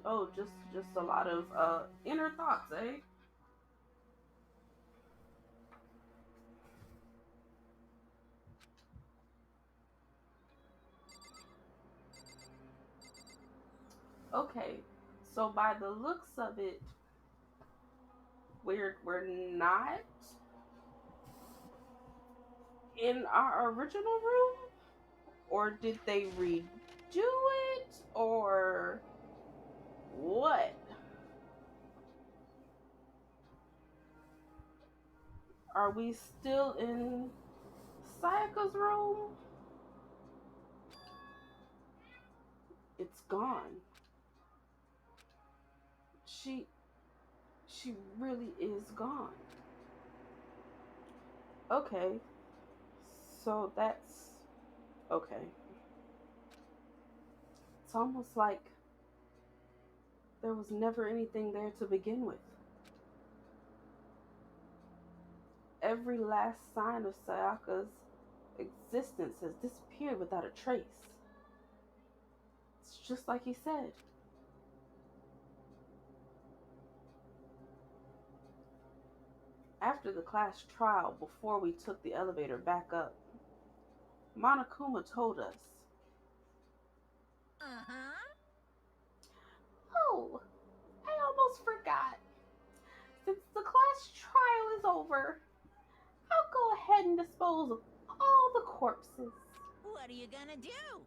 Oh, just a lot of inner thoughts, eh? Okay. So by the looks of it, we're not in our original room, or did they redo it, or what? Are we still in Sayaka's room? It's gone. She she really is gone. Okay. So that's okay. It's almost like there was never anything there to begin with. Every last sign of Sayaka's existence has disappeared without a trace. It's just like he said. After the class trial, before we took the elevator back up, Monokuma told us, Uh-huh. "Oh, I almost forgot. Since the class trial is over, I'll go ahead and dispose of all the corpses." What are you gonna do?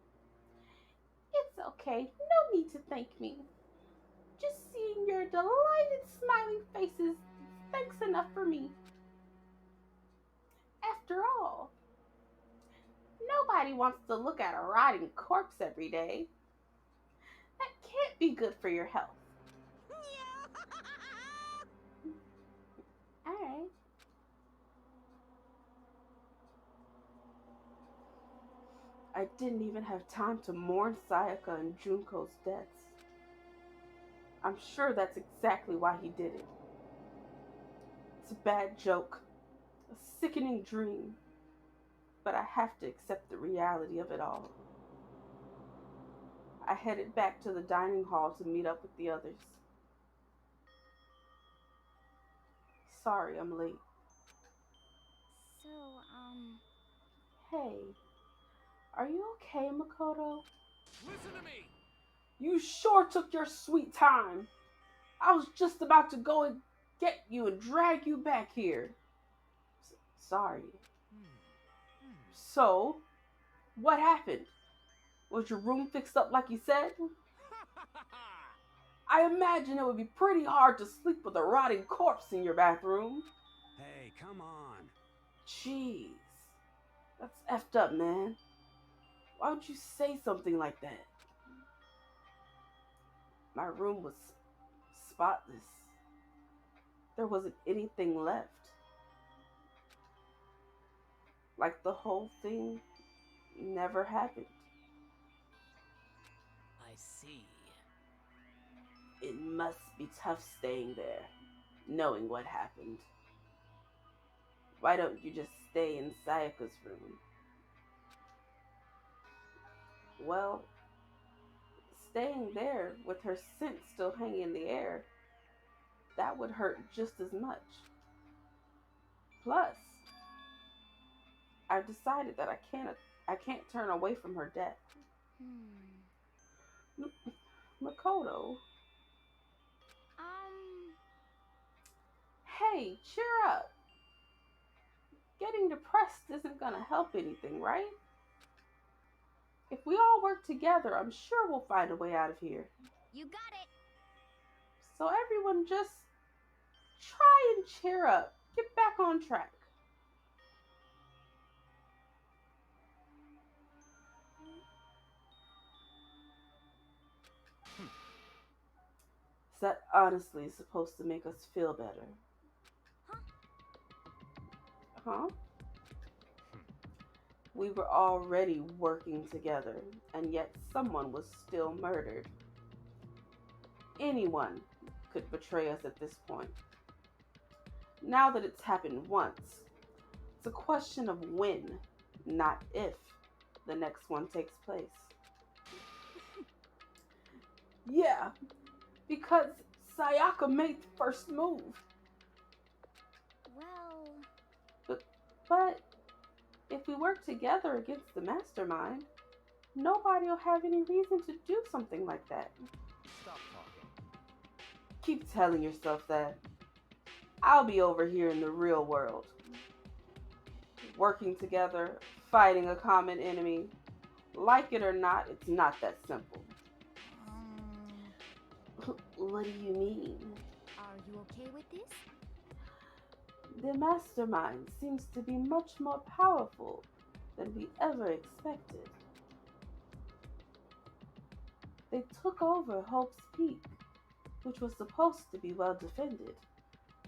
"It's okay, no need to thank me. Just seeing your delighted smiling faces is thanks enough for me. After all, nobody wants to look at a rotting corpse every day. That can't be good for your health." Alright. I didn't even have time to mourn Sayaka and Junko's deaths. I'm sure that's exactly why he did it. It's a bad joke, a sickening dream, but I have to accept the reality of it all. I headed back to the dining hall to meet up with the others. Sorry I'm late. So, Hey, are you okay, Makoto? Listen to me! You sure took your sweet time. I was just about to go and get you and drag you back here. Sorry. So, what happened? Was your room fixed up like you said? I imagine it would be pretty hard to sleep with a rotting corpse in your bathroom. Hey, come on. Jeez. That's effed up, man. Why would you say something like that? My room was spotless. There wasn't anything left. Like the whole thing never happened. I see. It must be tough staying there, knowing what happened. Why don't you just stay in Sayaka's room? Well, staying there with her scent still hanging in the air, that would hurt just as much. Plus, I've decided that I can't turn away from her death. hmm. Makoto, Um, hey, cheer up. Getting depressed isn't gonna help anything, right? If we all work together, I'm sure we'll find a way out of here. you got it. So everyone just try and cheer up. Get back on track. Is that honestly supposed to make us feel better? Huh? Huh? We were already working together, and yet someone was still murdered. Anyone could betray us at this point. Now that it's happened once, it's a question of when, not if, the next one takes place. Yeah, Because Sayaka made the first move. Well, But if we work together against the mastermind, nobody will have any reason to do something like that. Stop talking. Keep telling yourself that. I'll be over here in the real world. Working together, fighting a common enemy. Like it or not, it's not that simple. What do you mean? are you okay with this? The mastermind seems to be much more powerful than we ever expected. They took over Hope's Peak, which was supposed to be well defended,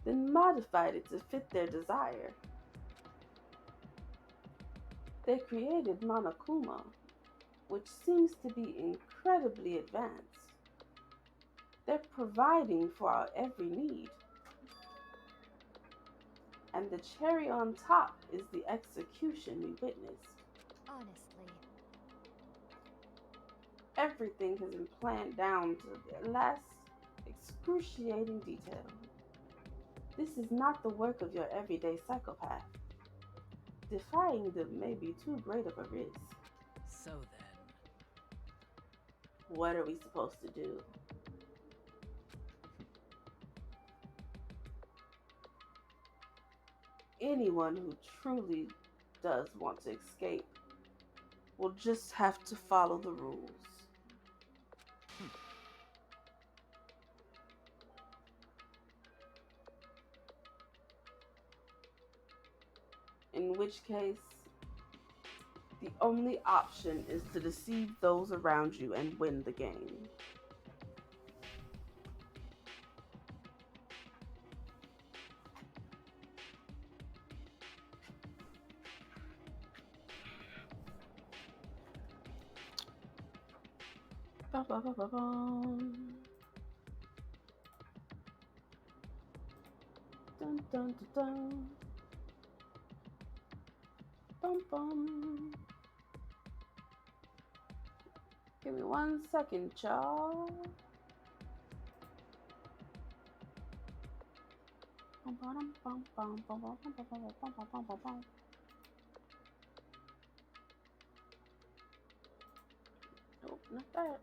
then modified it to fit their desire. They created Monokuma, which seems to be incredibly advanced. They're providing for our every need. And the cherry on top is the execution we witnessed. Honestly. Everything has been planned down to the last excruciating detail. This is not the work of your everyday psychopath. Defying them may be too great of a risk. So then, What are we supposed to do? Anyone who truly does want to escape will just have to follow the rules. In which case, the only option is to deceive those around you and win the game. Ba, ba, ba, ba, bum. Dun, dun, dun, dun. Bum, bum. Give me 1 second, y'all. Bum, bum, bum, bum, bum, bum, bum, bum, bum, bum, bum, bum, bum, bum. Nope, not that.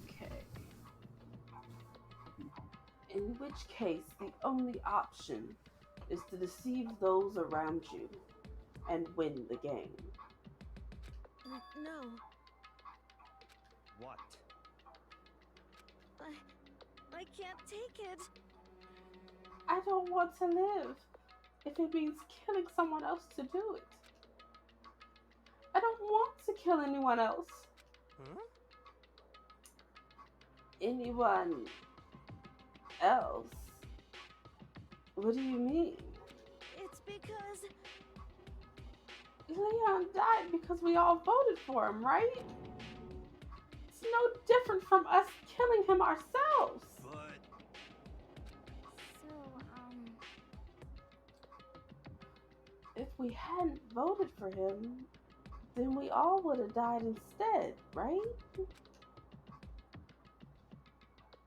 Okay. In which case, the only option is to deceive those around you and win the game. No. what? I can't take it. I don't want to live if it means killing someone else to do it. I don't want to kill anyone else. Huh? Anyone else? What do you mean? It's because Leon died because we all voted for him, right? It's no different from us killing him ourselves. But so If we hadn't voted for him, then we all would have died instead, right?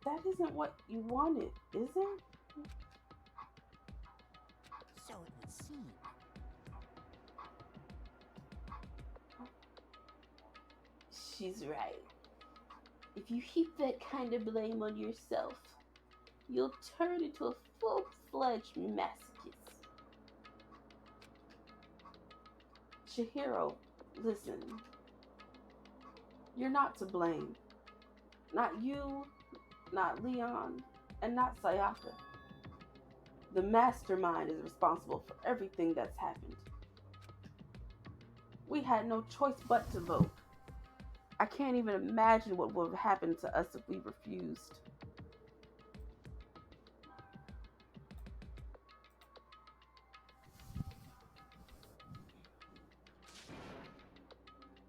That isn't what you wanted, is it? so it would seem. She's right. If you heap that kind of blame on yourself, you'll turn into a full-fledged masochist. Chihiro, listen. You're not to blame. Not you, not Leon, and not Sayaka. The mastermind is responsible for everything that's happened. We had no choice but to vote. I can't even imagine what would have happened to us if we refused.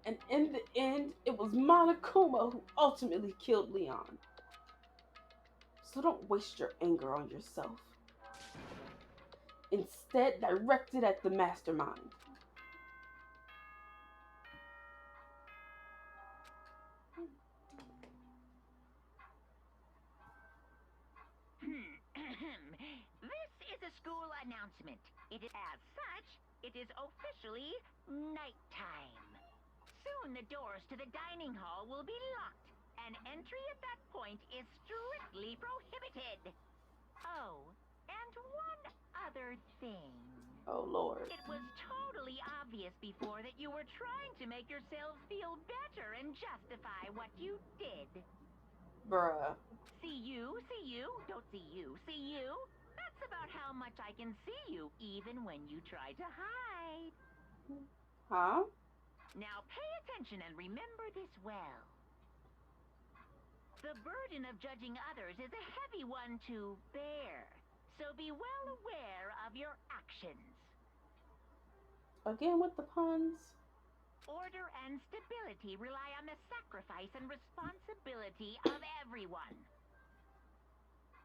And in the end, it was Monokuma who ultimately killed Leon. So don't waste your anger on yourself. Instead, direct it at the mastermind. This is a school announcement. It is as such, it is officially nighttime. Soon the doors to the dining hall will be locked, and entry at that point is strictly prohibited. Oh, and one other thing. Oh, Lord. It was totally obvious before that you were trying to make yourselves feel better and justify what you did. Bruh. See you, don't see you, see you? That's about how much I can see you, even when you try to hide. Huh? Now pay attention and remember this well. The burden of judging others is a heavy one to bear, so be well aware of your actions. Again with the puns. Order and stability rely on the sacrifice and responsibility of everyone.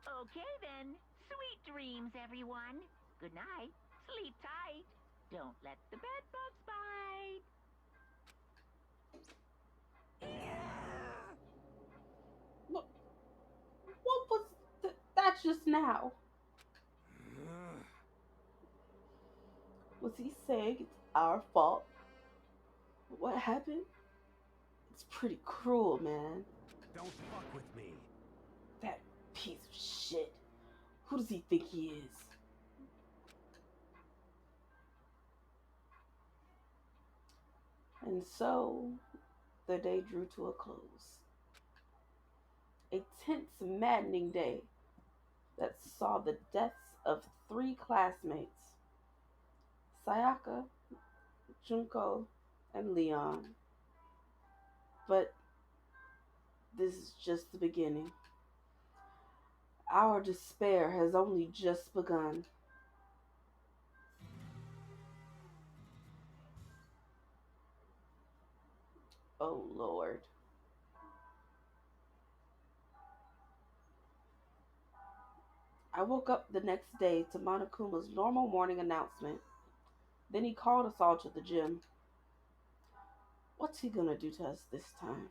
Okay then, sweet dreams, everyone. Good night, sleep tight. Don't let the bed bugs bite. What was that just now? Was he saying it's our fault? What happened? It's pretty cruel, man. Don't fuck with me. That piece of shit. Who does he think he is? And so, the day drew to a close. A tense, maddening day that saw the deaths of 3 classmates, Sayaka, Junko, and Leon. But this is just the beginning. Our despair has only just begun. Oh, Lord. I woke up the next day to Monokuma's normal morning announcement. Then he called us all to the gym. What's he gonna do to us this time?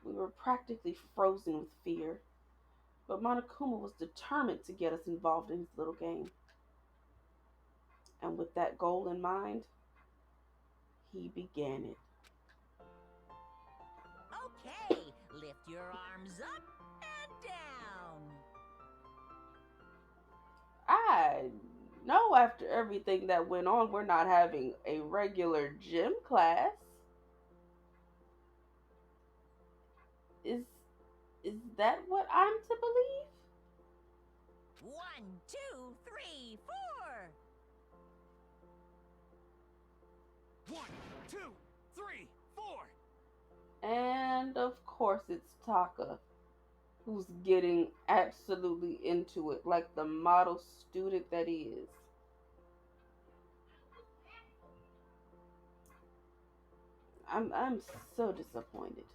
We were practically frozen with fear, but Monokuma was determined to get us involved in his little game. And with that goal in mind, he began it. Okay, lift your arms up and down. I know after everything that went on, we're not having a regular gym class. Is that what I'm to believe? 1, 2, 3, 4. 1, 2, 3, 4. And of course it's Taka, who's getting absolutely into it like the model student that he is. I'm so disappointed.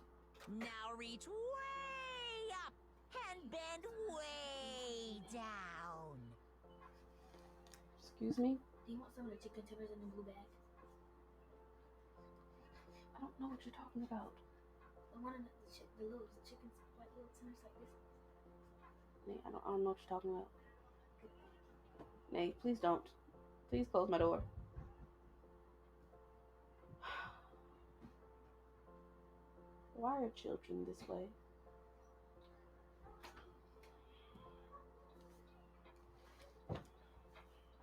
Now reach way up and bend way down. Excuse me? Do you want some of the chicken tenders in the blue bag? I don't know what you're talking about. The one in the chicken's white little tenders like this. Nate, I don't know what you're talking about. Nate, please don't. Please close my door. Why are children this way?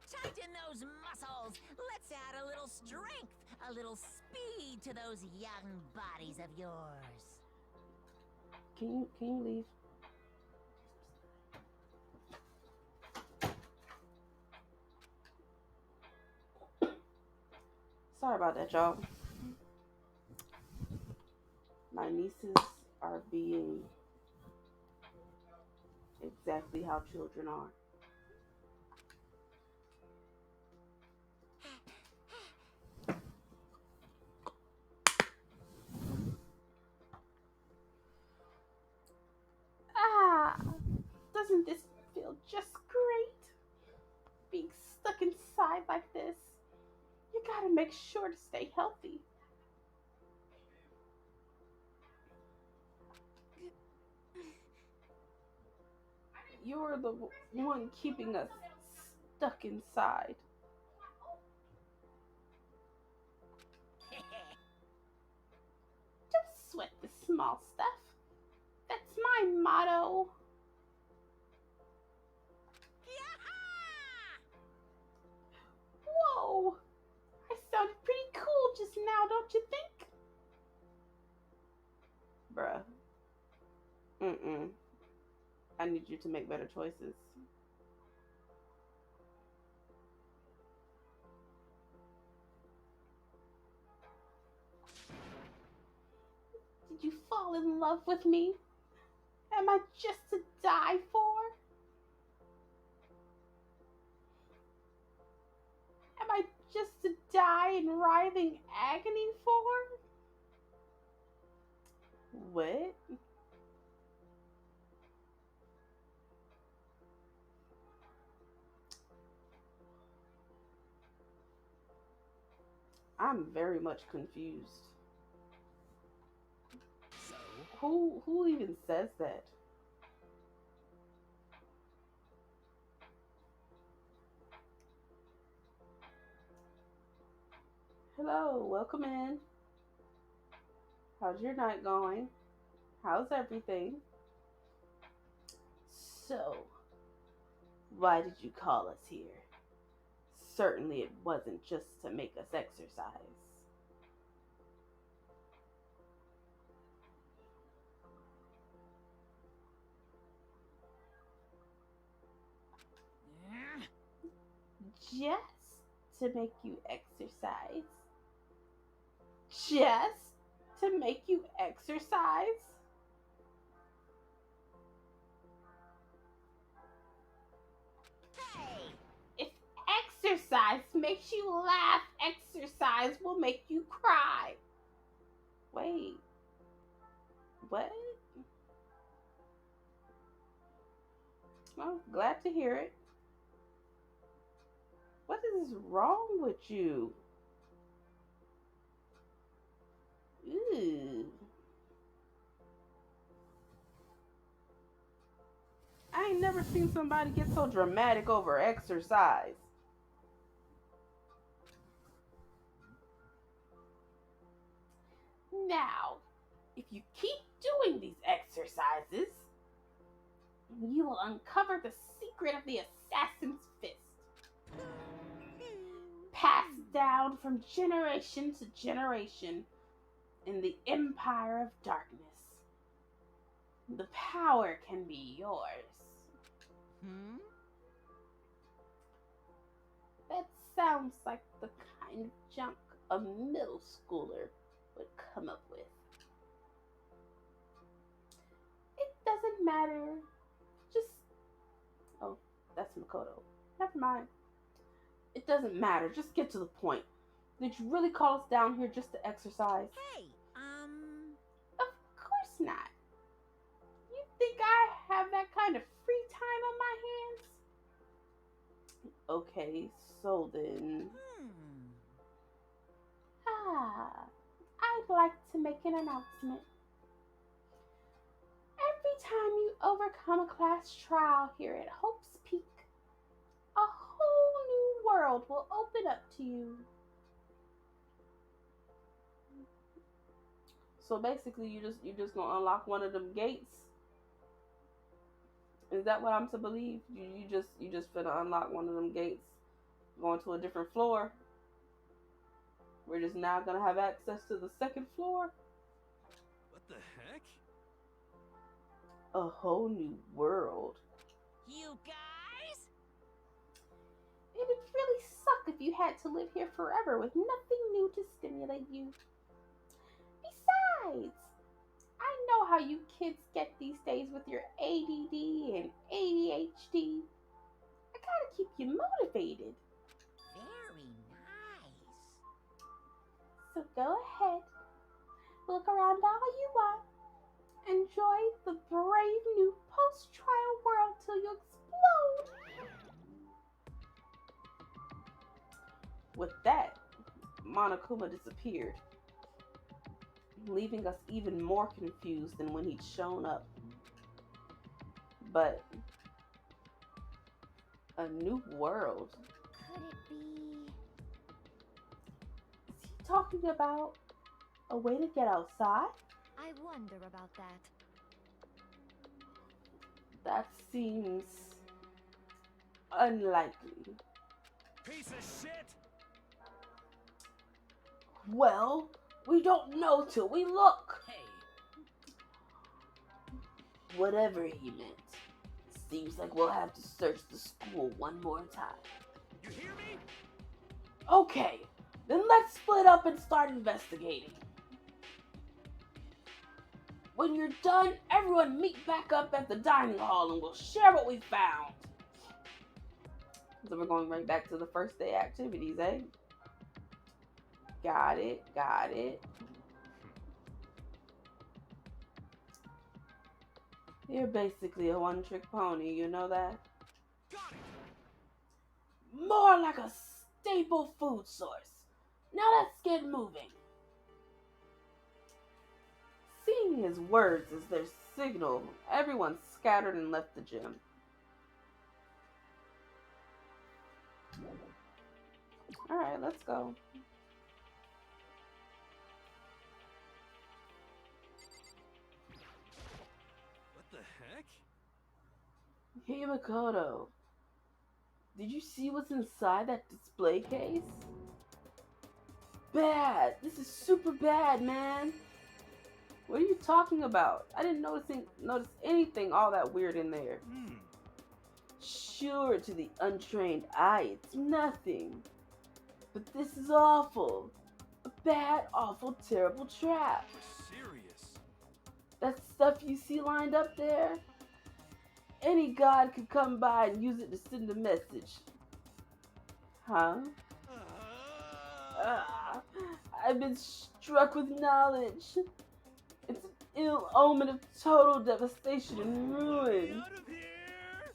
Tighten those muscles. Let's add a little strength, a little speed to those young bodies of yours. Can you leave? Sorry about that, y'all. My nieces are being exactly how children are. Doesn't this feel just great? Being stuck inside like this. You gotta make sure to stay healthy. You're the one keeping us stuck inside. Don't sweat the small stuff. That's my motto. Whoa! I sounded pretty cool just now, don't you think? Bruh. Mm-mm. I need you to make better choices. Did you fall in love with me? Am I just to die for? Am I just to die in writhing agony for? What? I'm very much confused. So? Who even says that? Hello, welcome in. How's your night going? How's everything? So, why did you call us here? Certainly it wasn't just to make us exercise. Just to make you exercise? Just to make you exercise? Hey! If exercise makes you laugh, exercise will make you cry. Wait. What? Well, glad to hear it. What is wrong with you? Ew. I ain't never seen somebody get so dramatic over exercise. Now, if you keep doing these exercises, you will uncover the secret of the assassin's fist. Passed down from generation to generation in the Empire of Darkness. The power can be yours. That sounds like the kind of junk a middle schooler would come up with. It doesn't matter. Just... Oh, that's Makoto. Never mind. It doesn't matter. Just get to the point. Did you really call us down here just to exercise? Hey, Of course not. You think I have that kind of free time on my hands? Okay, so then... I'd like to make an announcement. Every time you overcome a class trial here at Hope's Peak, a whole new world will open up to you. So basically, you just gonna unlock one of them gates. Is that what I'm to believe? You just finna unlock one of them gates, going to a different floor. We're just now gonna have access to the second floor. What the heck? A whole new world. you guys? It'd really suck if you had to live here forever with nothing new to stimulate you. Besides, I know how you kids get these days with your ADD and ADHD. I gotta keep you motivated. Very nice. So go ahead, look around all you want, Enjoy the brave new post-trial world till you explode. With that, Monokuma disappeared, leaving us even more confused than when he'd shown up. But a new world? Could it be? Is he talking about a way to get outside? I wonder about that. That seems unlikely. Piece of shit! Well, we don't know till we look. Hey, Whatever he meant. Seems like we'll have to search the school one more time. You hear me? Okay, then let's split up and start investigating. When you're done, everyone meet back up at the dining hall and we'll share what we found. So we're going right back to the first day activities, eh? Got it, got it. You're basically a one-trick pony, you know that? Got it! More like a staple food source. Now let's get moving. Seeing his words as their signal, everyone scattered and left the gym. Alright, let's go. What the heck? Hey Makoto, did you see what's inside that display case? Bad! This is super bad, man! What are you talking about? I didn't notice anything all that weird in there. Sure, to the untrained eye, it's nothing. But this is awful. A bad, awful, terrible trap. You're serious? That stuff you see lined up there? Any god could come by and use it to send a message. Huh? I've been struck with knowledge. It's an ill omen of total devastation and ruin. Out of here!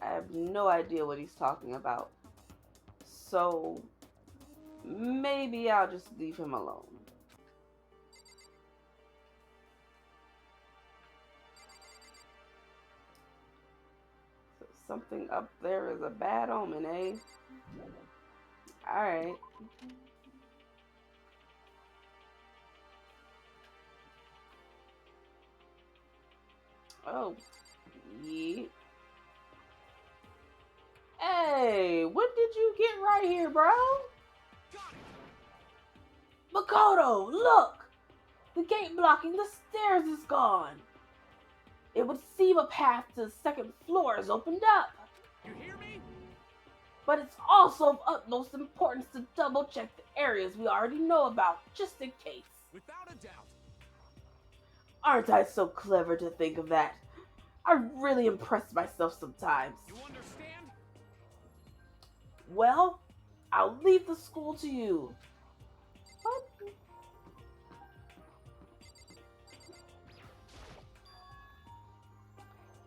I have no idea what he's talking about. So maybe I'll just leave him alone. So something up there is a bad omen, eh? Alright. Oh. Yeah. Hey, when did you get right here, bro? Makoto, look! The gate blocking the stairs is gone. It would seem a path to the second floor is opened up. You hear me? But it's also of utmost importance to double check the areas we already know about, just in case. Without a doubt. Aren't I so clever to think of that? I really impress myself sometimes. You understand? Well, I'll leave the school to you. What?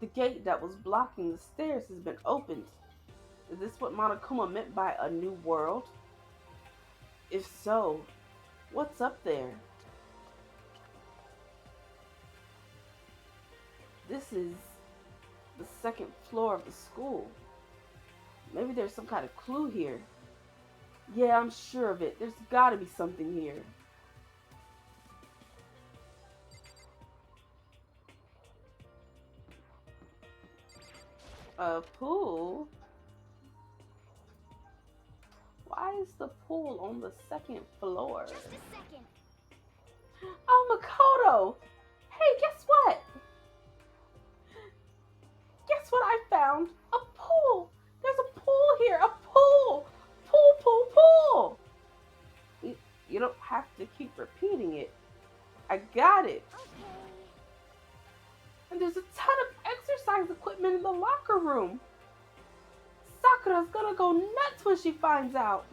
The gate that was blocking the stairs has been opened. Is this what Monokuma meant by a new world? If so, what's up there? This is the second floor of the school. Maybe there's some kind of clue here. Yeah, I'm sure of it. There's gotta be something here. A pool? Why is the pool on the second floor? Just a second. Oh, Makoto! Hey, guess what? Guess what I found? A pool! There's a pool here! A pool! Pool, pool, pool! You don't have to keep repeating it. I got it. Okay. And there's a ton of exercise equipment in the locker room. Sakura's gonna go nuts when she finds out.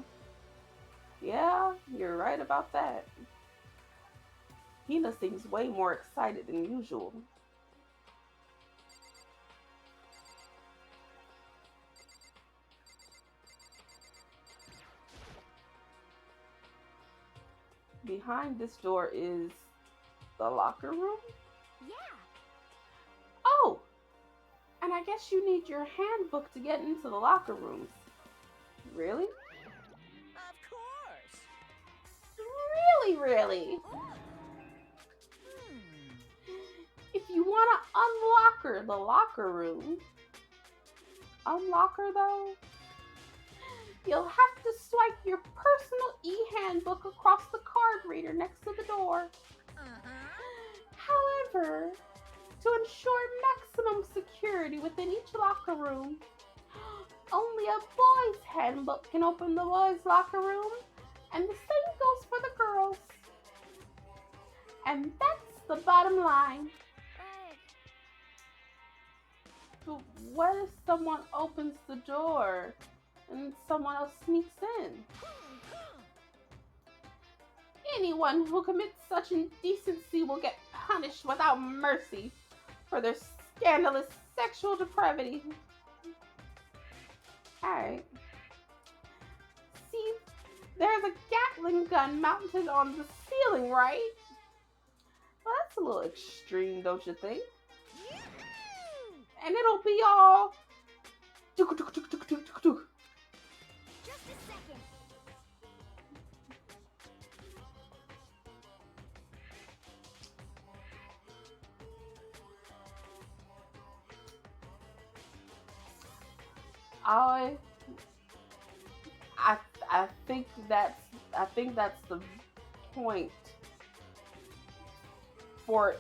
Yeah, you're right about that. Hina seems way more excited than usual. Behind this door is the locker room? Yeah. Oh! And I guess you need your handbook to get into the locker rooms. Really? Of course. Really? Hmm. If you want to unlocker the locker room, unlocker though, you'll have to swipe your personal e-handbook across the card reader next to the door. However, to ensure maximum security within each locker room, only a boy's handbook can open the boys' locker room, and the same goes for the girls. And that's the bottom line. But what if someone opens the door and someone else sneaks in? Anyone who commits such indecency will get punished without mercy for their scandalous sexual depravity. Alright. See, there's a Gatling gun mounted on the ceiling, right? Well, that's a little extreme, don't you think? And it'll be all... Just a second. I think that's the point for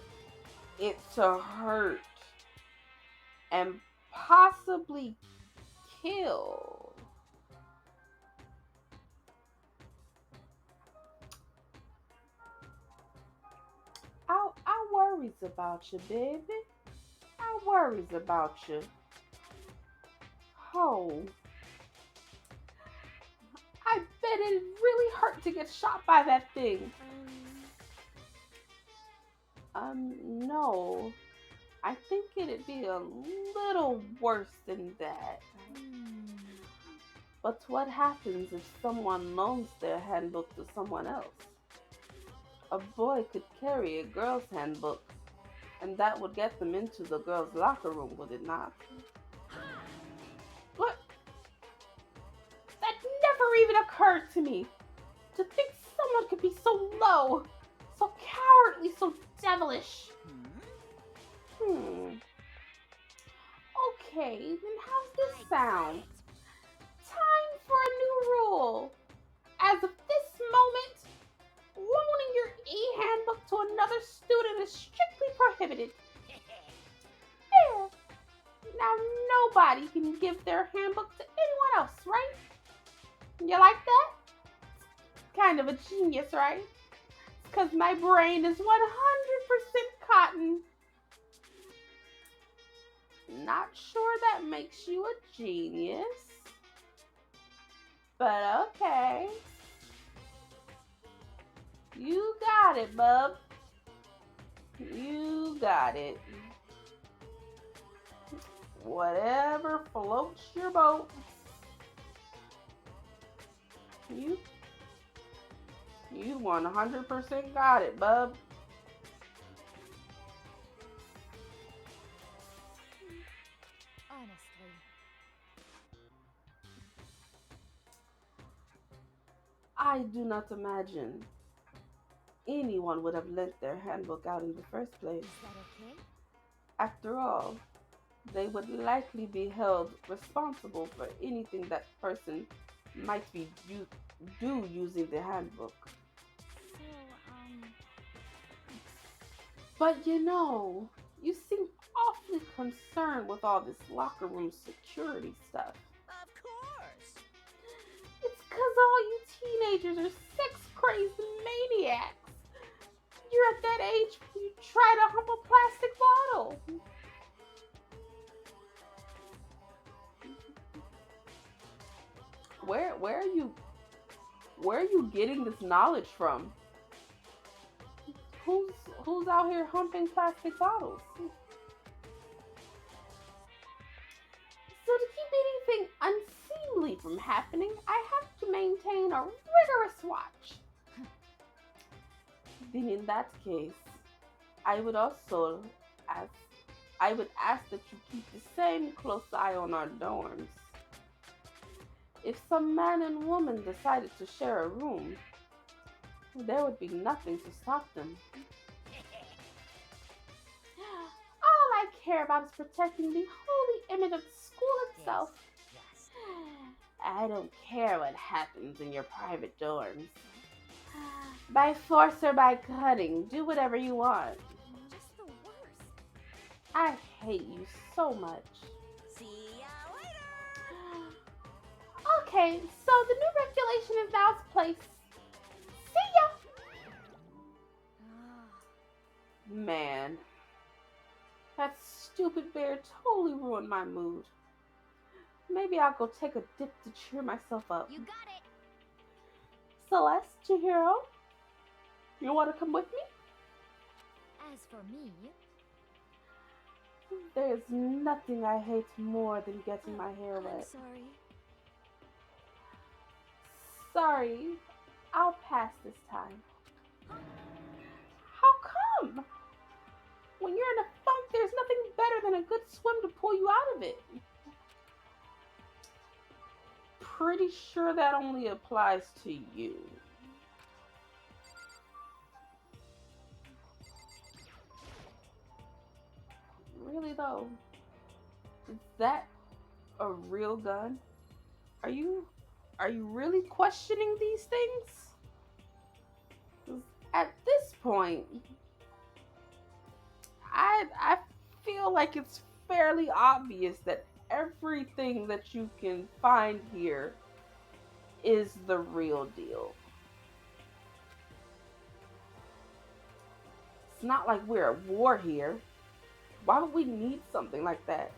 it to hurt and possibly kill. I worries about you, baby. I worries about you. Oh, I bet it really hurt to get shot by that thing. No. I think it'd be a little worse than that. But what happens if someone loans their handbook to someone else? A boy could carry a girl's handbook, and that would get them into the girls' locker room, would it not? What? That never even occurred to me. To think someone could be so low, so cowardly, so devilish. Okay, then how's this sound? Time for a new rule. As of this moment, loaning your e-handbook to another student is strictly prohibited. There. Now nobody can give their handbook to anyone else, right? You like that? It's kind of a genius, right? It's because my brain is 100% cotton. Not sure that makes you a genius, but okay. You got it, bub. You got it. Whatever floats your boat. You 100% got it, bub. Honestly. I do not imagine anyone would have lent their handbook out in the first place. Is that okay? After all, they would likely be held responsible for anything that person might be do using the handbook. So, But you seem awfully concerned with all this locker room security stuff. Of course. It's because all you teenagers are sex crazed maniacs. You're at that age when you try to hump a plastic bottle. Where are you getting this knowledge from? who's out here humping plastic bottles? So to keep anything unseemly from happening, I have to maintain a rigorous watch. Then in that case, I would also ask I would ask that you keep the same close eye on our dorms. If some man and woman decided to share a room, there would be nothing to stop them. All I care about is protecting the holy image of the school itself. Yes. I don't care what happens in your private dorms. By force or by cutting, do whatever you want. Just the worst. I hate you so much. See ya later. Okay, so the new regulation is now in place. See ya! Man, that stupid bear totally ruined my mood. Maybe I'll go take a dip to cheer myself up. You got it. Celeste, Chihiro, you want to come with me? As for me, There's nothing I hate more than getting my hair I'm wet. sorry. Sorry, I'll pass this time. How come? When you're in a funk, there's nothing better than a good swim to pull you out of it. Pretty sure that only applies to you. Really though, is that a real gun? Are you really questioning these things? 'Cause at this point, I feel like it's fairly obvious that everything that you can find here is the real deal. It's not like we're at war here. Why would we need something like that?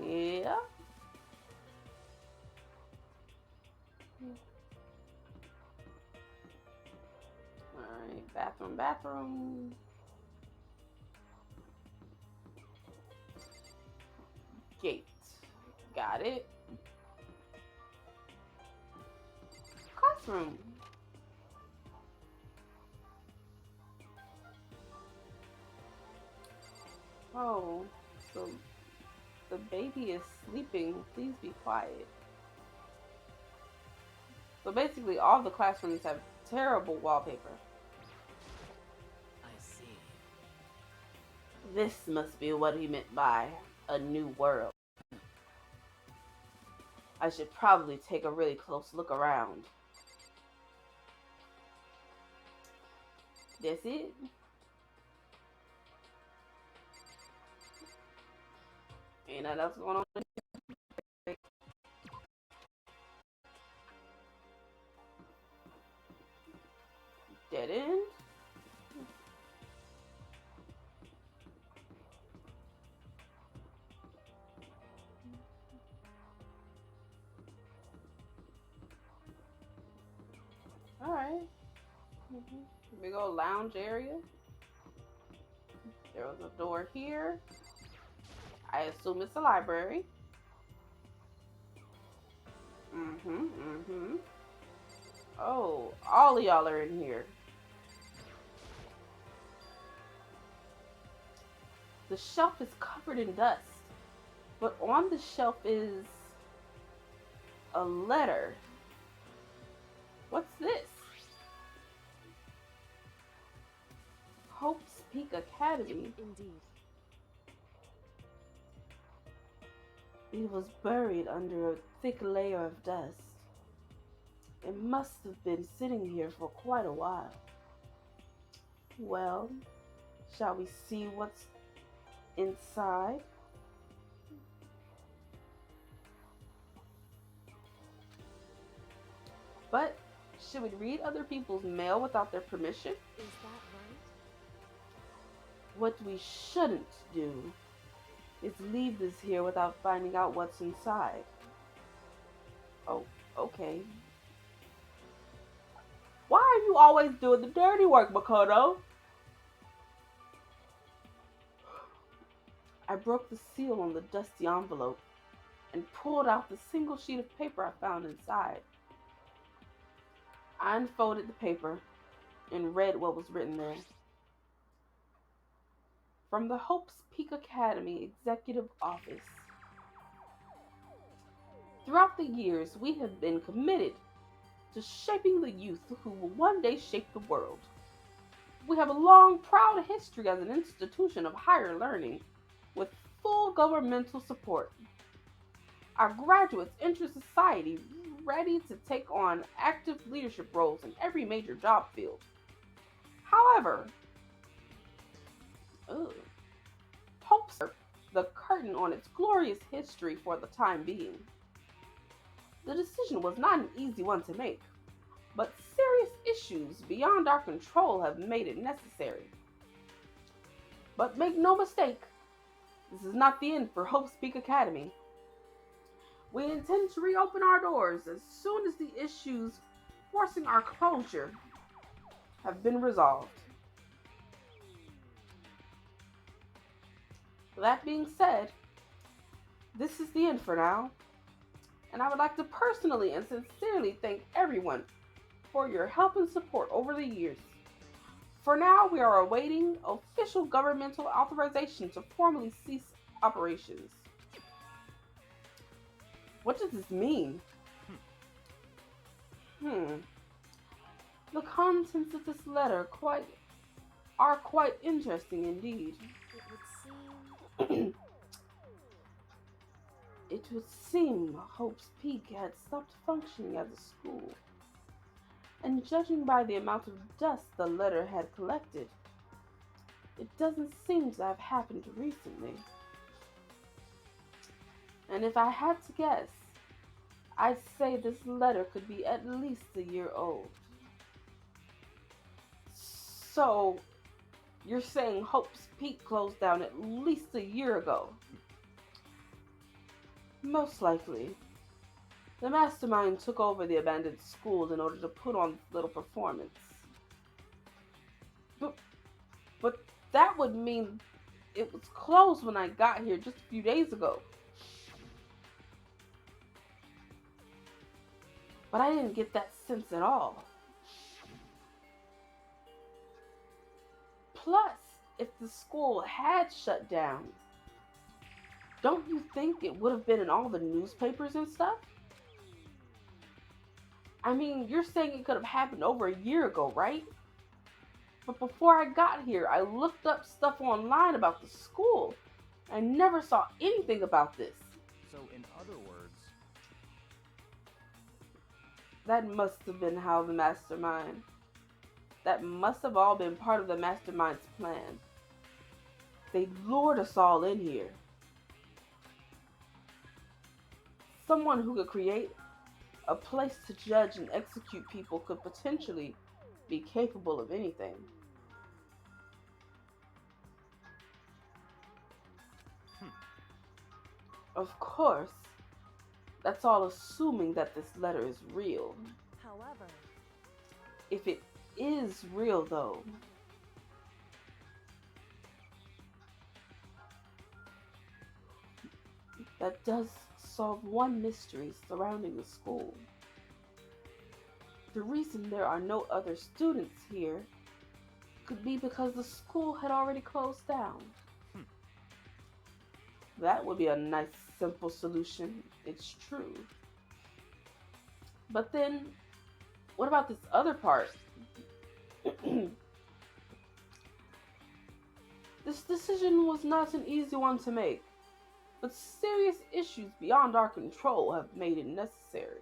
Yeah. Alright, bathroom. Gate. Got it. Classroom. Oh, so the baby is sleeping. Please be quiet. So basically, all the classrooms have terrible wallpaper. I see. This must be what he meant by a new world. I should probably take a really close look around. That's it. Ain't nothing else going on. Dead end. Alright. Big old lounge area. There was a door here. I assume it's a library. Oh, all of y'all are in here. The shelf is covered in dust, but on the shelf is a letter. What's this? Hope's Peak Academy. Indeed. It was buried under a thick layer of dust. It must have been sitting here for quite a while. Well, shall we see what's inside? But should we read other people's mail without their permission? Is that right? What we shouldn't do is leave this here without finding out what's inside. Oh, okay. Why are you always doing the dirty work, Makoto? I broke the seal on the dusty envelope and pulled out the single sheet of paper I found inside. I unfolded the paper and read what was written there. From the Hope's Peak Academy Executive Office. Throughout the years, we have been committed to shaping the youth who will one day shape the world. We have a long, proud history as an institution of higher learning with full governmental support. Our graduates enter society ready to take on active leadership roles in every major job field. However, Hope served the curtain on its glorious history for the time being. The decision was not an easy one to make, but serious issues beyond our control have made it necessary. But make no mistake, this is not the end for Hope's Peak Academy. We intend to reopen our doors as soon as the issues forcing our closure have been resolved. That being said, this is the end for now, and I would like to personally and sincerely thank everyone for your help and support over the years. For now, we are awaiting official governmental authorization to formally cease operations. What does this mean? The contents of this letter are quite interesting indeed. It would seem Hope's Peak had stopped functioning as a school, and judging by the amount of dust the letter had collected, it doesn't seem to have happened recently. And if I had to guess, I'd say this letter could be at least a year old. So, you're saying Hope's Peak closed down at least a year ago? Most likely. The mastermind took over the abandoned school in order to put on this little performance. But that would mean it was closed when I got here just a few days ago. But I didn't get that sense at all. Plus, if the school had shut down, don't you think it would have been in all the newspapers and stuff? I mean, you're saying it could have happened over a year ago, right? But before I got here, I looked up stuff online about the school. I never saw anything about this. So, in other words, That must have been how the mastermind. That must have all been part of the mastermind's plan. They lured us all in here. Someone who could create a place to judge and execute people could potentially be capable of anything. Of course, that's all assuming that this letter is real. However, If it is real, though, that does solve one mystery surrounding the school. The reason there are no other students here could be because the school had already closed down. That would be a nice, simple solution. It's true. But then, what about this other part? This decision was not an easy one to make, but serious issues beyond our control have made it necessary.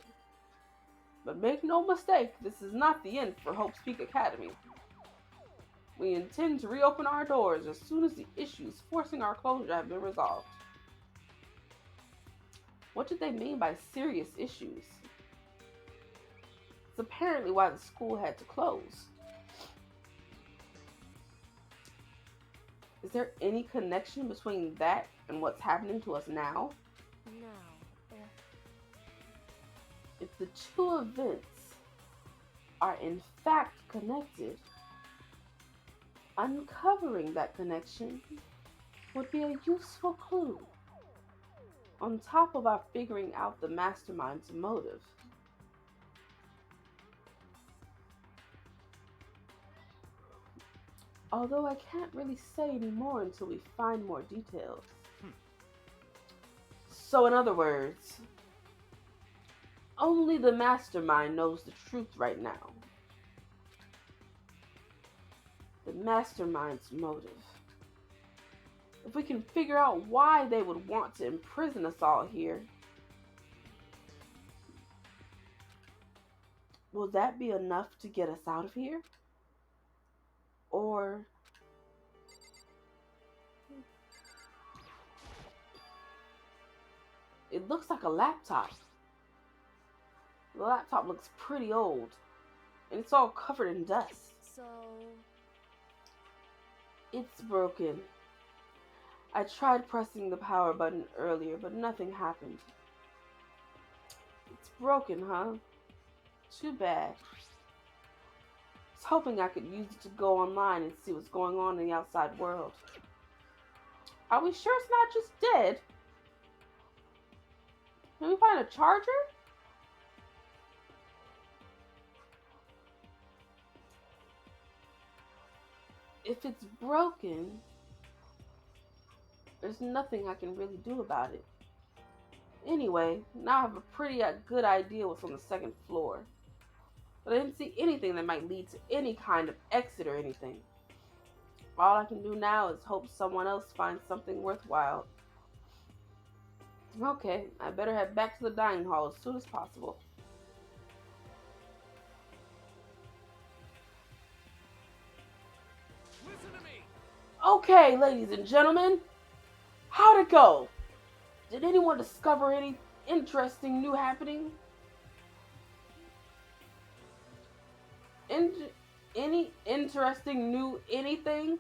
But make no mistake, this is not the end for Hope's Peak Academy. We intend to reopen our doors as soon as the issues forcing our closure have been resolved. What did they mean by serious issues? It's apparently why the school had to close. Is there any connection between that and what's happening to us now? no. If the two events are in fact connected, uncovering that connection would be a useful clue, on top of our figuring out the mastermind's motive. Although I can't really say any more until we find more details. So, in other words, only the mastermind knows the truth right now. The mastermind's motive. If we can figure out why they would want to imprison us all here, will that be enough to get us out of here? Or it looks like a laptop. The laptop looks pretty old, and it's all covered in dust. So, It's broken. I tried pressing the power button earlier, but nothing happened. It's broken, huh? Too bad. I was hoping I could use it to go online and see what's going on in the outside world. Are we sure it's not just dead? Can we find a charger? If it's broken, there's nothing I can really do about it. Anyway, now I have a pretty good idea what's on the second floor. But I didn't see anything that might lead to any kind of exit or anything. All I can do now is hope someone else finds something worthwhile. Okay, I better head back to the dining hall as soon as possible. Listen to me. Okay, ladies and gentlemen, how'd it go? Did anyone discover any interesting new happening? Any interesting new anything?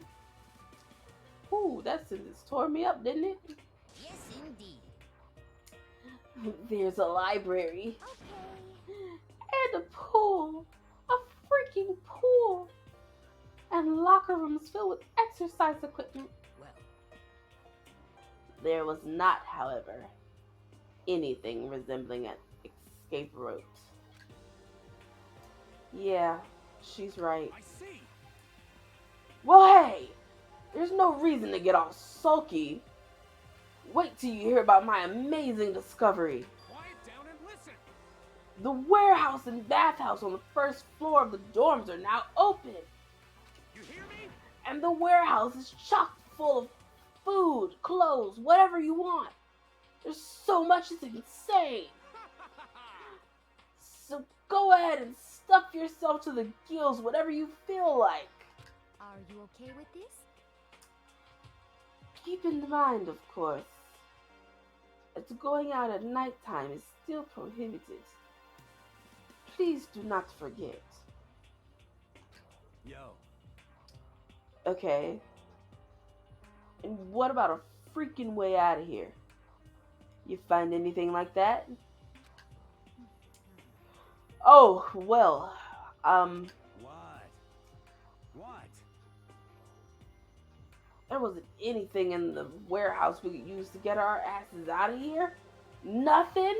Ooh, that sentence tore me up, didn't it? Yes, indeed. There's a library. okay. And a pool. A freaking pool. And locker rooms filled with exercise equipment. Well, There was not, however, anything resembling an escape route. Yeah, she's right. I see. Well, hey, there's no reason to get all sulky. Wait till you hear about my amazing discovery. Quiet down and listen. The warehouse and bathhouse on the first floor of the dorms are now open. You hear me? And the warehouse is chock full of food, clothes, whatever you want. There's so much, it's insane. So go ahead and stuff yourself to the gills, whatever you feel like. Are you okay with this? Keep in mind, of course, that going out at nighttime is still prohibited. Please do not forget. Yo. Okay. And what about a freaking way out of here? You find anything like that? Oh, well, What? there wasn't anything in the warehouse we could use to get our asses out of here. Nothing?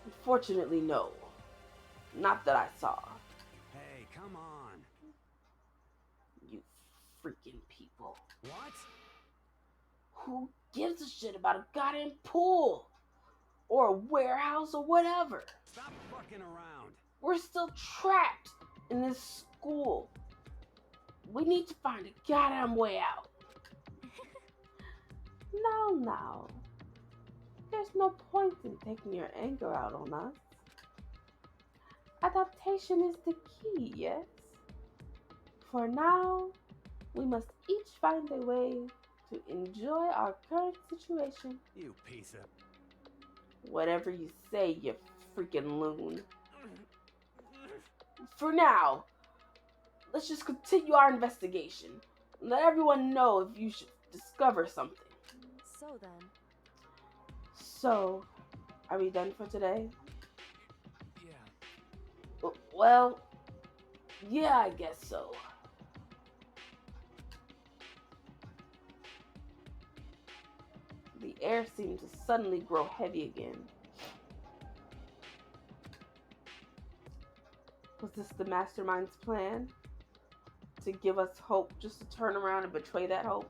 Unfortunately, no. Not that I saw. Hey, come on. You freaking people. What? Who gives a shit about a goddamn pool? Or a warehouse or whatever? Stop fucking around. We're still trapped in this school. We need to find a goddamn way out. No. There's no point in taking your anger out on us. Adaptation is the key, yes? For now, we must each find a way to enjoy our current situation. You piece of... Whatever you say, you freaking loon. For now, let's just continue our investigation. Let everyone know if you should discover something. So then, So, Are we done for today? Yeah. Well, yeah, I guess so. The air seemed to suddenly grow heavy again. Was this the mastermind's plan? To give us hope just to turn around and betray that hope?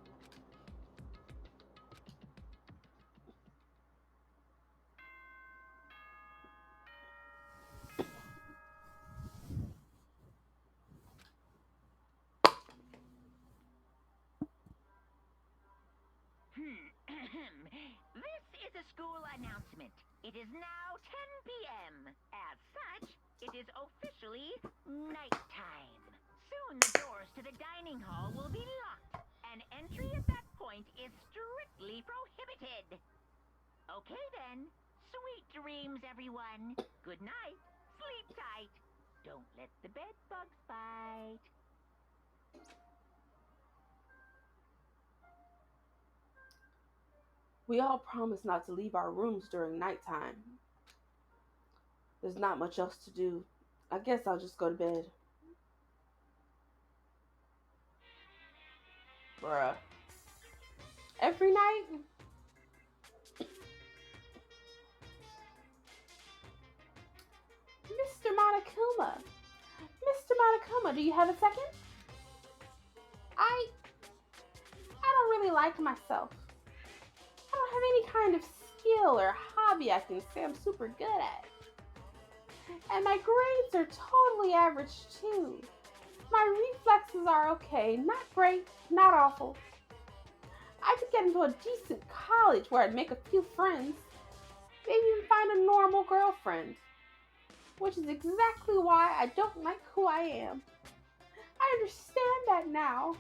This is a school announcement. It is now 10 p.m. As such, it is officially nighttime. Soon the doors to the dining hall will be locked, and entry at that point is strictly prohibited. Okay then. Sweet dreams, everyone. Good night. Sleep tight. Don't let the bed bugs bite. We all promised not to leave our rooms during nighttime. There's not much else to do. I guess I'll just go to bed. Bruh. Every night? Mr. Monokuma. Mr. Monokuma, do you have a second? I don't really like myself. I don't have any kind of skill or hobby I can say I'm super good at. And my grades are totally average too. My reflexes are okay, not great, not awful. I could get into a decent college where I'd make a few friends, maybe even find a normal girlfriend. Which is exactly why I don't like who I am. I understand that now.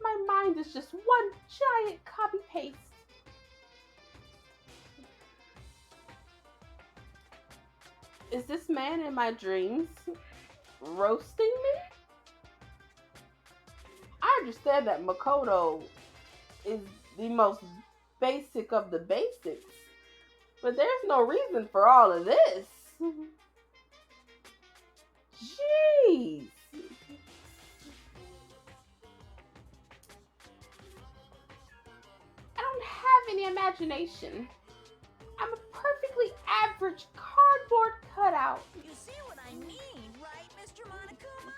My mind is just one giant copy-paste. Is this man in my dreams roasting me? I understand that Makoto is the most basic of the basics, but there's no reason for all of this. Jeez. I don't have any imagination. I'm a perfectly average cardboard cutout. You see what I mean, right, Mr. Monokuma?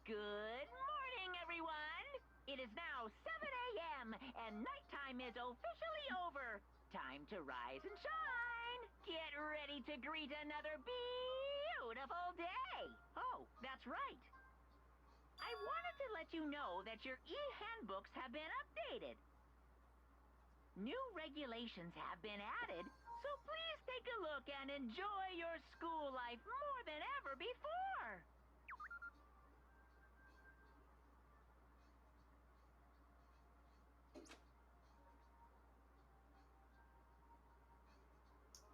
Good morning, everyone. It is now 7 a.m. and nighttime is officially over. Time to rise and shine. Get ready to greet another beautiful day. Oh, that's right. I wanted to let you know that your e-handbooks have been updated. New regulations have been added, so please take a look and enjoy your school life more than ever before.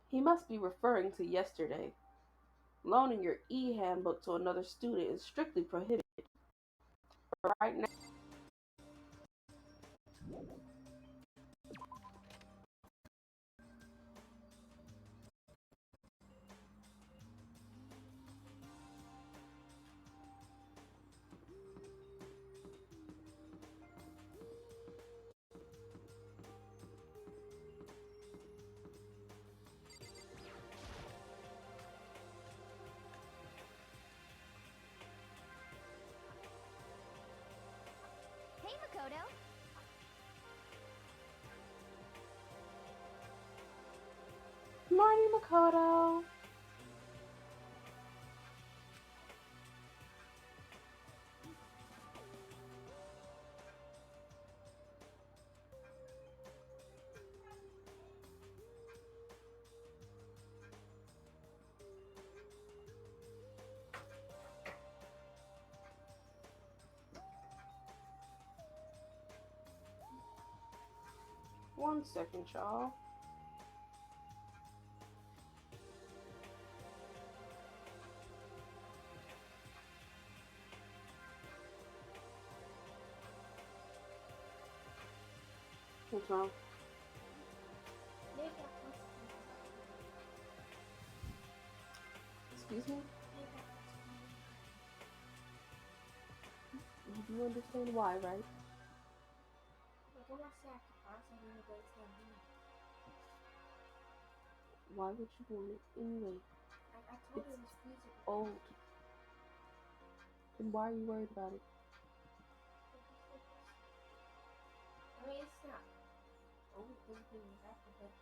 He must be referring to yesterday. Loaning your e-handbook to another student is strictly prohibited. Right now. Hey, Makoto. Morning, Makoto. One second, y'all. What's wrong? They got consequences. Excuse me? They got consequences. You do understand why, right? Like, I'm not saying I can find something, but it's not me. Why would you want it anyway? I told you it was feasible. Old. Then why are you worried about it? I mean, it's not old, everything was after, but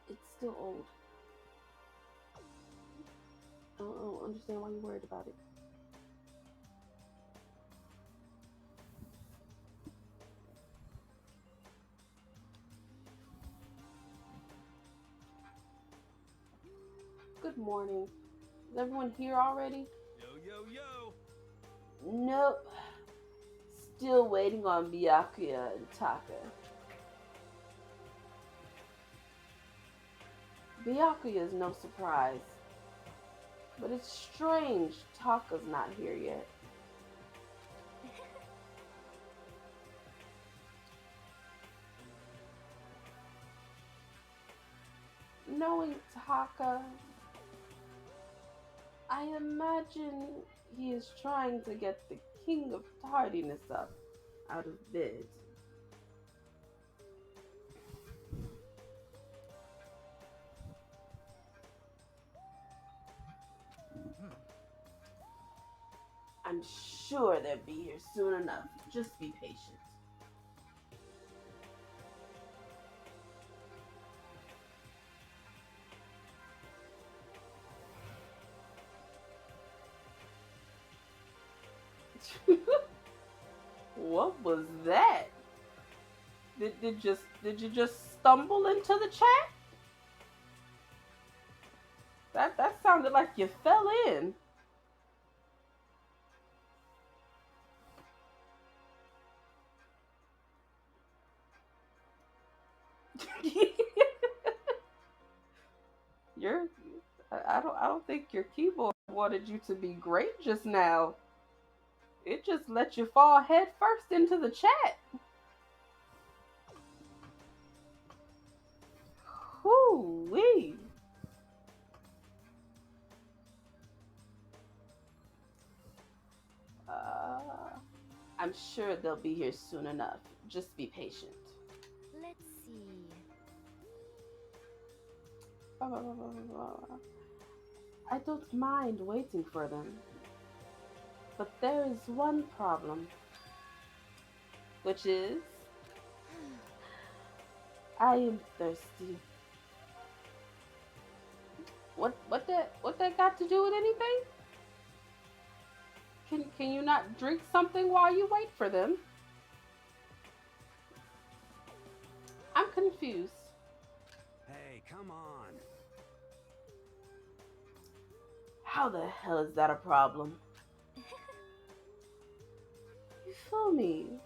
It's still old. I don't understand why you're worried about it. Good morning. Is everyone here already? Yo, yo, yo! Nope. Still waiting on Byakuya and Taka. Byakuya is no surprise. But it's strange Taka's not here yet. Knowing Taka, I imagine he is trying to get the king of tardiness up out of bed. I'm sure they'll be here soon enough. Just be patient. What was that? Did you just stumble into the chat? That sounded like you fell in. You're I don't think your keyboard wanted you to be great just now. It just let you fall head first into the chat. Whoo-wee. I'm sure they'll be here soon enough. Just be patient. Let's see. I don't mind waiting for them. But there is one problem. Which is I am thirsty. What that got to do with anything? Can you not drink something while you wait for them? I'm confused. Hey, come on. How the hell is that a problem? You fool me.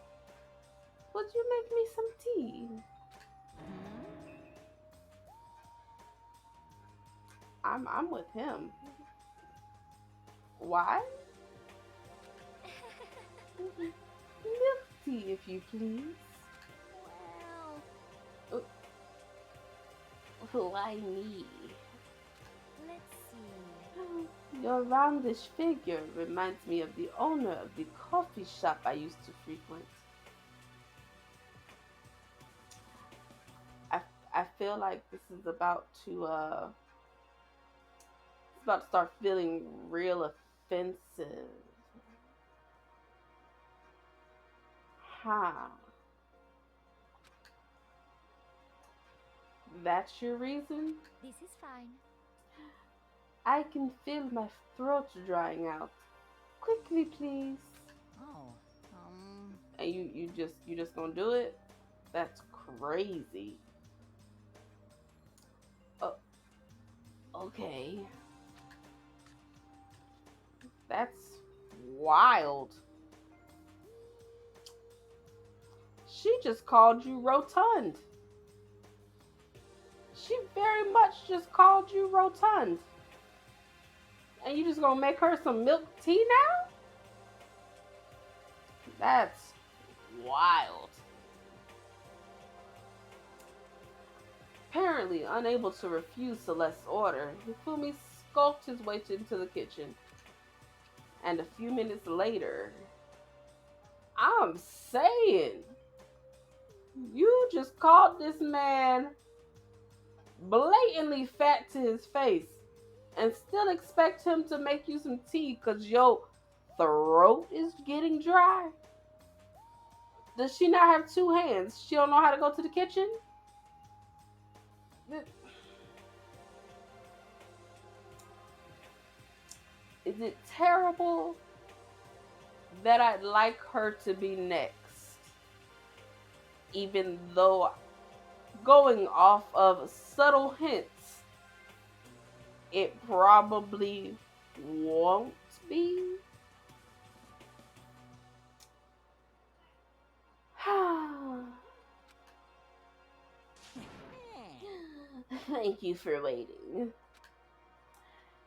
Would you make me some tea? I'm with him. Why? Milk tea, if you please. Well, Why me? let's see. Your roundish figure reminds me of the owner of the coffee shop I used to frequent. I feel like this is about to it's about to start feeling real offensive. Huh. That's your reason? This is fine. I can feel my throat drying out. Quickly, please. Oh, And you just gonna do it? That's crazy. Oh, okay. That's wild. She just called you rotund. She very much just called you rotund. And you just gonna make her some milk tea now? That's wild. Apparently unable to refuse Celeste's order, Hifumi skulked his way into the kitchen. And a few minutes later, I'm saying, you just called this man blatantly fat to his face and still expect him to make you some tea because your throat is getting dry? Does she not have two hands? She don't know how to go to the kitchen? Is it terrible that I'd like her to be next? Even though, going off of subtle hints, it probably won't be. Thank you for waiting.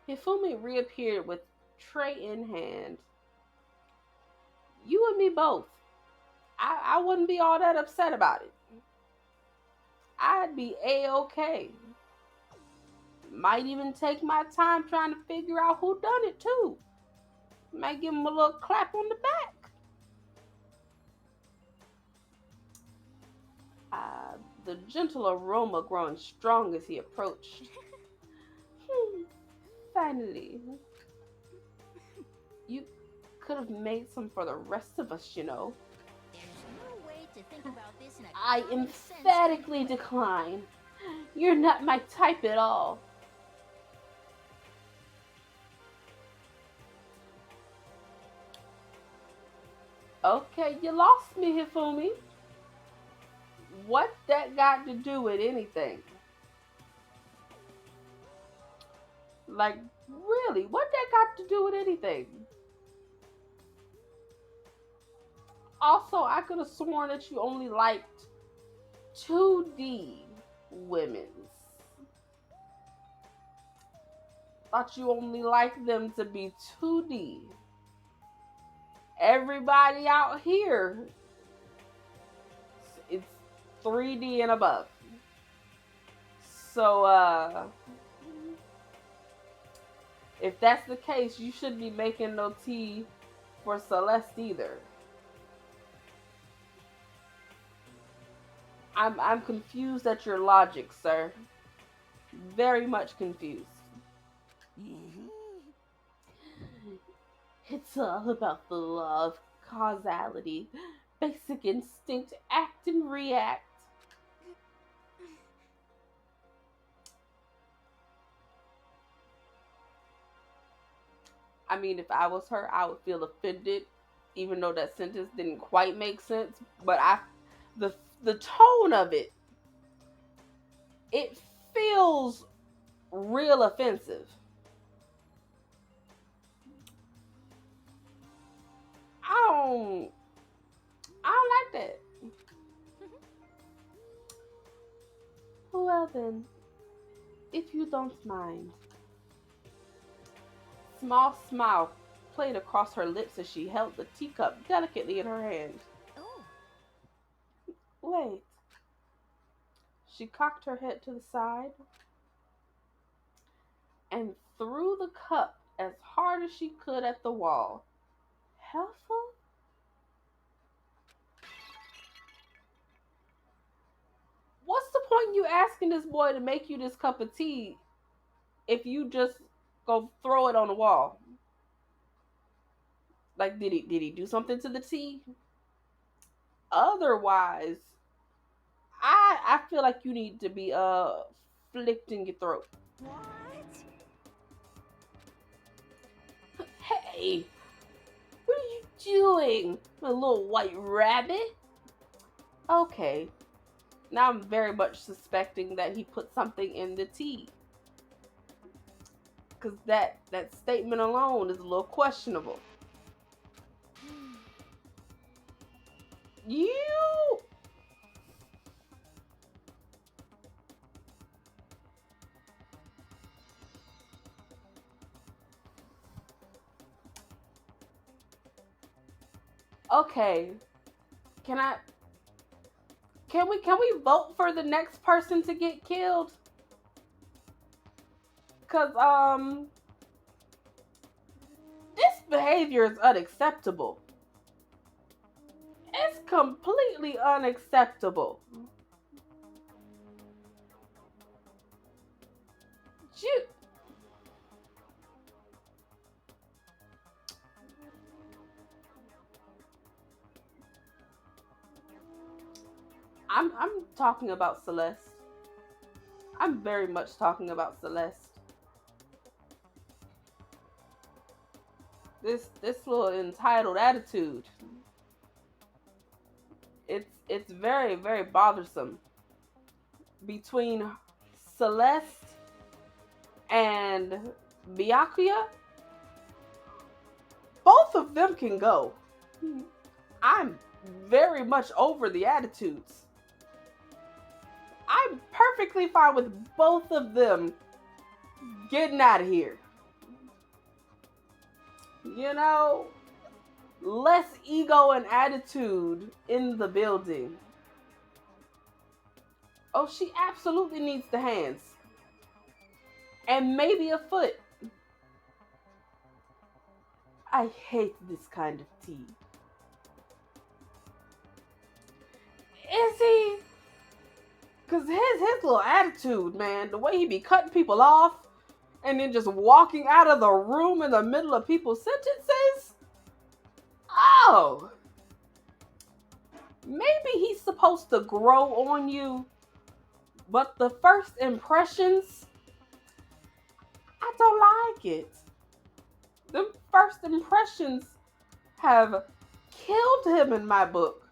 Hifumi reappeared with tray in hand. You and me both. I wouldn't be all that upset about it. I'd be A-okay. Might even take my time trying to figure out who done it too. Might give him a little clap on the back. The gentle aroma growing strong as he approached. Finally. You could have made some for the rest of us, you know. There's no way to think about this in a I common sense emphatically way. decline. You're not my type at all. Okay, you lost me, Hifumi. What that got to do with anything? Like, really, what that got to do with anything? Also, I could have sworn that you only liked 2D women's. Thought you only liked them to be 2D. Everybody out here, it's 3D and above. So, if that's the case, you shouldn't be making no tea for Celeste either. I'm confused at your logic, sir. Very much confused. It's all about the law of causality. Basic instinct, act and react. I mean, if I was her, I would feel offended, even though that sentence didn't quite make sense. But the tone of it feels real offensive. I don't like that. Well then, if you don't mind. Small smile played across her lips as she held the teacup delicately in her hand. Oh, Wait. She cocked her head to the side and threw the cup as hard as she could at the wall. Helpful? What's the point you asking this boy to make you this cup of tea if you just go throw it on the wall? Like, did he do something to the tea? Otherwise, I feel like you need to be flicked in your throat. what? Hey, what are you doing, a little white rabbit? Okay, now I'm very much suspecting that he put something in the tea. Because that statement alone is a little questionable. You... Okay, can Can we vote for the next person to get killed? Cause this behavior is unacceptable. It's completely unacceptable. I'm talking about Celeste. I'm very much talking about Celeste. This little entitled attitude. It's very, very bothersome. Between Celeste and Byakuya, both of them can go. I'm very much over the attitudes. I'm perfectly fine with both of them getting out of here. You know, less ego and attitude in the building. Oh, she absolutely needs the hands. And maybe a foot. I hate this kind of tea. Is he? Because his little attitude, man, the way he be cutting people off and then just walking out of the room in the middle of people's sentences. Oh. Maybe he's supposed to grow on you, but the first impressions, I don't like it. The first impressions have killed him in my book.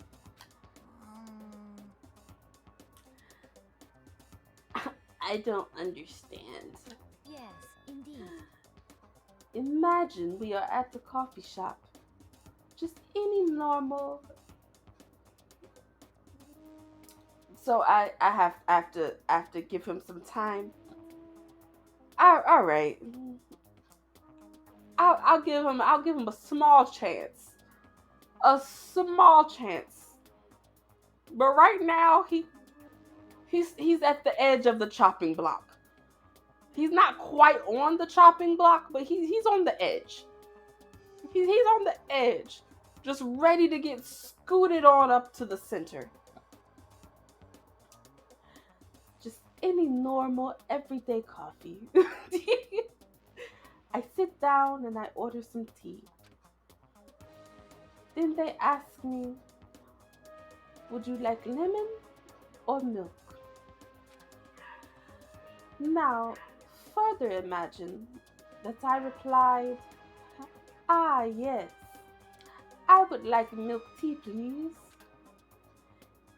I don't understand. Yes, indeed. Imagine we are at the coffee shop. Just any normal. So I have to give him some time. All right. I'll give him a small chance. A small chance. But right now he's at the edge of the chopping block. He's not quite on the chopping block, but he's on the edge. He's on the edge, just ready to get scooted on up to the center. Just any normal, everyday coffee. I sit down and I order some tea. Then they ask me, would you like lemon or milk? Now, further imagine that I replied, ah, yes, I would like milk tea, please.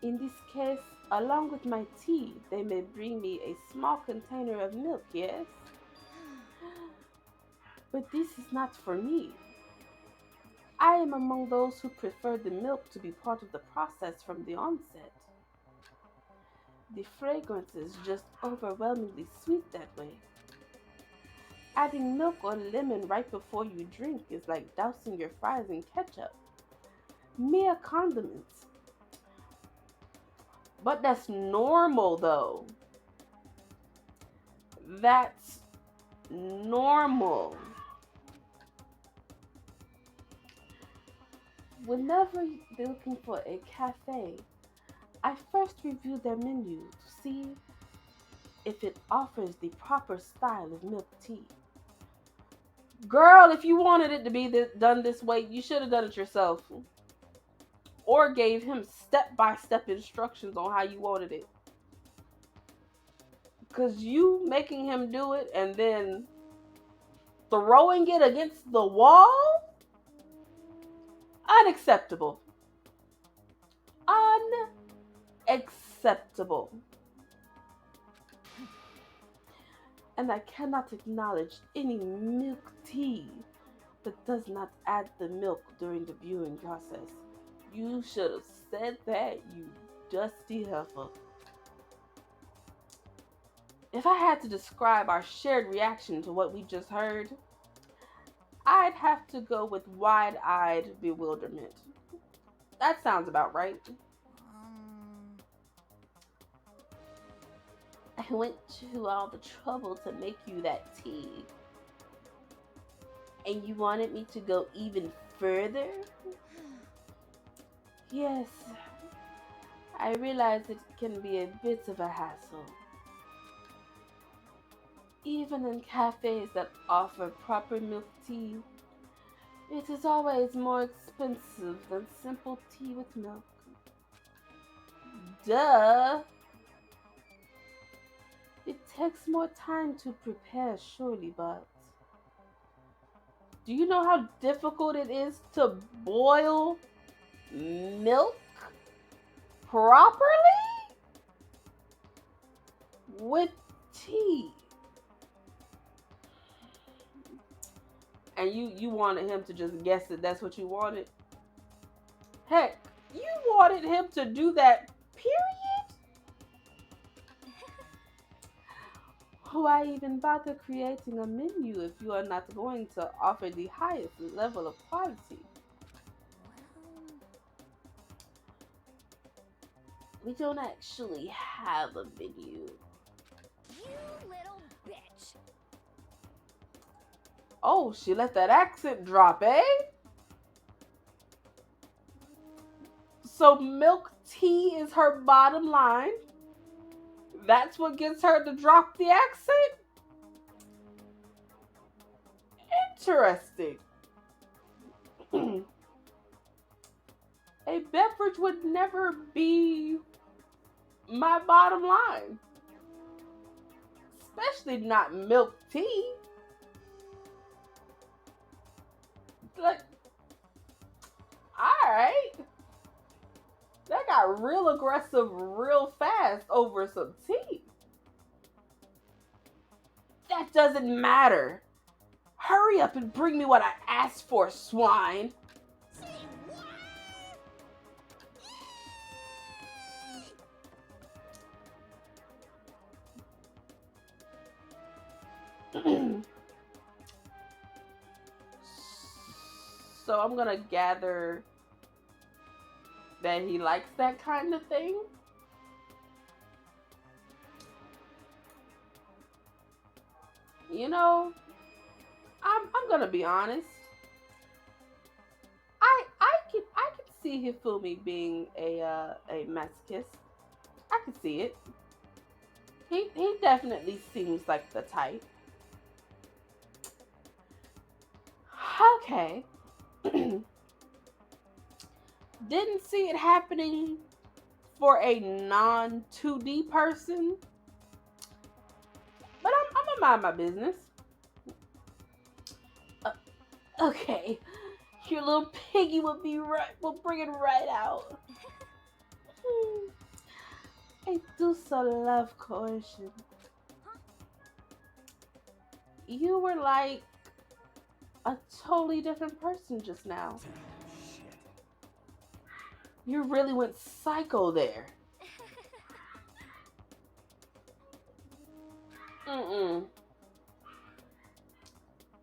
In this case, along with my tea, they may bring me a small container of milk, yes? But this is not for me. I am among those who prefer the milk to be part of the process from the onset. The fragrance is just overwhelmingly sweet that way. Adding milk or lemon right before you drink is like dousing your fries in ketchup. Mere condiments. But that's normal though. That's normal. Whenever they're looking for a cafe, I first review their menu to see if it offers the proper style of milk tea. Girl, if you wanted it to be done this way, you should have done it yourself. Or gave him step-by-step instructions on how you wanted it. Because you making him do it and then throwing it against the wall? Unacceptable. Unacceptable. And I cannot acknowledge any milk tea that does not add the milk during the viewing process. You should have said that, you dusty heifer. If I had to describe our shared reaction to what we just heard, I'd have to go with wide-eyed bewilderment. That sounds about right. I went to all the trouble to make you that tea. And you wanted me to go even further? Yes, I realize it can be a bit of a hassle. Even in cafes that offer proper milk tea, it is always more expensive than simple tea with milk. Duh! It takes more time to prepare, surely, but do you know how difficult it is to boil milk properly with tea? And you wanted him to just guess that that's what you wanted? Heck, you wanted him to do that, period? Why even bother creating a menu if you are not going to offer the highest level of quality? We don't actually have a menu. You little bitch. Oh, she let that accent drop, eh? So milk tea is her bottom line? That's what gets her to drop the accent? Interesting. A beverage would never be my bottom line. Especially not milk tea. Like, alright. That got real aggressive real fast over some tea. That doesn't matter. Hurry up and bring me what I asked for, swine. Say what? So I'm gonna gather that he likes that kind of thing. You know, I'm gonna be honest. I could see Hifumi being a masochist. I could see it. He definitely seems like the type. Okay. Didn't see it happening for a non 2D person, but I'm gonna mind my business. Okay, your little piggy will bring it right out. I do so love coercion. You were like a totally different person just now. Shit. You really went psycho there. Mm-mm.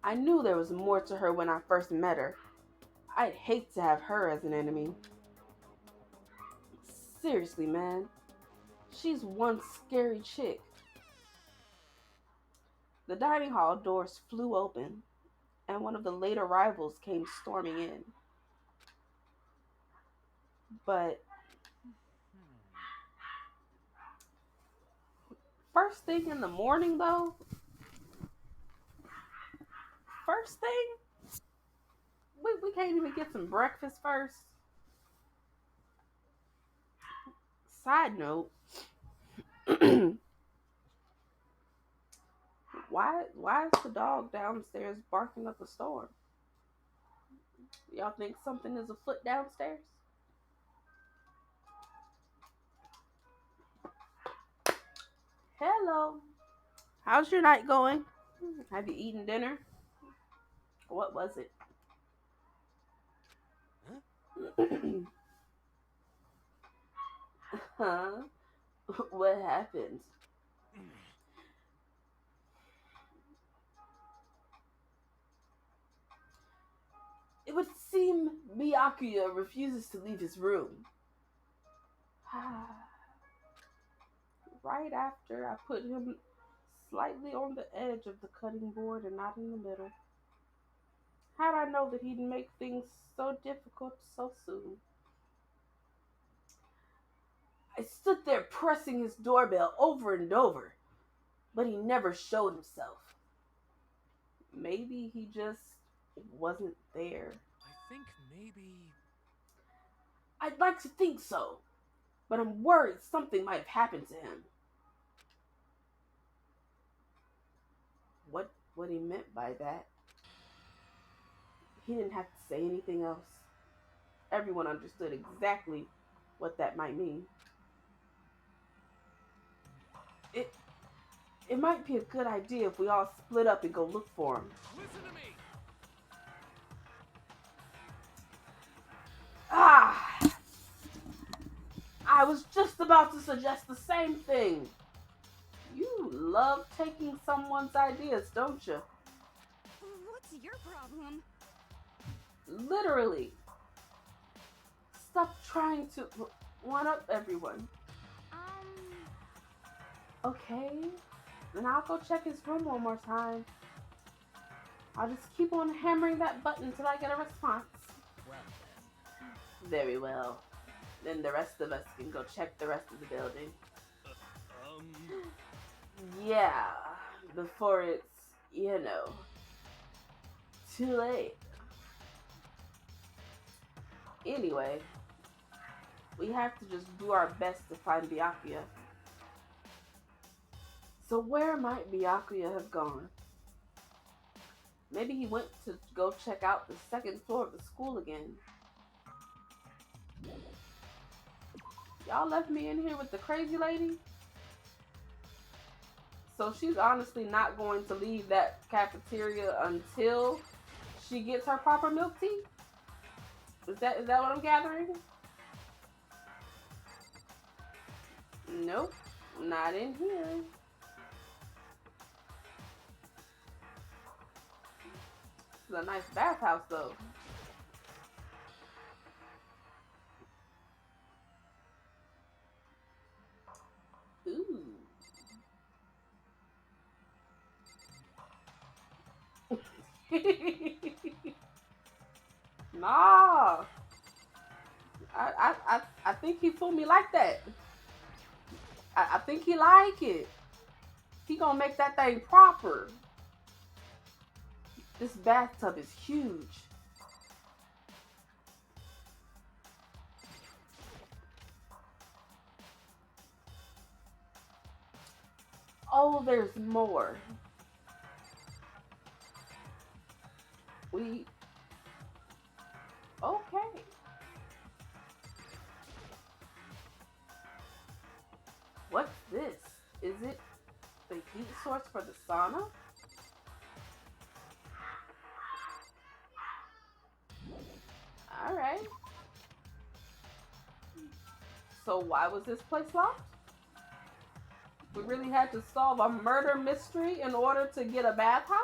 I knew there was more to her when I first met her. I'd hate to have her as an enemy. Seriously, man. She's one scary chick. The dining hall doors flew open, and one of the late arrivals came storming in. But first thing in the morning, though, first thing, we can't even get some breakfast first. Side note, why is the dog downstairs barking up a storm? Y'all think something is afoot downstairs? Hello. How's your night going? Have you eaten dinner? What was it? Huh? What happened? It would seem Byakuya refuses to leave his room. right after I put him slightly on the edge of the cutting board and not in the middle. How'd I know that he'd make things so difficult so soon? I stood there pressing his doorbell over and over, but he never showed himself. Maybe he just wasn't there. I think maybe. I'd like to think so, but I'm worried something might have happened to him. What he meant by that? He didn't have to say anything else. Everyone understood exactly what that might mean. It might be a good idea if we all split up and go look for him. Listen to me! Ah! I was just about to suggest the same thing. You love taking someone's ideas, don't you? What's your problem? Literally. Stop trying to one-up everyone. Okay, then I'll go check his room one more time. I'll just keep on hammering that button until I get a response. Well then. Very well. Then the rest of us can go check the rest of the building. Yeah, before it's, too late. Anyway, we have to just do our best to find Byakuya. So where might Byakuya have gone? Maybe he went to go check out the second floor of the school again. Y'all left me in here with the crazy lady? So she's honestly not going to leave that cafeteria until she gets her proper milk tea? Is that what I'm gathering? Nope, not in here. This is a nice bathhouse though. Ooh. Nah. I think he fooled me like that. I think he like it. He gonna make that thing proper. This bathtub is huge. Oh, there's more. Okay. What's this? Is it the heat source for the sauna? Alright. So why was this place locked? We really had to solve a murder mystery in order to get a bathhouse?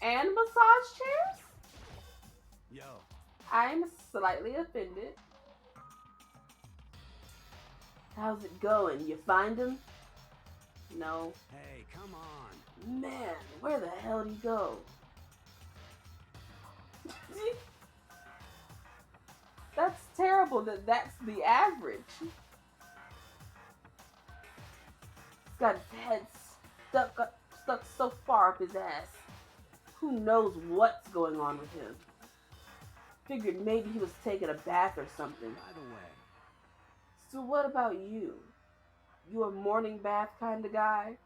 And massage chairs? Yo. I'm slightly offended. How's it going? You find him? No. Hey, come on. Man, where the hell did he go? That's terrible that's the average. He's got his head stuck so far up his ass. Who knows what's going on with him? Figured maybe he was taking a bath or something. By the way. So what about you? You a morning bath kind of guy?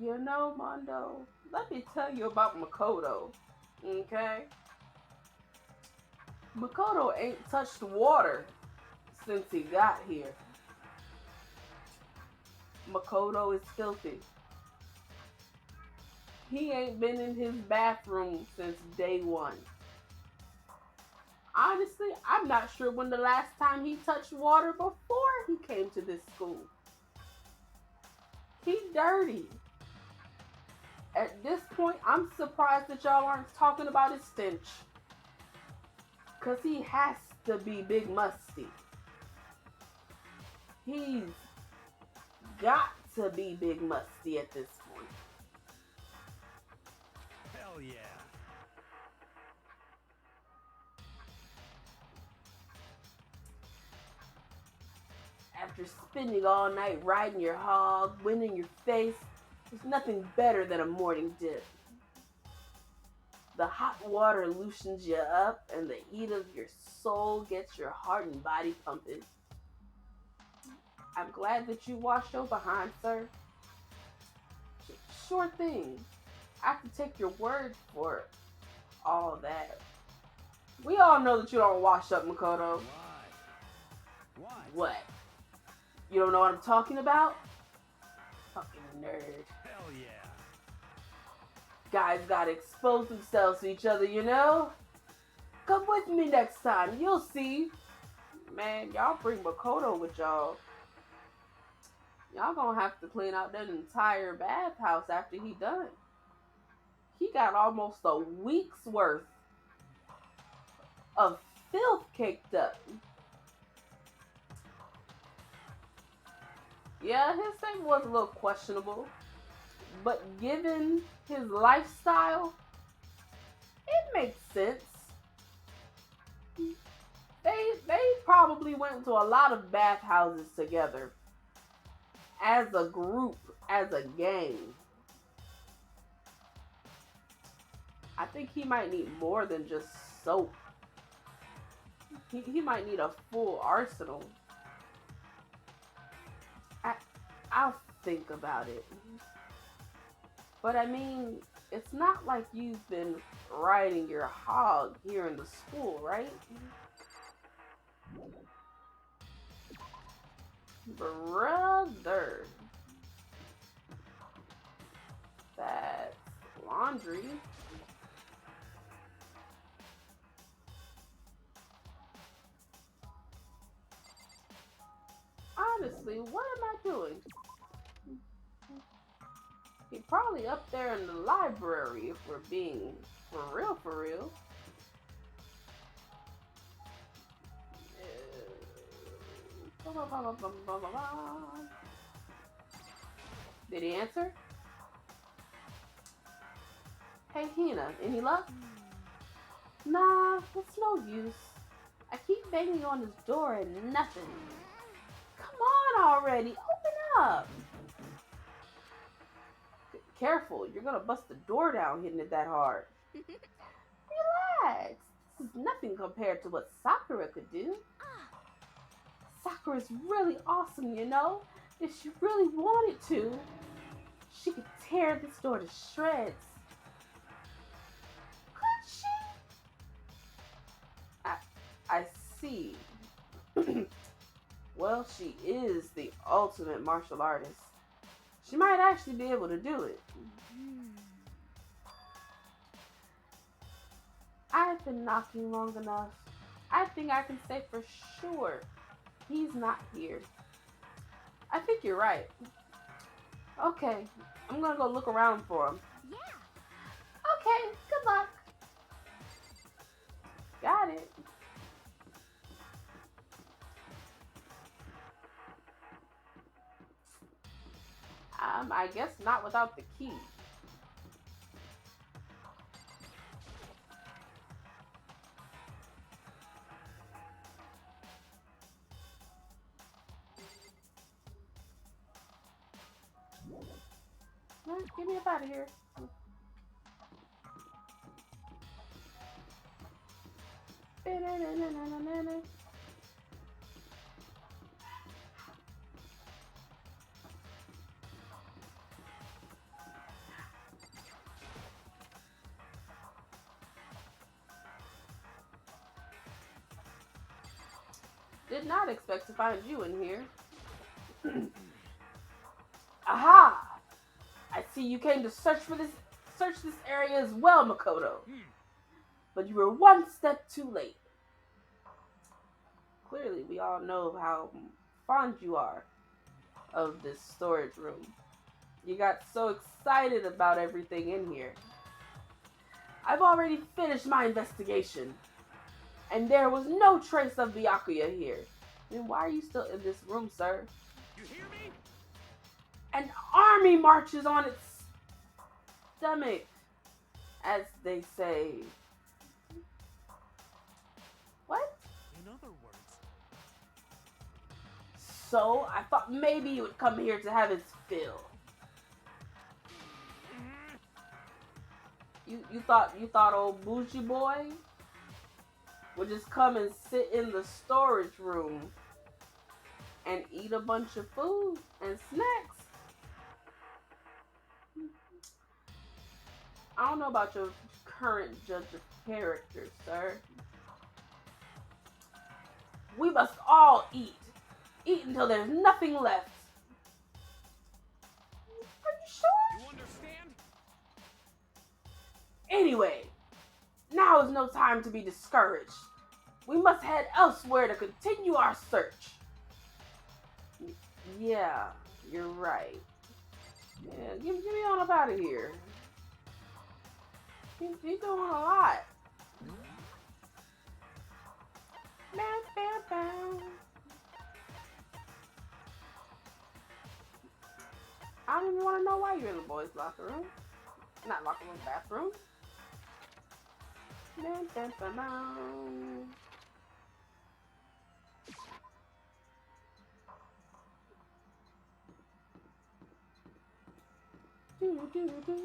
You know, Mondo, let me tell you about Makoto, okay? Makoto ain't touched water since he got here. Makoto is filthy. He ain't been in his bathroom since day one. Honestly, I'm not sure when the last time he touched water before he came to this school. He's dirty. At this point, I'm surprised that y'all aren't talking about his stench. Because he has to be big musty. He's got to be Big Musty at this point. Hell yeah. After spending all night riding your hog, wind in your face, there's nothing better than a morning dip. The hot water loosens you up, and the heat of your soul gets your heart and body pumping. I'm glad that you washed your behind, sir. Sure thing. I can take your word for all that. We all know that you don't wash up, Makoto. Why? What? You don't know what I'm talking about? Fucking nerd. Hell yeah. Guys gotta expose themselves to each other, you know? Come with me next time, you'll see. Man, y'all bring Makoto with y'all. Y'all gonna have to clean out that entire bathhouse after he done. He got almost a week's worth of filth caked up. Yeah, his thing was a little questionable, but given his lifestyle, it makes sense. They probably went to a lot of bathhouses together as a group, as a gang. I think he might need more than just soap. He might need a full arsenal. I'll think about it. But I mean, it's not like you've been riding your hog here in the school, right? Brother. That's laundry. Honestly, what am I doing? He's probably up there in the library if we're being for real, for real. Did he answer? Hey Hina, any luck? Nah, it's no use. I keep banging on his door and nothing. Come on already, open up. Careful, you're gonna bust the door down hitting it that hard. Relax. This is nothing compared to what Sakura could do. Sakura's really awesome, you know? If she really wanted to, she could tear this door to shreds. Could she? I see. Well, she is the ultimate martial artist. She might actually be able to do it. I've been knocking long enough. I think I can say for sure he's not here. I think you're right. Okay, I'm gonna go look around for him. Yeah. Okay, good luck. Got it. I guess not without the key. Get me up out of here. Did not expect to find you in here. Aha! I see you came to search this area as well, Makoto. But you were one step too late. Clearly, we all know how fond you are of this storage room. You got so excited about everything in here. I've already finished my investigation, and there was no trace of Byakuya here. Then why are you still in this room, sir? You hear me? An army marches on its stomach, as they say. What? In other words, So, I thought maybe he would come here to have his fill. You thought old bougie boy would just come and sit in the storage room and eat a bunch of food and snacks? I don't know about your current judge of character, sir. We must all eat. Eat until there's nothing left. Are you sure? you understand? Anyway, now is no time to be discouraged. We must head elsewhere to continue our search. Yeah, you're right. Yeah, get me on up out of here. He's doing a lot. Bam, bam, bam. I don't even want to know why you're in the boys' locker room. Not locker room, bathroom. Bam, bam, bam, bam. Do, do, do.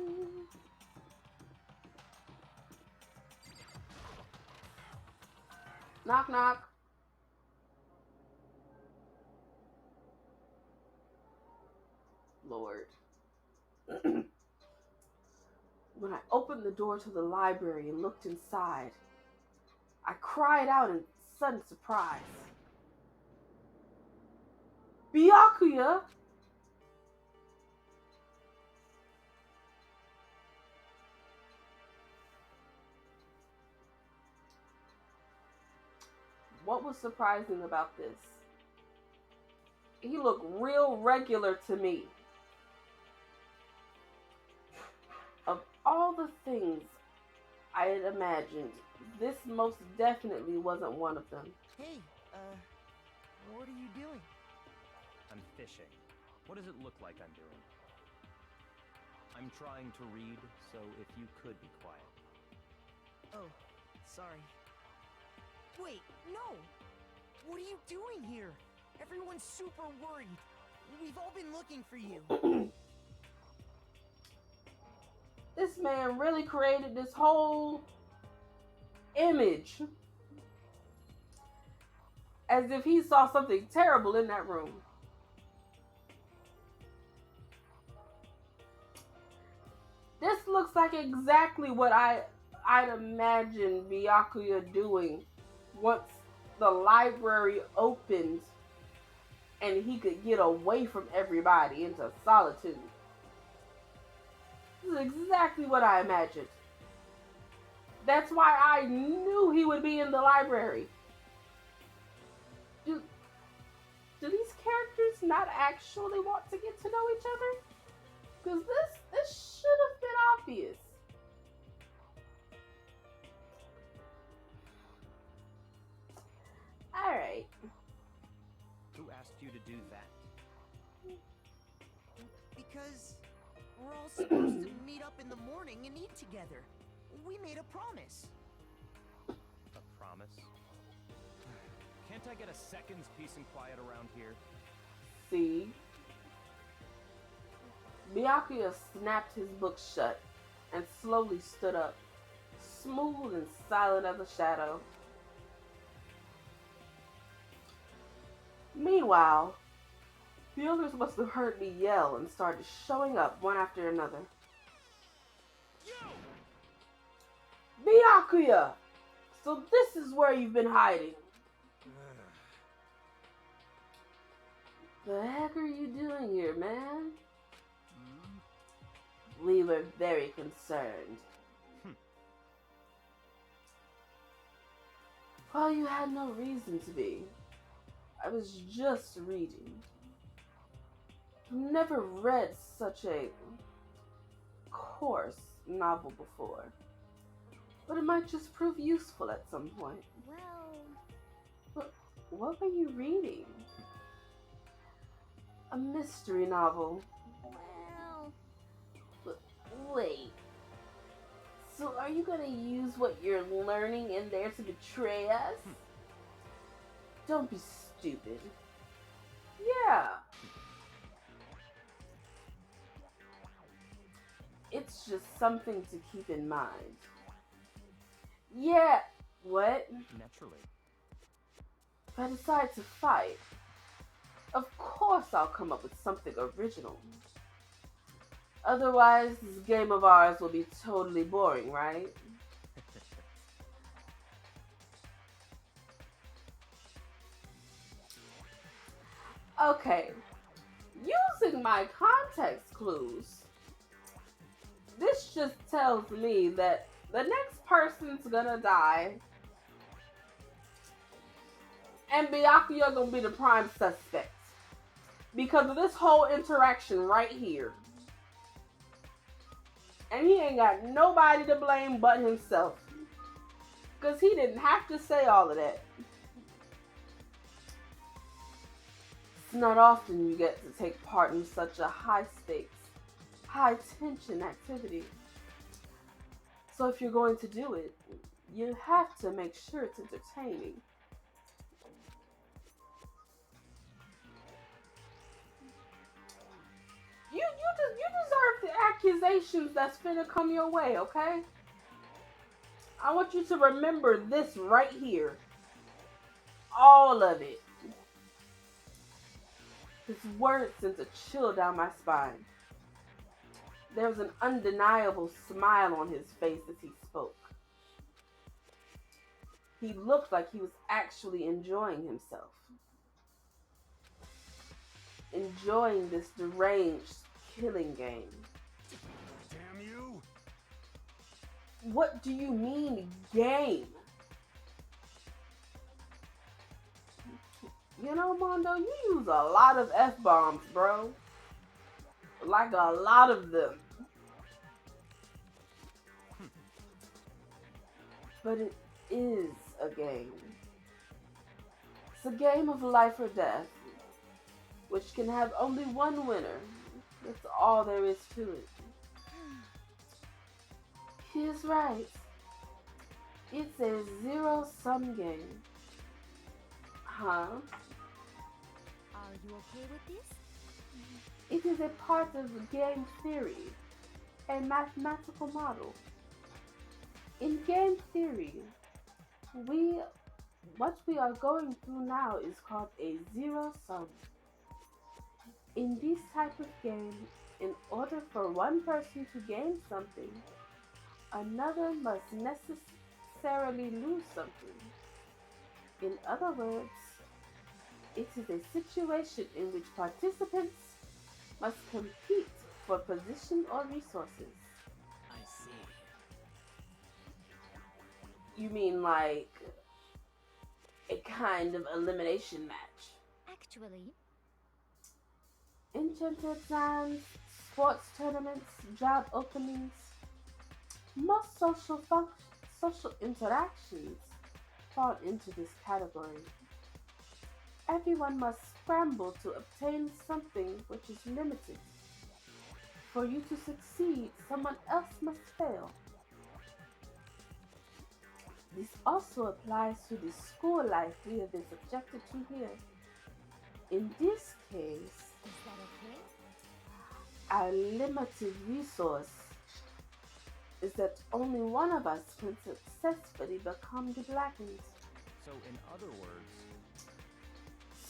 Knock, knock. Lord. When I opened the door to the library and looked inside, I cried out in sudden surprise. Byakuya! What was surprising about this? He looked real regular to me. Of all the things I had imagined, this most definitely wasn't one of them. Hey, what are you doing? I'm fishing. What does it look like I'm doing? I'm trying to read, so if you could be quiet. Oh, sorry. Wait, no! What are you doing here? Everyone's super worried. We've all been looking for you. This man really created this whole image as if he saw something terrible in that room. This looks like exactly what I'd imagine Byakuya doing once the library opened and he could get away from everybody into solitude. This is exactly what I imagined. That's why I knew he would be in the library. Do these characters not actually want to get to know each other? Because this should have been obvious. Alright. Who asked you to do that? Because we're all supposed to meet up in the morning and eat together. We made a promise. A promise? Can't I get a second's peace and quiet around here? See? Byakuya snapped his book shut and slowly stood up, smooth and silent as a shadow. Meanwhile, the others must have heard me yell and started showing up one after another. Byakuya! So this is where you've been hiding. The heck are you doing here, man? We were very concerned. Well, you had no reason to be. I was just reading. I've never read such a coarse novel before. But it might just prove useful at some point. Well, What were you reading? A mystery novel. Well, Wait. So are you gonna use what you're learning in there to betray us? Don't be stupid. Yeah. It's just something to keep in mind. Yeah. What? Naturally. If I decide to fight, of course I'll come up with something original. Otherwise, this game of ours will be totally boring, right? Okay, using my context clues, this just tells me that the next person's gonna die, and Byakuya gonna be the prime suspect because of this whole interaction right here. And he ain't got nobody to blame but himself, because he didn't have to say all of that. It's not often you get to take part in such a high stakes, high tension activity. So if you're going to do it, you have to make sure it's entertaining. You deserve the accusations that's finna come your way, okay? I want you to remember this right here. All of it. His words sent a chill down my spine. There was an undeniable smile on his face as he spoke. He looked like he was actually enjoying himself. Enjoying this deranged killing game. Damn you! What do you mean, game? You know, Mondo, you use a lot of F-bombs, bro. Like a lot of them. But it is a game. It's a game of life or death, which can have only one winner. That's all there is to it. He is right. It's a zero-sum game. Huh? Are you okay with this? It is a part of game theory, a mathematical model. In game theory, what we are going through now is called a zero sum. In this type of game, in order for one person to gain something, another must necessarily lose something. In other words, it is a situation in which participants must compete for position or resources. I see. You mean like a kind of elimination match? Actually, Entrance exams, sports tournaments, job openings, most social interactions fall into this category. Everyone must scramble to obtain something which is limited. For you to succeed, someone else must fail. This also applies to the school life we have been subjected to here. In this case, is that okay? our limited resource is that only one of us can successfully become the Blackened. So, in other words,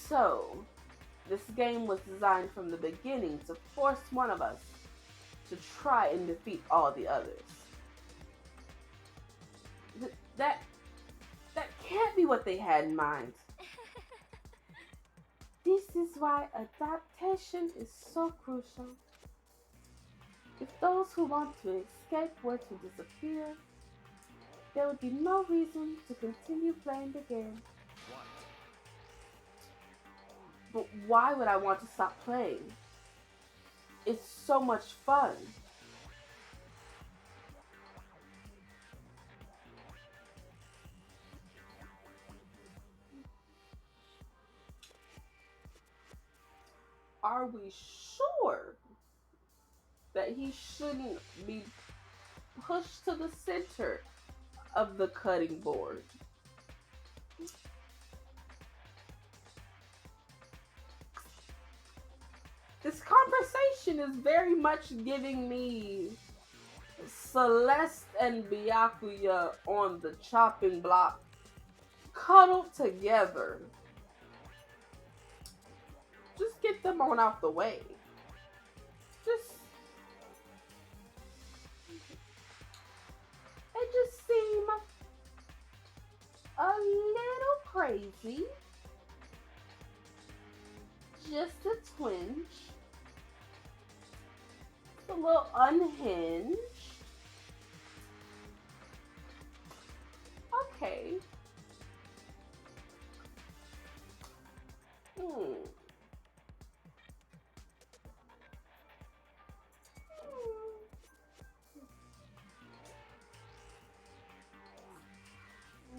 So, this game was designed from the beginning to force one of us to try and defeat all the others. That can't be what they had in mind. This is why adaptation is so crucial. If those who want to escape were to disappear, there would be no reason to continue playing the game. what? But why would I want to stop playing? It's so much fun. are we sure that he shouldn't be pushed to the center of the cutting board? This conversation is very much giving me Celeste and Byakuya on the chopping block, cuddled together. Just get them on out the way. Just, they just seem a little crazy. Just a twinge. A little unhinged. Okay.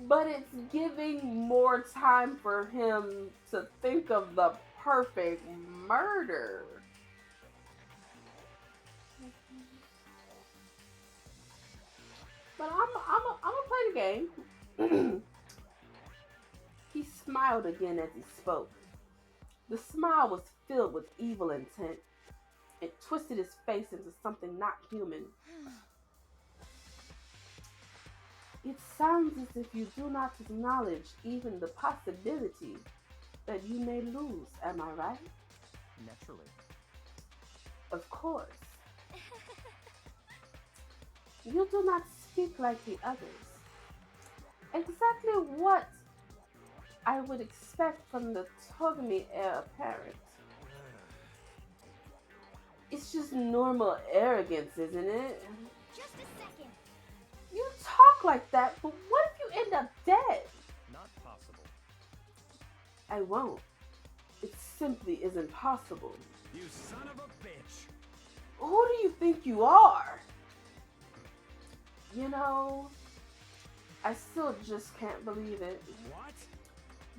But it's giving more time for him to think of the perfect murder. But I'm gonna play the game. He smiled again as he spoke. The smile was filled with evil intent. It twisted his face into something not human. It sounds as if you do not acknowledge even the possibility that you may lose, am I right? Naturally. Of course. You do not speak like the others. Exactly what I would expect from the Togami heir apparent. It's just normal arrogance, isn't it? Just a second. You talk like that, but what if you end up dead? Not possible. I won't. It simply isn't possible. You son of a bitch! Who do you think you are? You know, I still just can't believe it. What?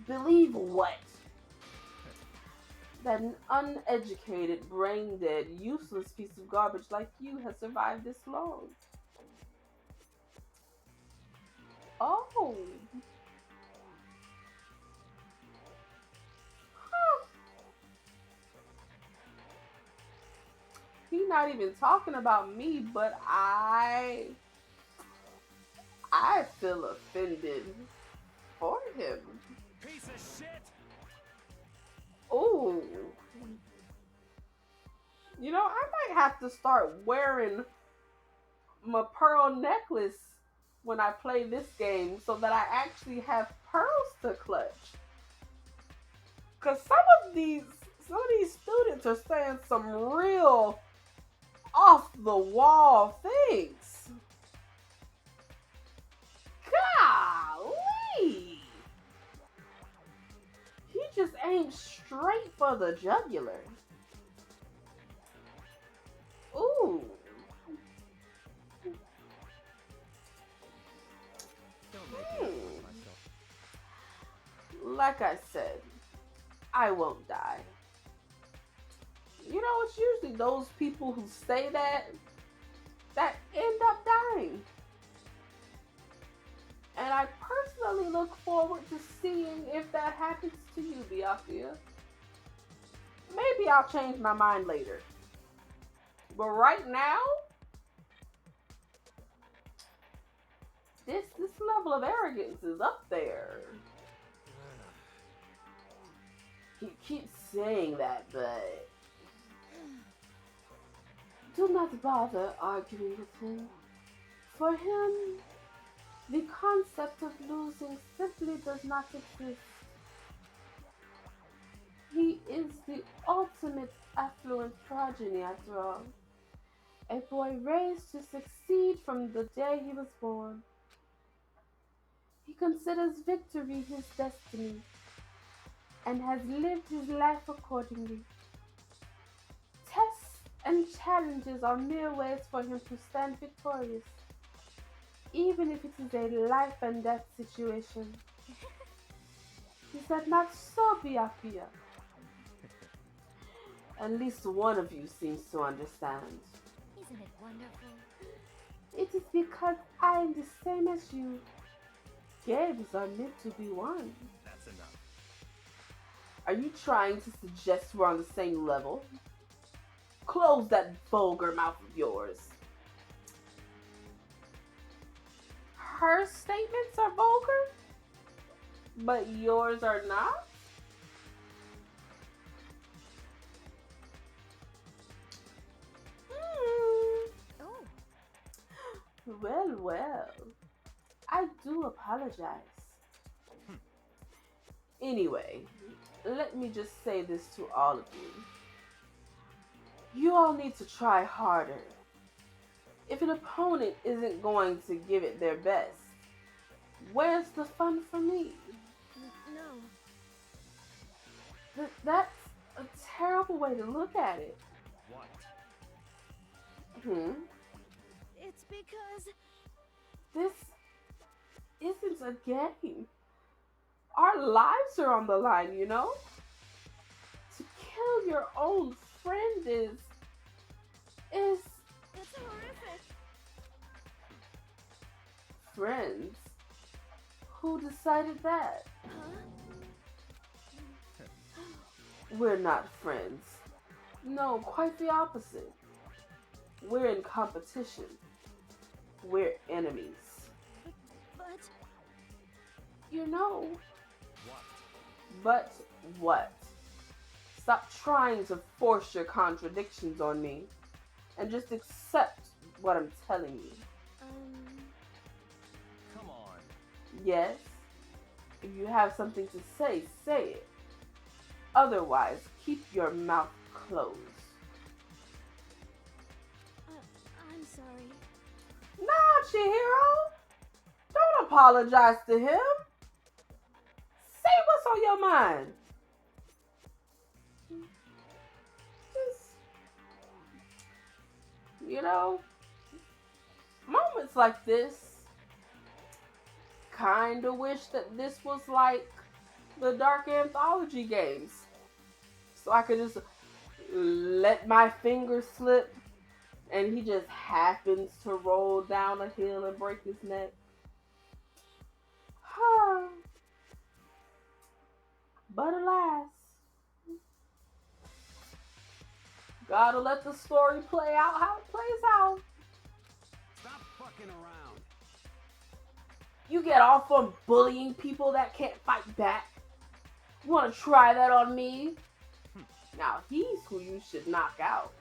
Believe what? That an uneducated, brain-dead, useless piece of garbage like you has survived this long. Oh. Huh. He's not even talking about me, but I feel offended for him. Piece of shit! Oh. You know, I might have to start wearing my pearl necklace when I play this game so that I actually have pearls to clutch. Cause some of these students are saying some real off the wall things. Golly! He just aimed straight for the jugular. Ooh. Don't make me force myself. Like I said, I won't die. You know, it's usually those people who say that end up dying. And I personally look forward to seeing if that happens to you, Byakuya. Maybe I'll change my mind later. But right now, this level of arrogance is up there. He keeps saying that, but do not bother arguing with him. For him, the concept of losing simply does not exist. He is the ultimate affluent progeny, after all. A boy raised to succeed from the day he was born. He considers victory his destiny and has lived his life accordingly. Tests and challenges are mere ways for him to stand victorious, even if it is a life and death situation. Is that not so, Byakuya? At least one of you seems to understand. Isn't it wonderful? It is because I am the same as you. Games are meant to be won. That's enough. Are you trying to suggest we're on the same level? Close that vulgar mouth of yours. Her statements are vulgar, but yours are not? Oh, Well, well. I do apologize. Anyway, let me just say this to all of you. You all need to try harder. If an opponent isn't going to give it their best, where's the fun for me? no. That's a terrible way to look at it. What? It's because This isn't a game. Our lives are on the line, you know? To kill your own friend is it's horrific. friends. Who decided that? Huh? We're not friends. No, quite the opposite. We're in competition. We're enemies. But You know. What? But what? Stop trying to force your contradictions on me and just accept what I'm telling you. Come on. Yes, if you have something to say, say it. Otherwise, keep your mouth closed. I'm sorry. Nah, Chihiro. Don't apologize to him. Say what's on your mind. Just, moments like this, kinda wish that this was like the Dark Anthology games. So I could just let my fingers slip and he just happens to roll down a hill and break his neck. But alas, gotta let the story play out how it plays out. Stop fucking around. You get off on bullying people that can't fight back. You wanna try that on me? Now he's who you should knock out.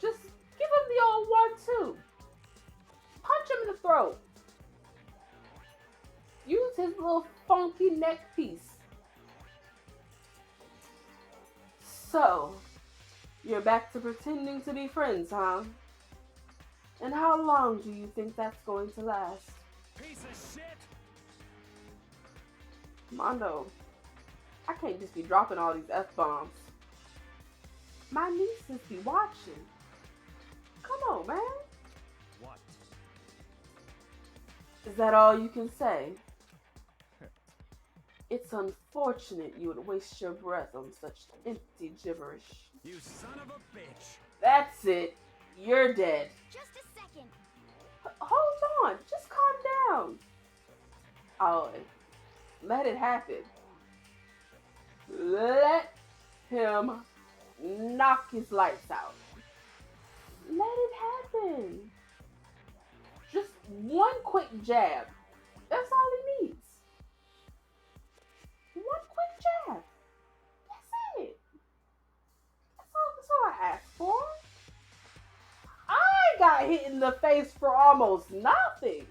Just give him the old 1-2. Punch him in the throat. Use his little funky neck piece. So, you're back to pretending to be friends, huh? And how long do you think that's going to last? Piece of shit. Mondo, I can't just be dropping all these F-bombs. My nieces be watching. Come on, man. What? Is that all you can say? It's unfortunate you would waste your breath on such empty gibberish. You son of a bitch. That's it. You're dead. Just a second. Hold on. Just calm down. Oh, let it happen. Let him knock his lights out. Let it happen. Just one quick jab. That's all he needs. One quick jab. That's it. That's all I asked for. I got hit in the face for almost nothing.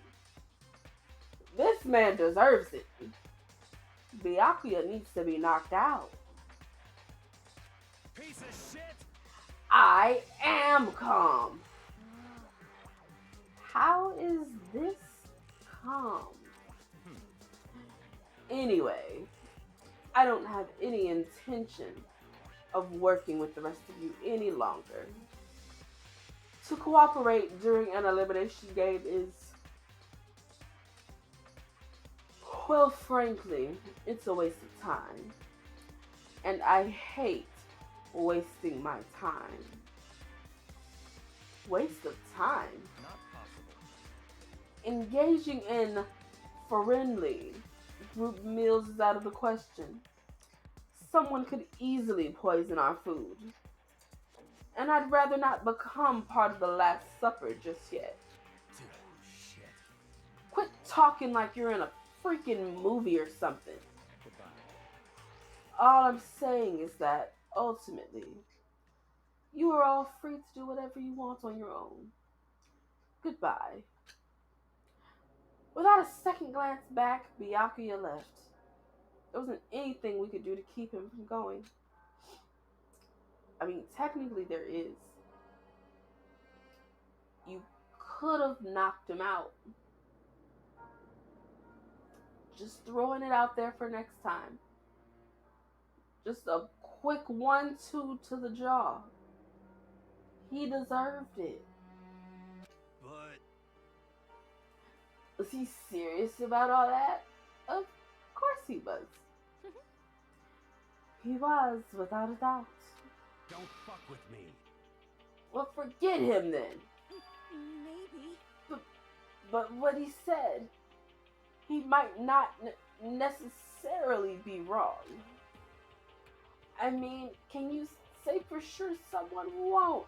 This man deserves it. Byakuya needs to be knocked out. Piece of shit. I am calm. How is this calm? Anyway, I don't have any intention of working with the rest of you any longer. To cooperate during an elimination game is, well, frankly, it's a waste of time. And I hate wasting my time. Waste of time? Not possible. Engaging in friendly group meals is out of the question. Someone could easily poison our food. And I'd rather not become part of the Last Supper just yet. Dude, shit. Quit talking like you're in a freaking movie or something. Goodbye. All I'm saying is that, ultimately, you are all free to do whatever you want on your own. Goodbye. Without a second glance back, Byakuya left. There wasn't anything we could do to keep him from going. I mean, technically there is. You could have knocked him out. Just throwing it out there for next time. Just a quick 1-2 to the jaw. He deserved it. But Was he serious about all that? Of course he was. He was, without a doubt. don't fuck with me. Well, forget him then. Maybe. But what he said, he might not necessarily be wrong. I mean, can you say for sure someone won't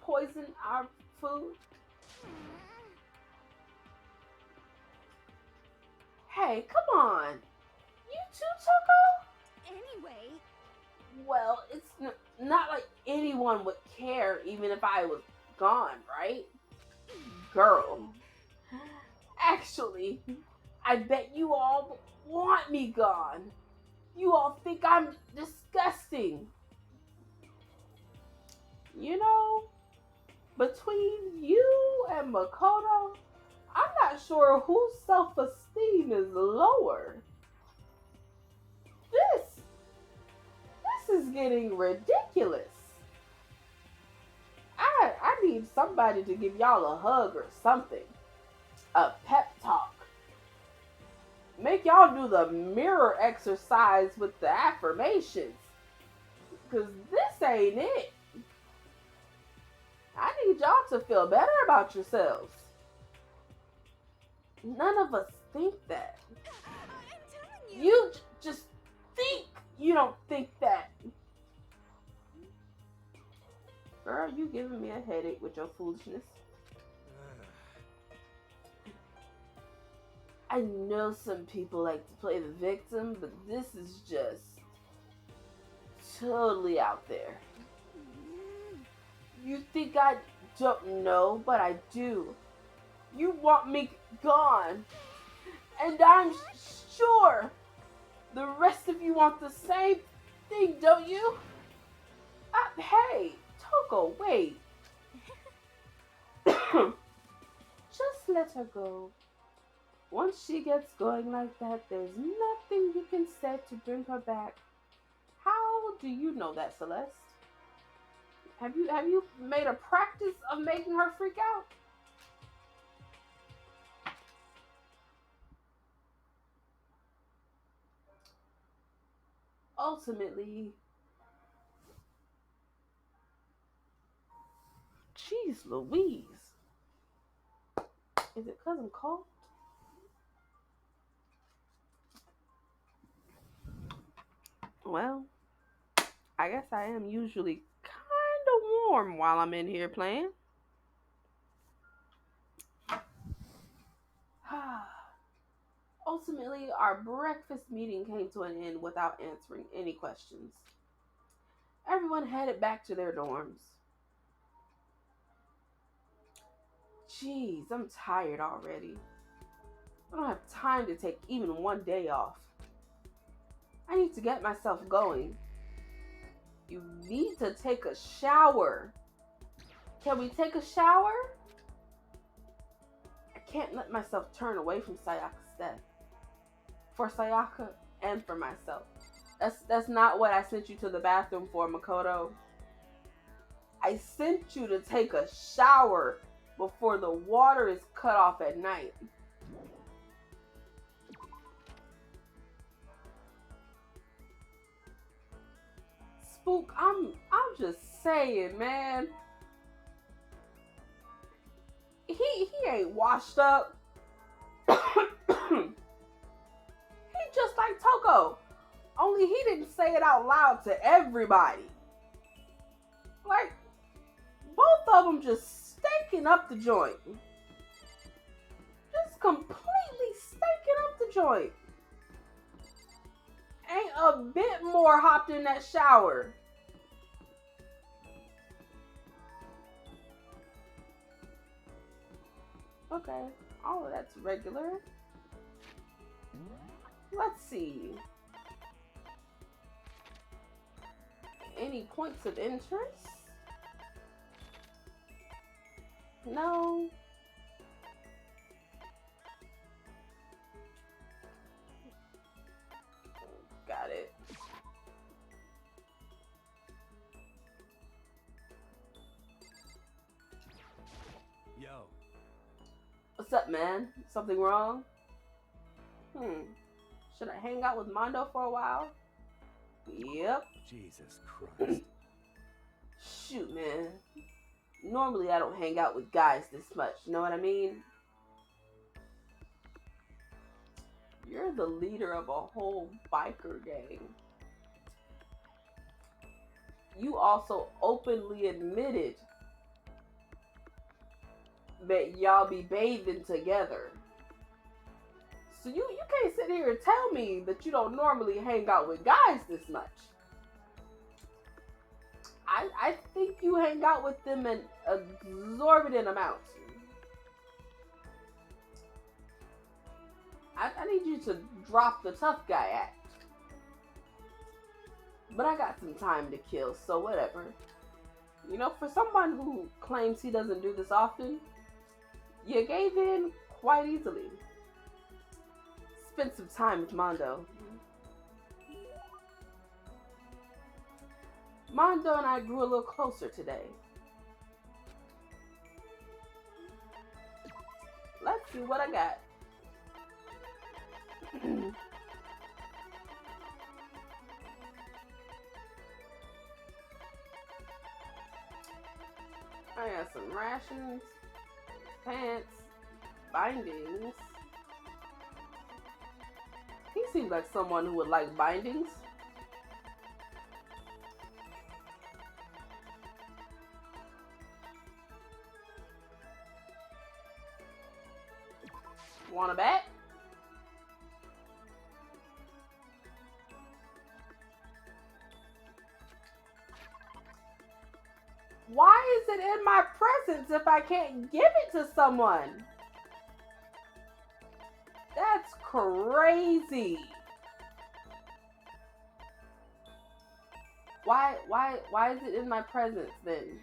poison our food? Hey, come on. You too, Choco? Anyway, Well, it's not like anyone would care even if I was gone, right? Girl. Actually, I bet you all want me gone. You all think I'm disgusting. You know, between you and Makoto, I'm not sure whose self-esteem is lower. This is getting ridiculous. I need somebody to give y'all a hug or something. A pep talk. Make y'all do the mirror exercise with the affirmations. Because this ain't it. I need y'all to feel better about yourselves. None of us think that. I'm telling you. You just think you don't think that. Girl, you giving me a headache with your foolishness. I know some people like to play the victim, but this is just totally out there. You think I don't know, but I do. You want me gone. And I'm sure the rest of you want the same thing, don't you? Hey, Toko, wait. Just let her go. Once she gets going like that, there's nothing you can say to bring her back. How do you know that, Celeste? Have you made a practice of making her freak out? Ultimately, jeez Louise. Is it 'cause I'm cold? Well, I guess I am usually kind of warm while I'm in here playing. Ultimately, our breakfast meeting came to an end without answering any questions. Everyone headed back to their dorms. Jeez, I'm tired already. I don't have time to take even one day off. I need to get myself going. You need to take a shower. Can we take a shower? I can't let myself turn away from Sayaka's death. For Sayaka and for myself. That's not what I sent you to the bathroom for, Makoto. I sent you to take a shower before the water is cut off at night. Spook, I'm just saying, man. He ain't washed up. He just like Toko. Only he didn't say it out loud to everybody. Like, both of them just stinking up the joint. Just completely stinking up the joint. Ain't a bit more hopped in that shower. Okay, all of that's regular. Let's see. Any points of interest? No. Got it. Yo. What's up, man? Something wrong? Should I hang out with Mondo for a while? Yep. Jesus Christ. Shoot, man. Normally I don't hang out with guys this much, you know what I mean? You're the leader of a whole biker gang. You also openly admitted that y'all be bathing together. So you can't sit here and tell me that you don't normally hang out with guys this much. I think you hang out with them in exorbitant amounts. I need you to drop the tough guy act. But I got some time to kill, so whatever. You know, for someone who claims he doesn't do this often, you gave in quite easily. Spent some time with Mondo. Mondo and I grew a little closer today. Let's see what I got. I got some rations, pants, bindings. He seems like someone who would like bindings. Want a bet? Why is it in my presence if I can't give it to someone? That's crazy. Why is it in my presence then?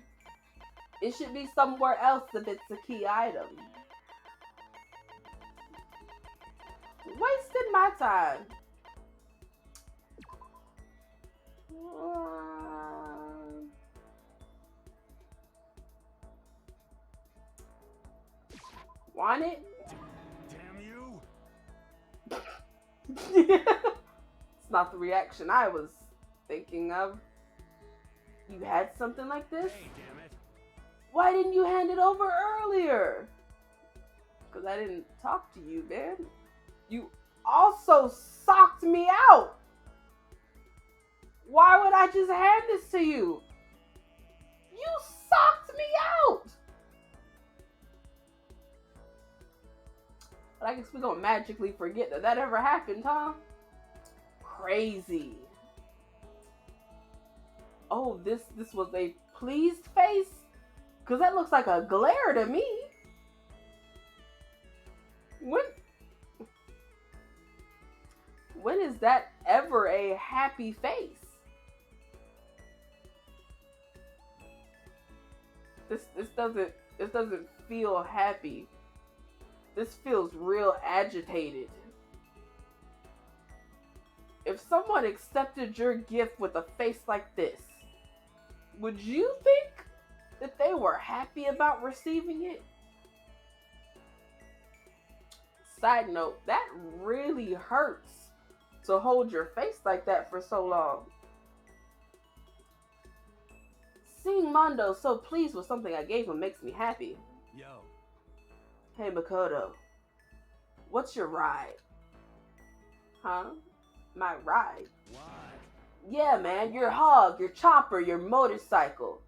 It should be somewhere else if it's a key item. Wasting my time. Want it? Damn you! It's not the reaction I was thinking of. You had something like this? Hey, damn it! Why didn't you hand it over earlier? Because I didn't talk to you, man. You also socked me out. Why would I just hand this to you? You socked me out. But I guess we're gonna magically forget that ever happened, huh? Crazy. Oh, this was a pleased face? Because that looks like a glare to me. When is that ever a happy face? This doesn't feel happy. This feels real agitated. If someone accepted your gift with a face like this, would you think that they were happy about receiving it? Side note, that really hurts to hold your face like that for so long. Seeing Mondo so pleased with something I gave him makes me happy. Yo. Hey, Makoto. What's your ride? Huh? My ride? What? Yeah, man. Your hog, your chopper, your motorcycle.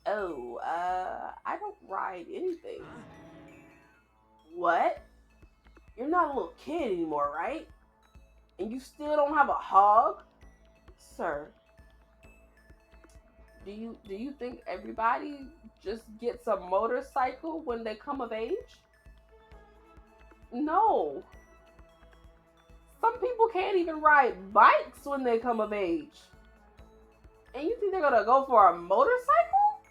Oh, I don't ride anything. What? You're not a little kid anymore, right? And you still don't have a hog? Sir, do you think everybody just gets a motorcycle when they come of age? No. Some people can't even ride bikes when they come of age. And you think they're gonna go for a motorcycle?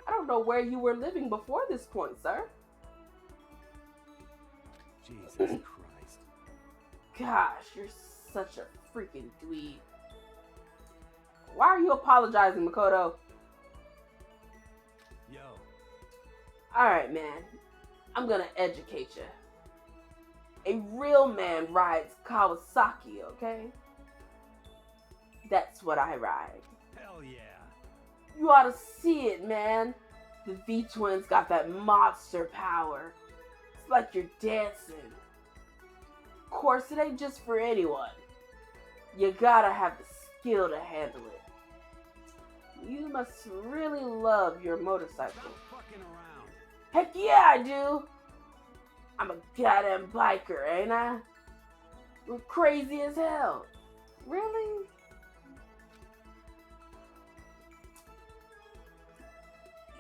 I don't know where you were living before this point, sir. Jesus Christ. Gosh, you're such a freaking dweeb. Why are you apologizing, Makoto? Yo. Alright, man. I'm gonna educate you. A real man rides Kawasaki, okay? That's what I ride. Hell yeah. You ought to see it, man. The V-Twins got that monster power. It's like you're dancing. Of course, it ain't just for anyone. You gotta have the skill to handle it. You must really love your motorcycle. Stop fucking around. Heck yeah, I do! I'm a goddamn biker, ain't I? We're crazy as hell. Really?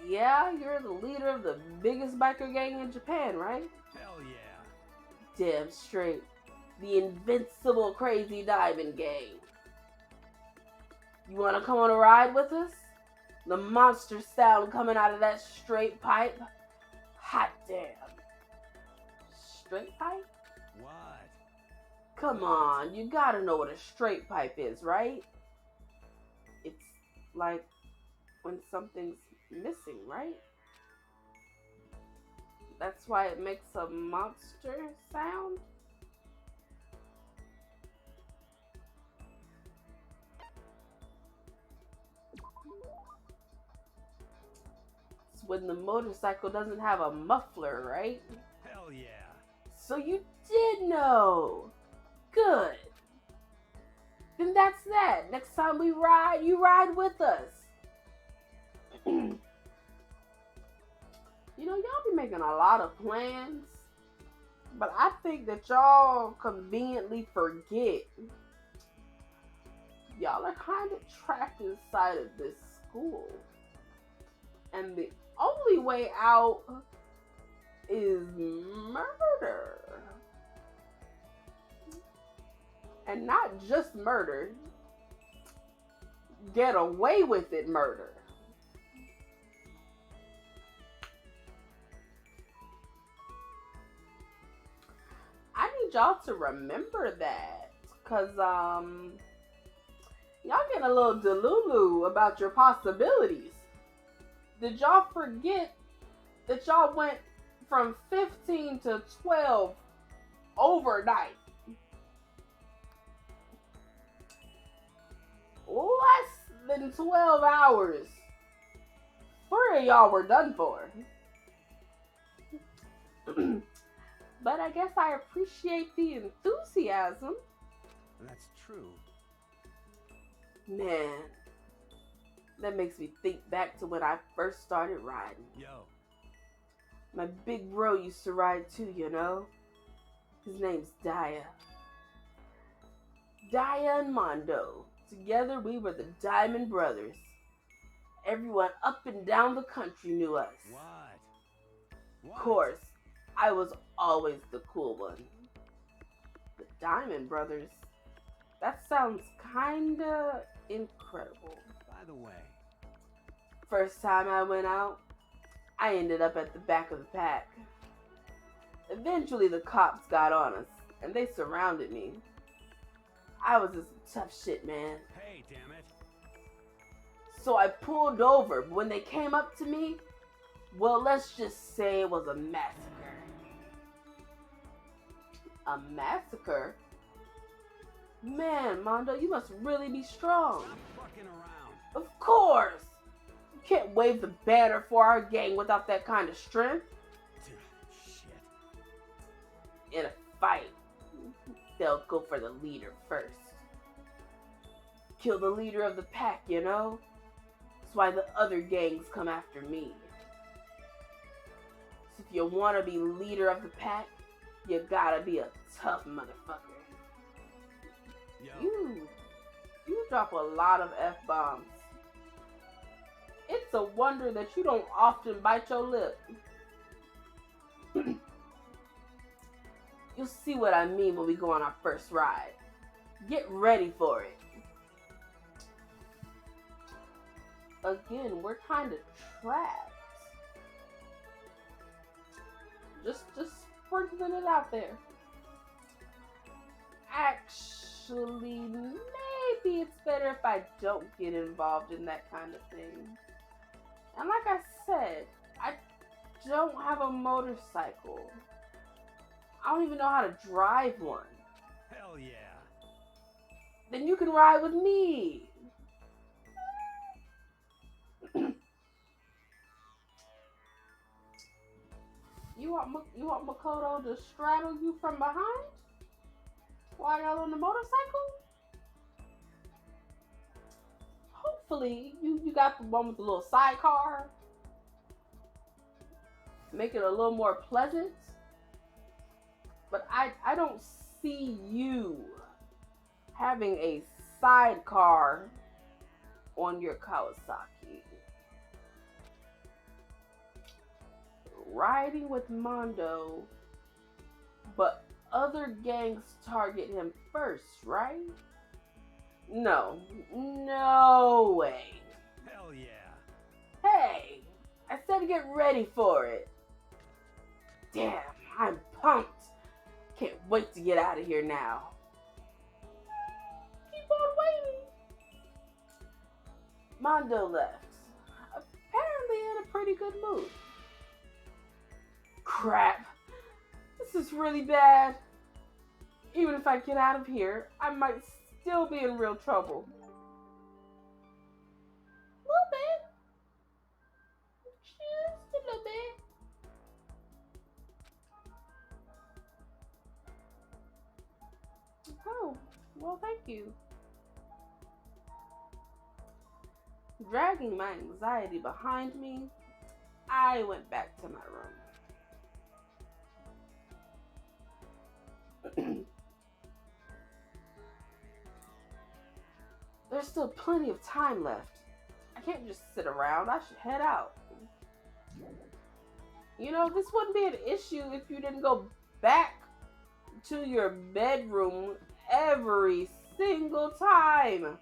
Yeah, you're the leader of the biggest biker gang in Japan, right? Hell yeah. Damn straight. The invincible crazy diamond gang. You wanna come on a ride with us? The monster sound coming out of that straight pipe? Hot damn. Straight pipe? What? Come on, you gotta know what a straight pipe is, right? It's like when something's missing, right? That's why it makes a monster sound? It's when the motorcycle doesn't have a muffler, right? Hell yeah. So you did know. Good. Then that's that. Next time we ride, you ride with us. You know, y'all be making a lot of plans, but I think that y'all conveniently forget. Y'all are kind of trapped inside of this school. And the only way out is murder. And not just murder. Get away with it murder. I need y'all to remember that. Cause y'all getting a little delulu about your possibilities. Did y'all forget that y'all went from 15 to 12 overnight? Less than 12 hours. 3 of y'all were done for. But I guess I appreciate the enthusiasm. That's true. Man, that makes me think back to when I first started riding. Yo. My big bro used to ride too, you know? His name's Daya. Daya and Mondo. Together we were the Diamond Brothers. Everyone up and down the country knew us. What? Of course, I was always the cool one. The Diamond Brothers? That sounds kinda incredible. By the way. First time I went out, I ended up at the back of the pack. Eventually the cops got on us, and they surrounded me. I was just tough shit, man. Hey, damn it. So I pulled over, but when they came up to me, well, let's just say it was a massacre. A massacre? Man, Mondo, you must really be strong. Stop fucking around. Of course! You can't wave the banner for our gang without that kind of strength. Dude, shit. In a fight, they'll go for the leader first. Kill the leader of the pack, you know? That's why the other gangs come after me. So if you want to be leader of the pack, you gotta be a tough motherfucker. Yo. You drop a lot of F-bombs. It's a wonder that you don't often bite your lip. You'll see what I mean when we go on our first ride. Get ready for it. Again, we're kind of trapped. Just sprinkling it out there. Actually, maybe it's better if I don't get involved in that kind of thing. And like I said, I don't have a motorcycle. I don't even know how to drive one. Hell yeah. Then you can ride with me. You want Makoto to straddle you from behind while y'all on the motorcycle? Hopefully you got the one with the little sidecar. Make it a little more pleasant. But I don't see you having a sidecar on your Kawasaki. Riding with Mondo, but other gangs target him first, right? No way. Hell yeah. Hey, I said get ready for it. Damn, I'm pumped. Can't wait to get out of here now. Keep on waiting. Mondo left, apparently in a pretty good mood. Crap. This is really bad. Even if I get out of here, I might still be in real trouble. A little bit. Just a little bit. Oh, well, thank you. Dragging my anxiety behind me, I went back to my room. There's still plenty of time left. I can't just sit around. I should head out. You know, this wouldn't be an issue if you didn't go back to your bedroom every single time.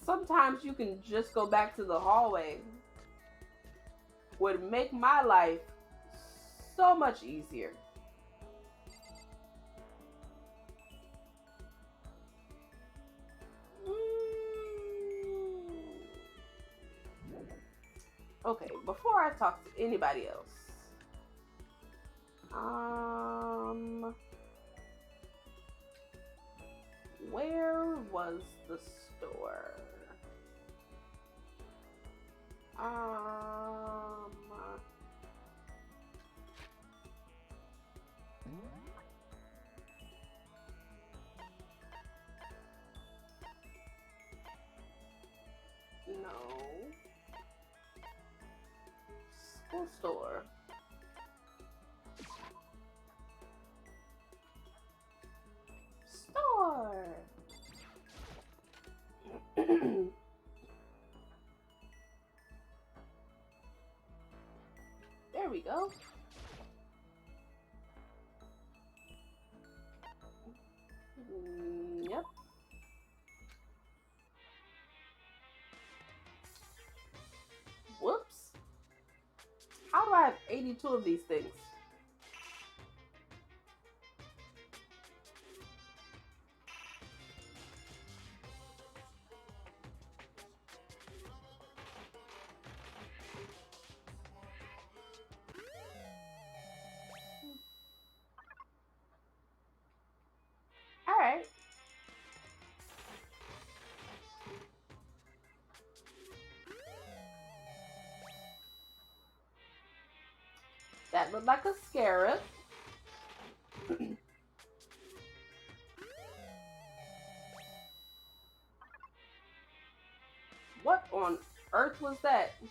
Sometimes you can just go back to the hallway. Would make my life so much easier. Okay, before I talk to anybody else, where was the store? No. School store. Store. There we go. Yep. Whoops. How do I have 82 of these things? That looked like a scarab. What on earth was that? Is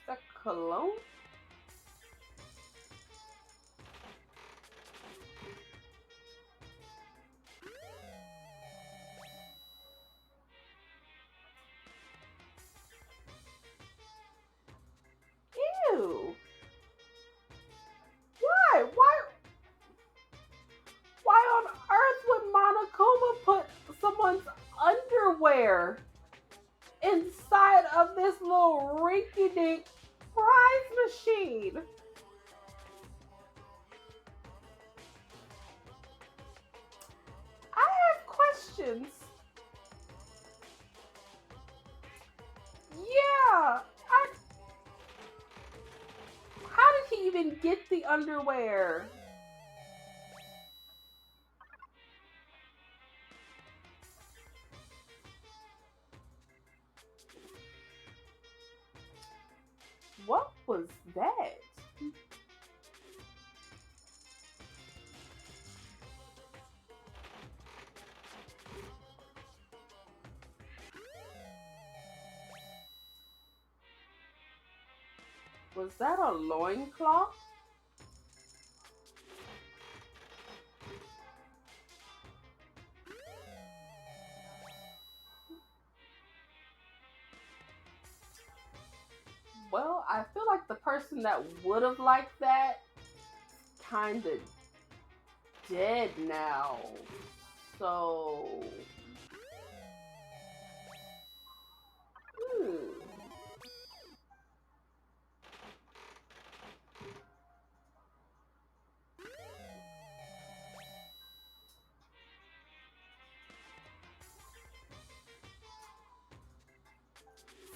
that cologne? Ew. Why? Why on earth would Monokuma put someone's underwear inside of this little rinky-dink prize machine? I have questions. Yeah. How did he even get the underwear? What was that? Was that a loincloth? Well, I feel like the person that would have liked that kind of dead now. So, hmm.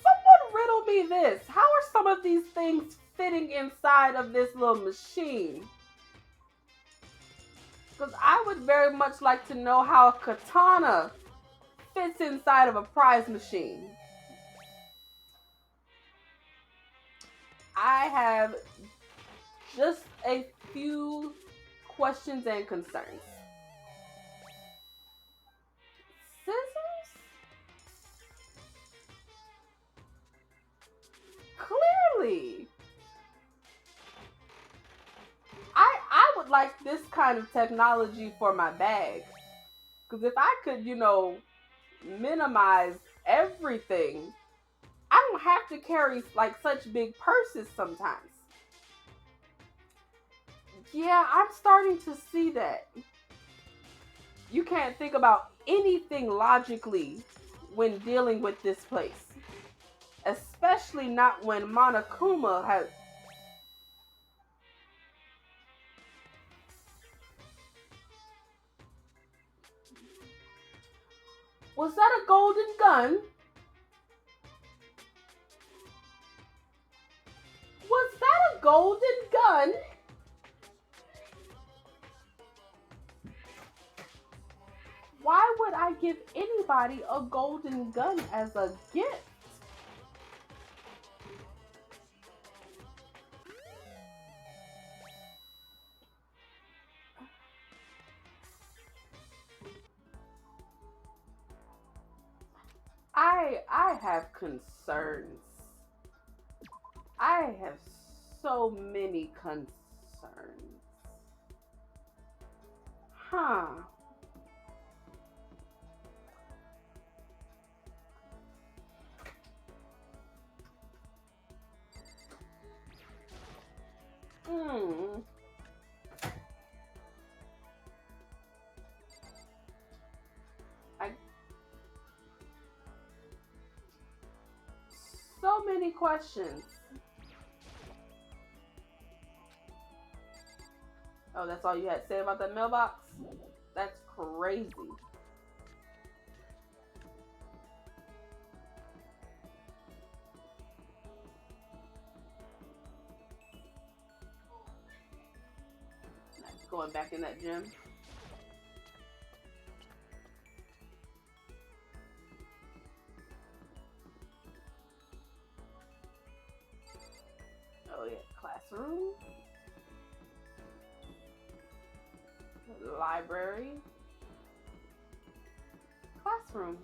Someone riddle me this. How are some of these things fitting inside of this little machine? Because I would very much like to know how a katana fits inside of a prize machine. I have just a few questions and concerns. Scissors? Clearly. I would like this kind of technology for my bag. Because if I could, minimize everything, I don't have to carry like such big purses sometimes. Yeah, I'm starting to see that. You can't think about anything logically when dealing with this place. Especially not when Monokuma has... Was that a golden gun? Was that a golden gun? Why would I give anybody a golden gun as a gift? I have concerns. I have so many concerns. Huh. Hmm. So many questions. Oh, that's all you had to say about that mailbox? That's crazy. Going back in that gym. Library. Classroom.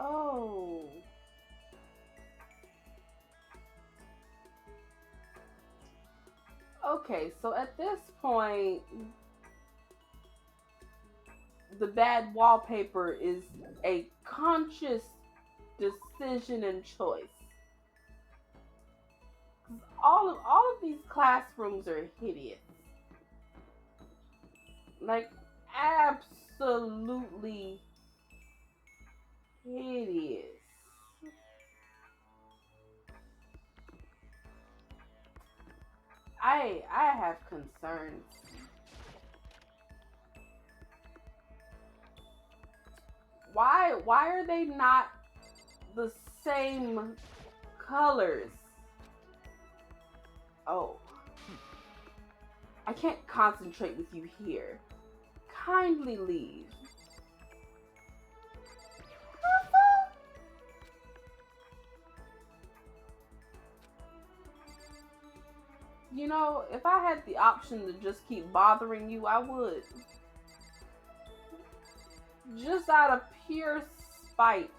Oh. Okay, so at this point, the bad wallpaper is a conscious decision and choice. All of these classrooms are hideous. Like absolutely hideous. I have concerns. Why are they not the same colors? Oh. I can't concentrate with you here. Kindly leave. You know, if I had the option to just keep bothering you, I would. Just out of pure spite.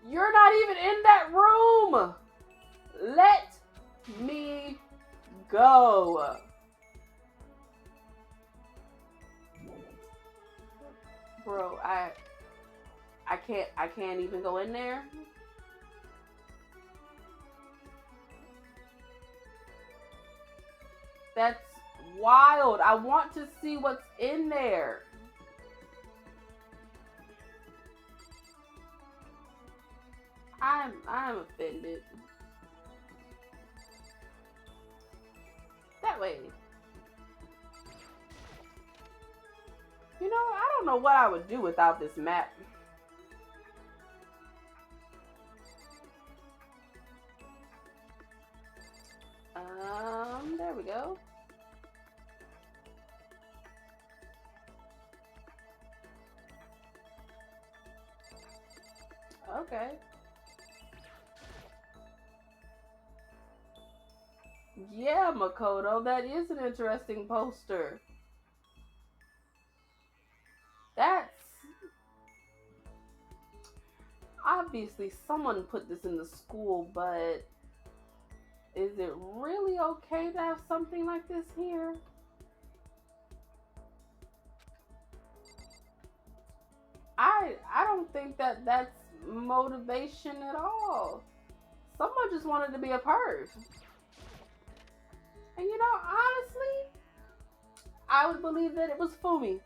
You're not even in that room! Let me go. Bro, I can't even go in there. That's wild. I want to see what's in there. I'm offended. That way. You know, I don't know what I would do without this map. There we go. Okay. Yeah, Makoto, that is an interesting poster. That's... Obviously, someone put this in the school, but... Is it really okay to have something like this here? I don't think that that's motivation at all. Someone just wanted to be a perv. And you know, honestly, I would believe that it was Fumi.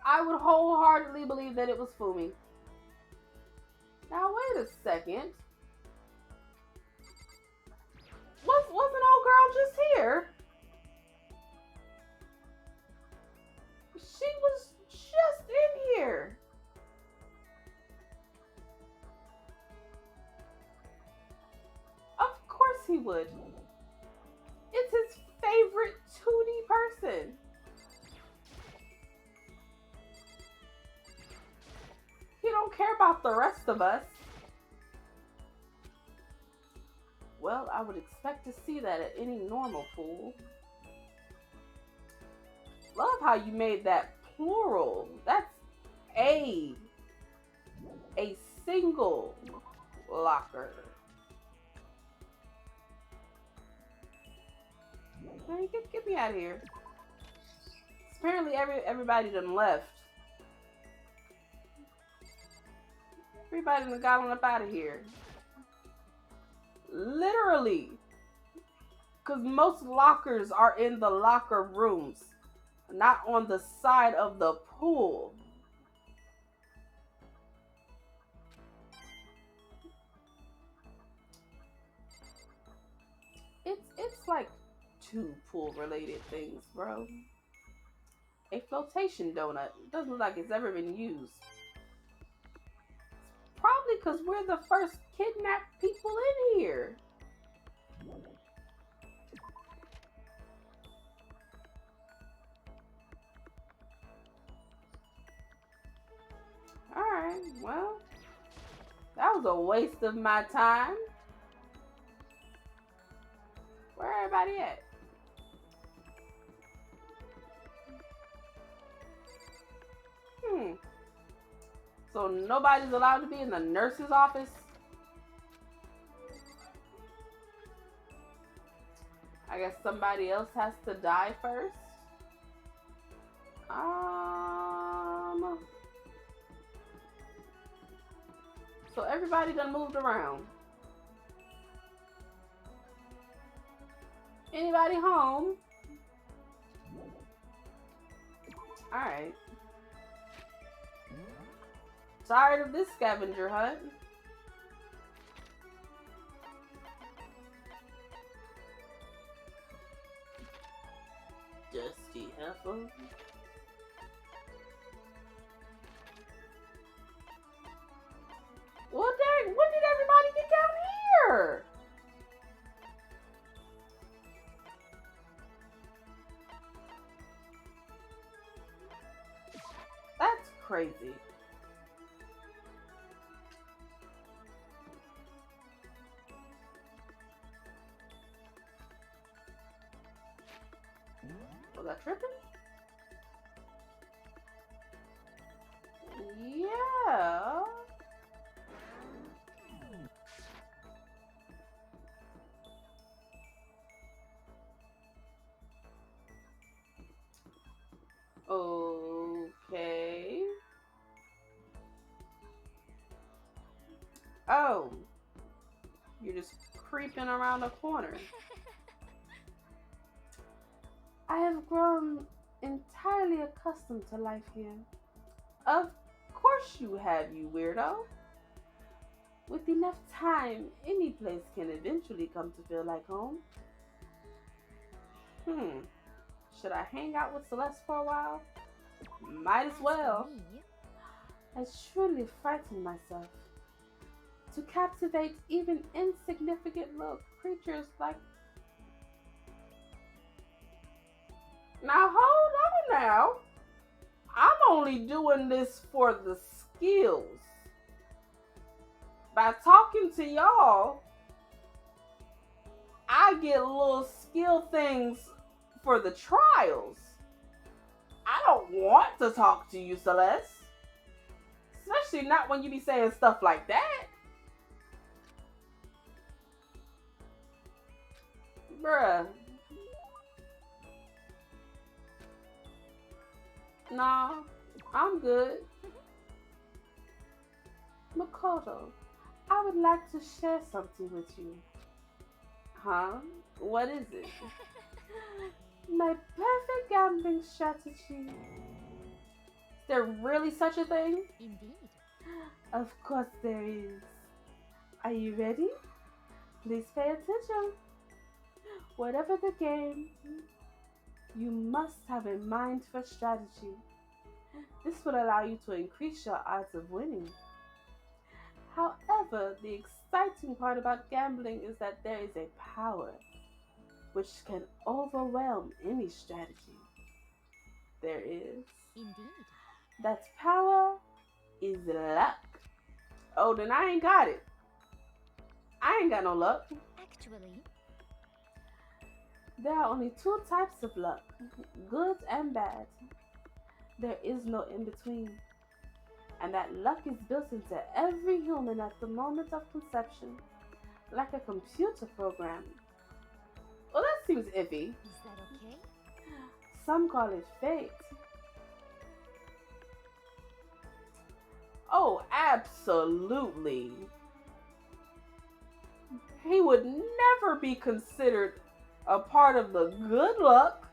I would wholeheartedly believe that it was Fumi. Now wait a second. Wasn't old girl just here? She was just in here. Of course he would. It's his favorite 2D person. He don't care about the rest of us. Well, I would expect to see that at any normal pool. Love how you made that plural. That's a single locker. Hey, get me out of here. Apparently everybody done left. Everybody done got on up out of here. Literally. Because most lockers are in the locker rooms, not on the side of the pool. It's like two pool related things, bro. A flotation donut. Doesn't look like it's ever been used. Probably because we're the first kidnapped people in here. Well, that was a waste of my time. Where everybody at? So nobody's allowed to be in the nurse's office? I guess somebody else has to die first. So everybody done moved around. Anybody home? Alright. Tired of this scavenger hunt. Dusty heifer. Well, dang, when did everybody get down here? That's crazy. Was I tripping? Yeah. Okay. Oh. You're just creeping around the corner. I have grown entirely accustomed to life here. Of course you have, you weirdo. With enough time, any place can eventually come to feel like home. Should I hang out with Celeste for a while? Might as well. I truly frighten myself. To captivate even insignificant little creatures like... Now hold on now. I'm only doing this for the skills. By talking to y'all, I get little skill things for the trials. I don't want to talk to you, Celeste. Especially not when you be saying stuff like that. Bruh. Nah, I'm good. Makoto, I would like to share something with you. Huh? What is it? My perfect gambling strategy. Is there really such a thing? Indeed. Of course there is. Are you ready? Please pay attention. Whatever the game, you must have a mind for strategy. This will allow you to increase your odds of winning. However, the exciting part about gambling is that there is a power which can overwhelm any strategy. There is. Indeed. That power is luck. Oh, then I ain't got it. I ain't got no luck. Actually, there are only two types of luck, good and bad. There is no in between. And that luck is built into every human at the moment of conception, like a computer program. Well, that seems iffy. Is that okay? Some call it fate. Oh, absolutely. He would never be considered a part of the good luck.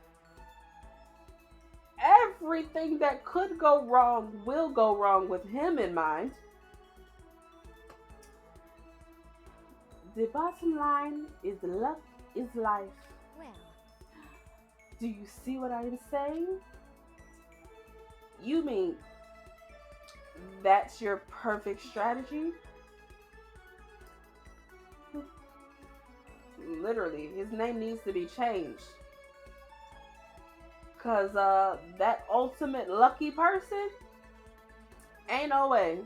Everything that could go wrong will go wrong with him in mind. The bottom line is luck is life. Well, do you see what I am saying? You mean that's your perfect strategy? Literally, his name needs to be changed. Cause that ultimate lucky person, ain't no way.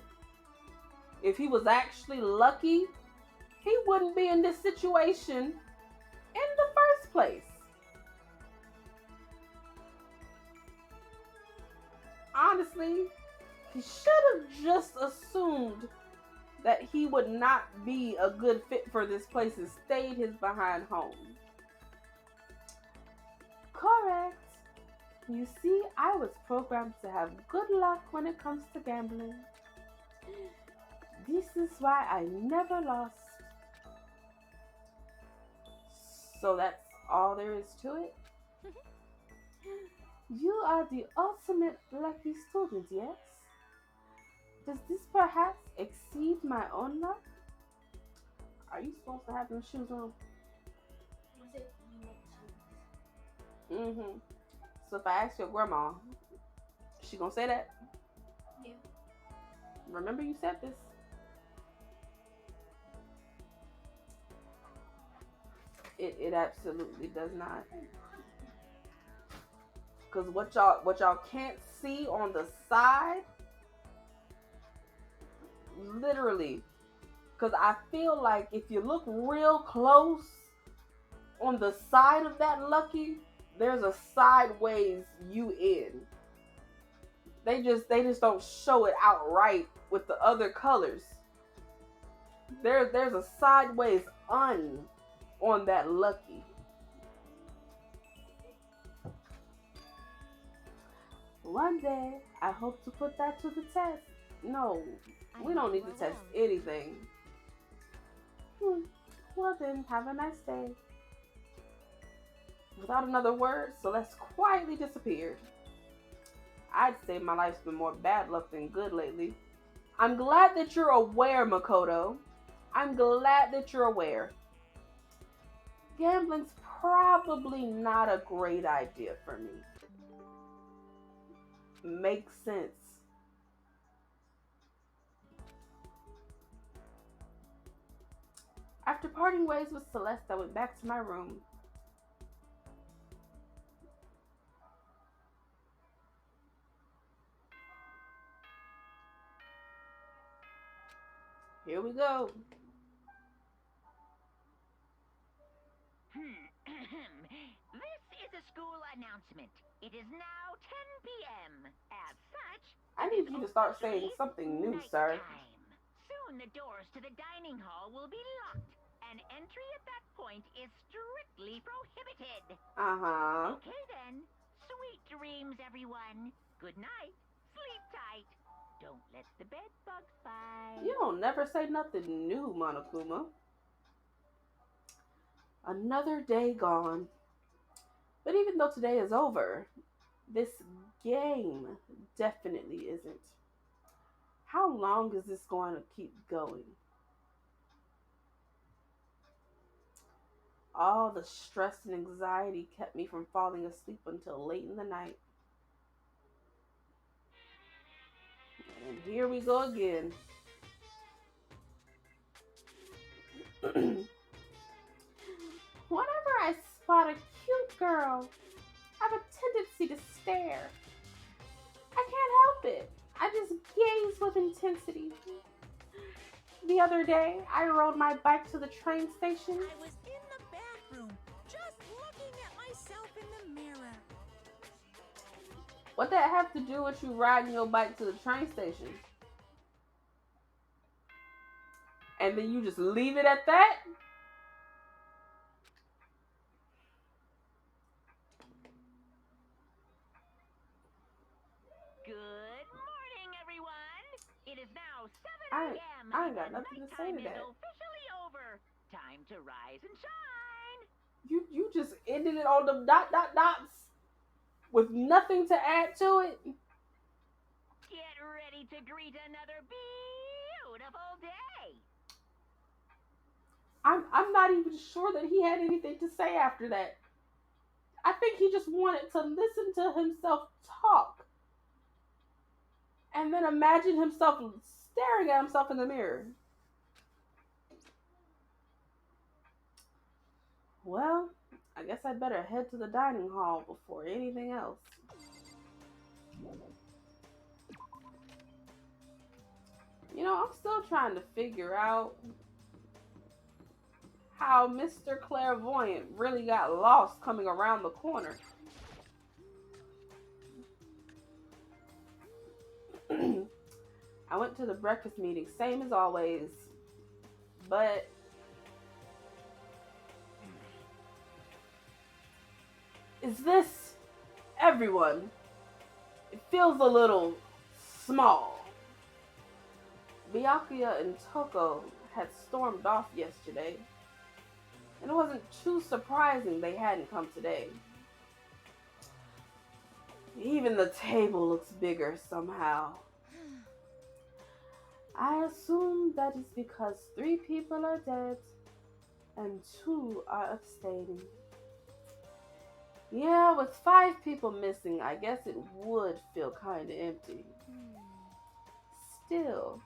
If he was actually lucky, he wouldn't be in this situation in the first place. Honestly, he should have just assumed that he would not be a good fit for this place and stayed his behind home. Correct. You see, I was programmed to have good luck when it comes to gambling. This is why I never lost. So that's all there is to it? You are the ultimate lucky student, yes? Does this perhaps exceed my own luck? Are you supposed to have them shoes on? You said you like shoes. Mm-hmm. So if I ask your grandma, she gonna say that? Yeah. Remember you said this. It absolutely does not. Cause what y'all can't see on the side, literally. Cause I feel like if you look real close on the side of that lucky, there's a sideways U in. They just don't show it outright with the other colors. There's a sideways un on that lucky. One day, I hope to put that to the test. No, we don't need to test anything. Well then, have a nice day. Without another word, Celeste quietly disappeared. I'd say my life's been more bad luck than good lately. I'm glad that you're aware, Makoto. I'm glad that you're aware. Gambling's probably not a great idea for me. Makes sense. After parting ways with Celeste, I went back to my room. Here we go. This is a school announcement. It is now 10 p.m. As such, I need you to start saying something new, sir. Soon the doors to the dining hall will be locked, and entry at that point is strictly prohibited. Uh-huh. Okay then. Sweet dreams, everyone. Good night. Sleep tight. Don't let the bed bugs bite. You don't never say nothing new, Monokuma. Another day gone. But even though today is over, this game definitely isn't. How long is this going to keep going? All the stress and anxiety kept me from falling asleep until late in the night. And here we go again. Whenever I spot a cute girl, I have a tendency to stare. I can't help it. I just gaze with intensity. The other day, I rode my bike to the train station. I was in the bathroom, just looking at myself in the mirror. What that have to do with you riding your bike to the train station? And then you just leave it at that? Good morning, everyone. It is now 7 a.m. I ain't got and nothing to say nighttime to that. is officially over. Time to rise and shine. You just ended it on the dots with nothing to add to it. Get ready to greet another beautiful day. I'm not even sure that he had anything to say after that. I think he just wanted to listen to himself talk. And then imagine himself staring at himself in the mirror. Well, I guess I'd better head to the dining hall before anything else. You know, I'm still trying to figure out how Mr. Clairvoyant really got lost coming around the corner. I went to the breakfast meeting, same as always, but is this everyone? It feels a little small. Byakuya and Toko had stormed off yesterday, and it wasn't too surprising they hadn't come today. Even the table looks bigger somehow. I assume that is because 3 people are dead and 2 are abstaining. Yeah, with 5 people missing, I guess it would feel kinda empty. Still,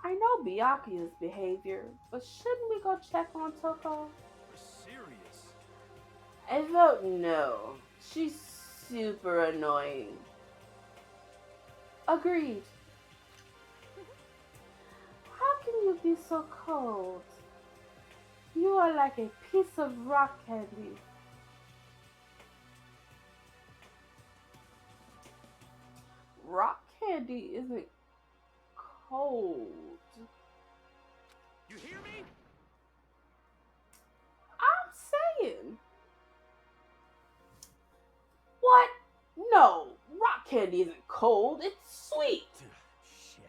I know Byakuya's behavior, but shouldn't we go check on Toko? We're serious. I vote no. She's super annoying. Agreed. How can you be so cold? You are like a piece of rock candy. Rock candy isn't cold. You hear me? I'm saying. What? No, rock candy isn't cold. It's sweet. Shit.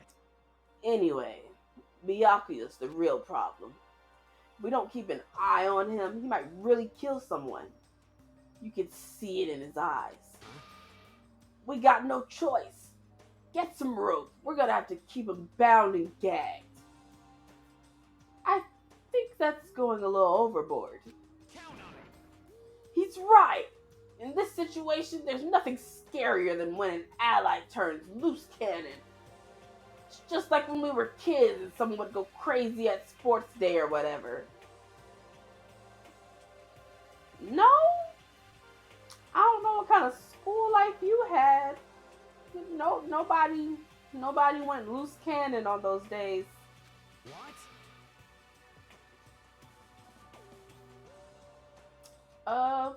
Anyway, Byakuya's the real problem. If we don't keep an eye on him, he might really kill someone. You can see it in his eyes. We got no choice. Get some rope. We're gonna have to keep him bound and gagged. I think that's going a little overboard. Count on it. He's right. In this situation, there's nothing scarier than when an ally turns loose cannon. It's just like when we were kids and someone would go crazy at sports day or whatever. No? I don't know what kind of school life you had. No, nobody went loose cannon on those days. What? Of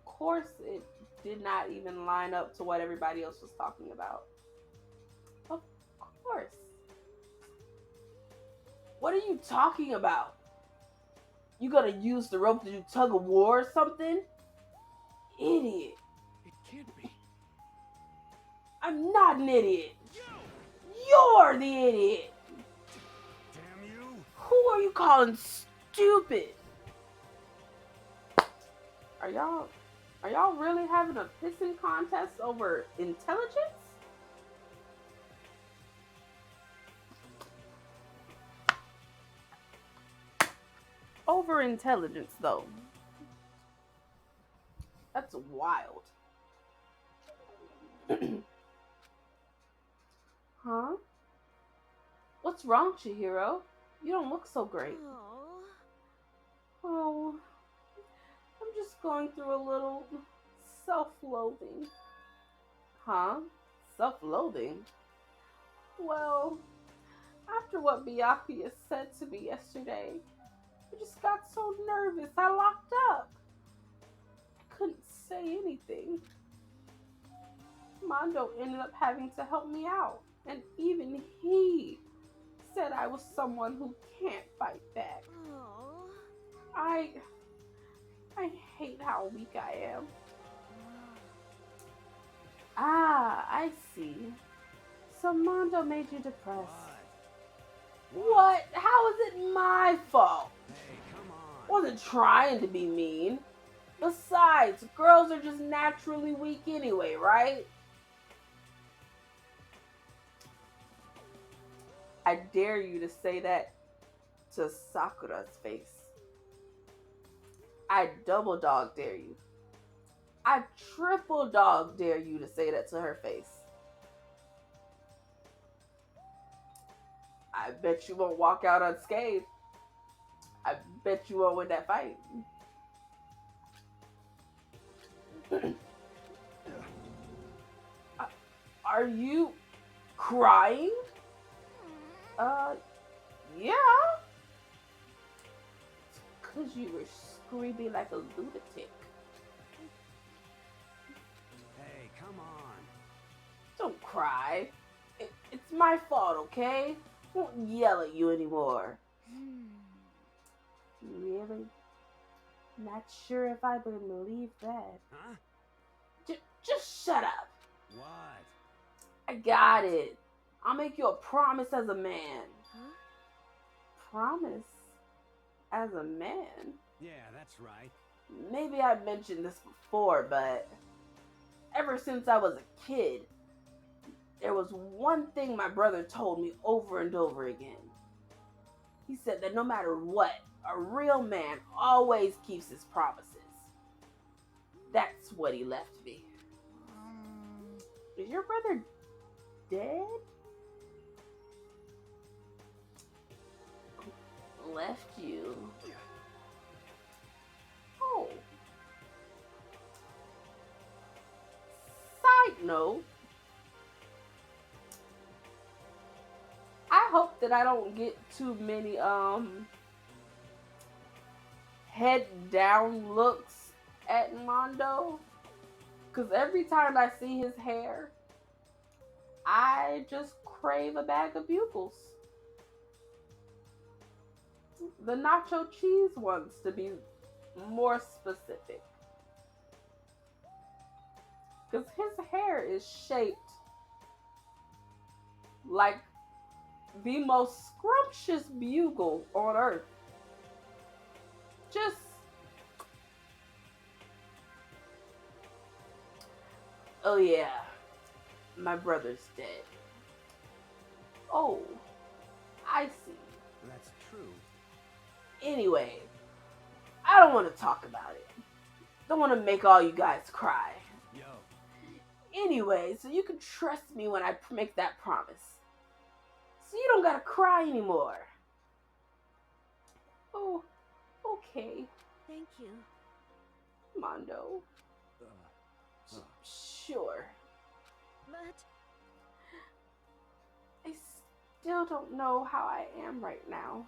course, it did not even line up to what everybody else was talking about. Of course. What are you talking about? You gonna use the rope to do tug of war or something? Idiot. It can't be. I'm not an idiot. You! You're the idiot. Damn you! Who are you calling stupid? Are y'all really having a pissing contest over intelligence? Over intelligence, though. That's wild. Huh? What's wrong, Chihiro? You don't look so great. Oh, I'm just going through a little self-loathing. Huh? Self-loathing? Well, after what Byakuya said to me yesterday, I just got so nervous I locked up. I couldn't say anything. Mondo ended up having to help me out, and even he said I was someone who can't fight back. I hate how weak I am. Ah, I see. So Mondo made you depressed. What? How is it my fault? Hey, come on. Wasn't trying to be mean. Besides, girls are just naturally weak anyway, right? I dare you to say that to Sakura's face. I double dog dare you. I triple dog dare you to say that to her face. I bet you won't walk out unscathed. I bet you won't win that fight. Are you crying? Uh, yeah. Because you were screaming like a lunatic. Hey, come on. Don't cry. It's my fault, okay? I won't yell at you anymore. Really? Not sure if I believe that. Huh? Just shut up. What? I got it. I'll make you a promise as a man. Huh? Promise as a man? Yeah, that's right. Maybe I mentioned this before, but ever since I was a kid, there was one thing my brother told me over and over again. He said that no matter what, a real man always keeps his promises. That's what he left me. Is your brother dead? Left you. Oh. Side note, I hope that I don't get too many head down looks at Mondo, cause every time I see his hair, I just crave a bag of bugles. The nacho cheese ones, to be more specific. Because his hair is shaped like the most scrumptious bugle on earth. Just. Oh, yeah. My brother's dead. Oh, I see. That's true. Anyway, I don't want to talk about it. Don't want to make all you guys cry. Yo. Anyway, so you can trust me when I make that promise. So you don't gotta cry anymore. Oh, okay, Thank you. Mondo. Uh, Sure. But I still don't know how I am right now.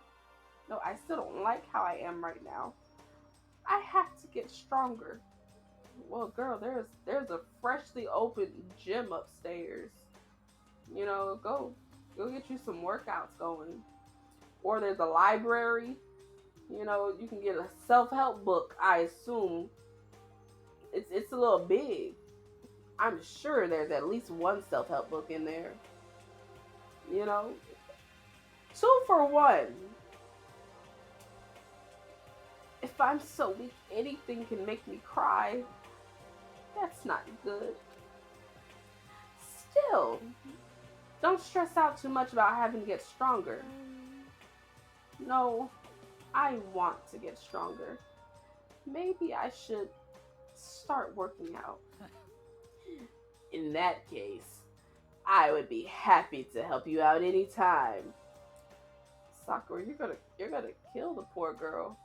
No, I still don't like how I am right now. I have to get stronger. Well, girl, there's a freshly opened gym upstairs. You know, go get you some workouts going. Or there's a library. You know, you can get a self-help book, I assume. It's a little big. I'm sure there's at least one self-help book in there. You know? 2 for 1. If I'm so weak anything can make me cry, that's not good. Still, don't stress out too much about having to get stronger. No, I want to get stronger. Maybe I should start working out. In that case, I would be happy to help you out anytime. Sakura, you're gonna kill the poor girl.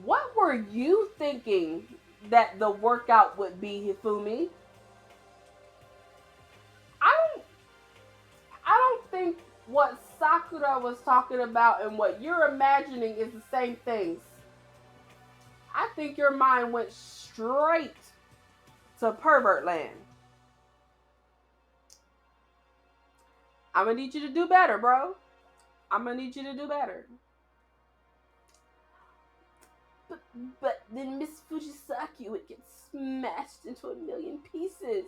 What were you thinking that the workout would be, Hifumi? I don't think what Sakura was talking about and what you're imagining is the same things. I think your mind went straight to pervert land. I'm gonna need you to do better, bro. I'm gonna need you to do better. But then Miss Fujisaki would get smashed into a million pieces.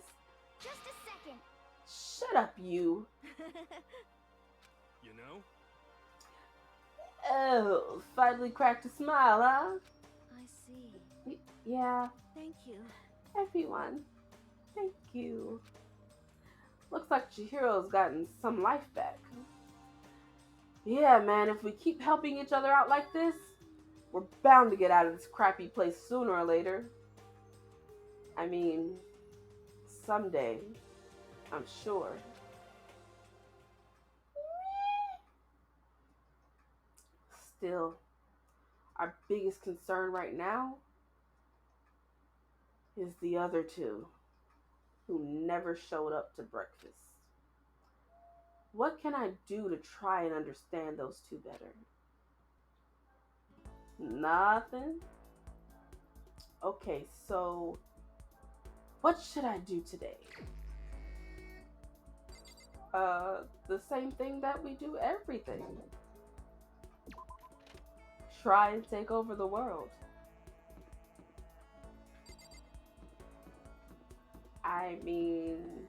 just a second. Shut up, you. you know? Oh, finally cracked a smile, huh? I see. Yeah, Thank you. everyone. Thank you. Looks like Chihiro's gotten some life back. Yeah, man, if we keep helping each other out like this, we're bound to get out of this crappy place sooner or later. I mean, someday, I'm sure. Still, our biggest concern right now is the other two who never showed up to breakfast. What can I do to try and understand those two better? Nothing? Okay, so what should I do today? The same thing that we do everything. Try and take over the world. I mean,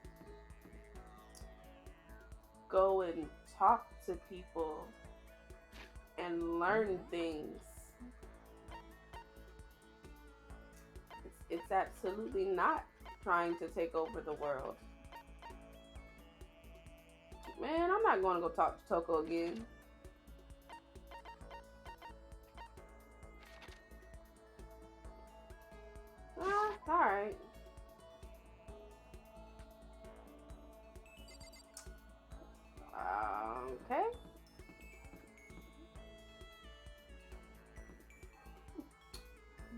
go and talk to people and learn things. It's absolutely not trying to take over the world. Man, I'm not going to go talk to Toko again. Alright. Okay.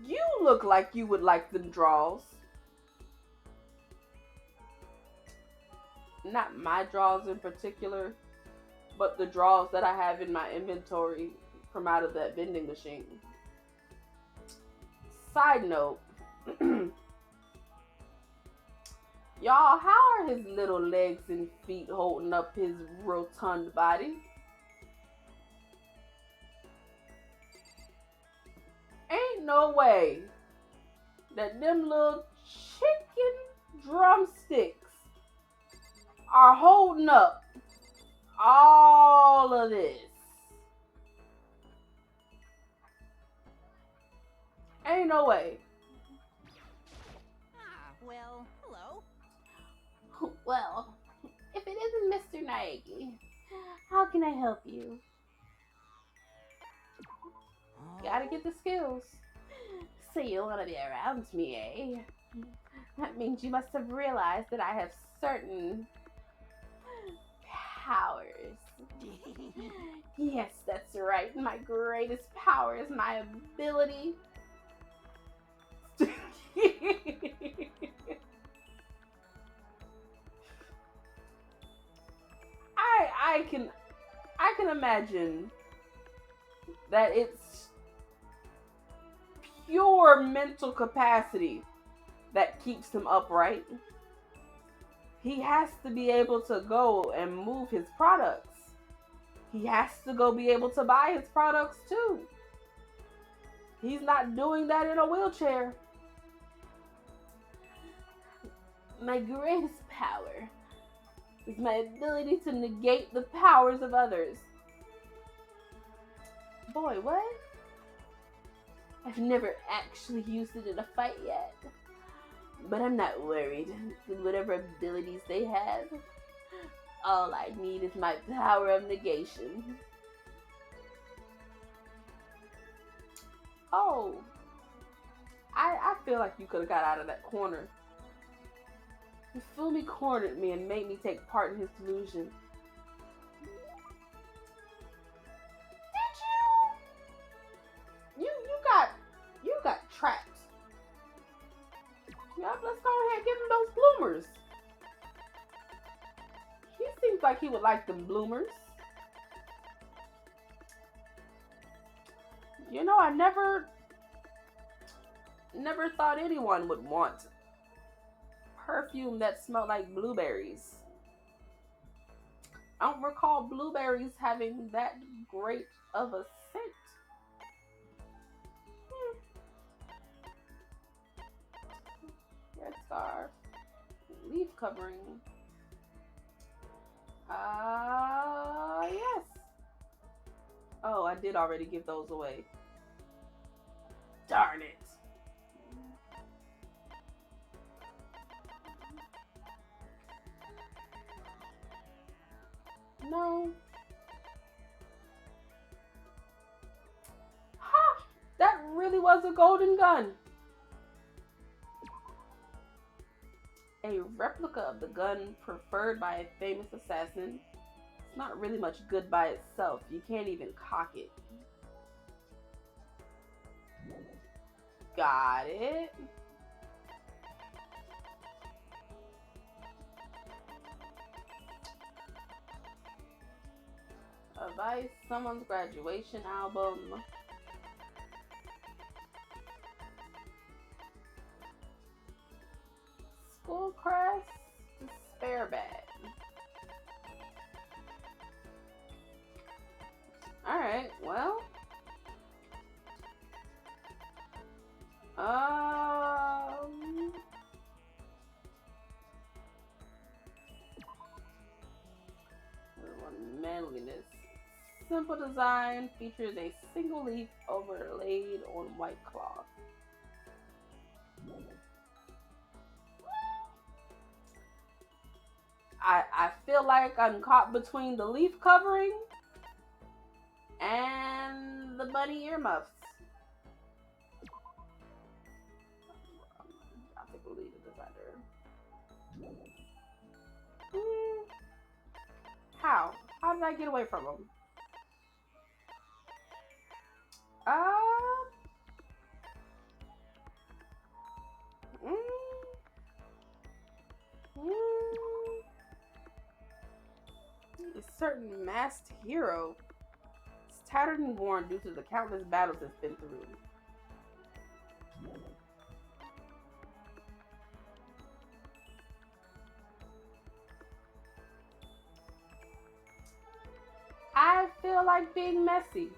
You look like you would like them draws. Not my draws in particular, but the draws that I have in my inventory from out of that vending machine. Side note, y'all, how are his little legs and feet holding up his rotund body? Ain't no way that them little chicken drumsticks are holding up all of this. Ain't no way. Well, hello. Well, if it isn't Mr. Naegi, how can I help you? Gotta get the skills. So you want to be around me, eh? That means you must have realized that I have certain powers. Yes, that's right. My greatest power is my ability I can imagine that it's pure mental capacity that keeps him upright. He has to be able to go and move his products. He has to go be able to buy his products too. He's not doing that in a wheelchair. My greatest power is my ability to negate the powers of others. Boy, what? I've never actually used it in a fight yet. But I'm not worried with whatever abilities they have. All I need is my power of negation. Oh, I feel like you could have got out of that corner. Fumi cornered me and made me take part in his delusion. Did you? You got trapped. Yup, let's go ahead and give him those bloomers. He seems like he would like them bloomers. You know, I never thought anyone would want perfume that smelled like blueberries. I don't recall blueberries having that great of a scent. Red scarf. Leaf covering. Yes. Oh, I did already give those away. Darn it. No. Ha! That really was a golden gun. A replica of the gun preferred by a famous assassin. It's not really much good by itself. You can't even cock it. Got it. Advice, someone's graduation album. School crest, despair bag. Alright, well. Manliness. Simple design features a single leaf overlaid on white cloth. I feel like I'm caught between the leaf covering and the bunny earmuffs. I think we'll leave it designer. How? How did I get away from him? A certain masked hero. It's tattered and worn due to the countless battles it's been through. I feel like being messy.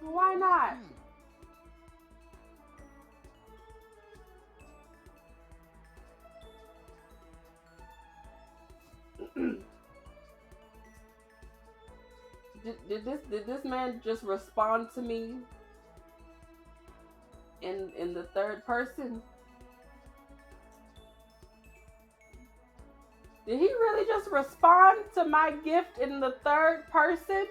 Why not? Did this man just respond to me in the third person? Did he really just respond to my gift in the third person?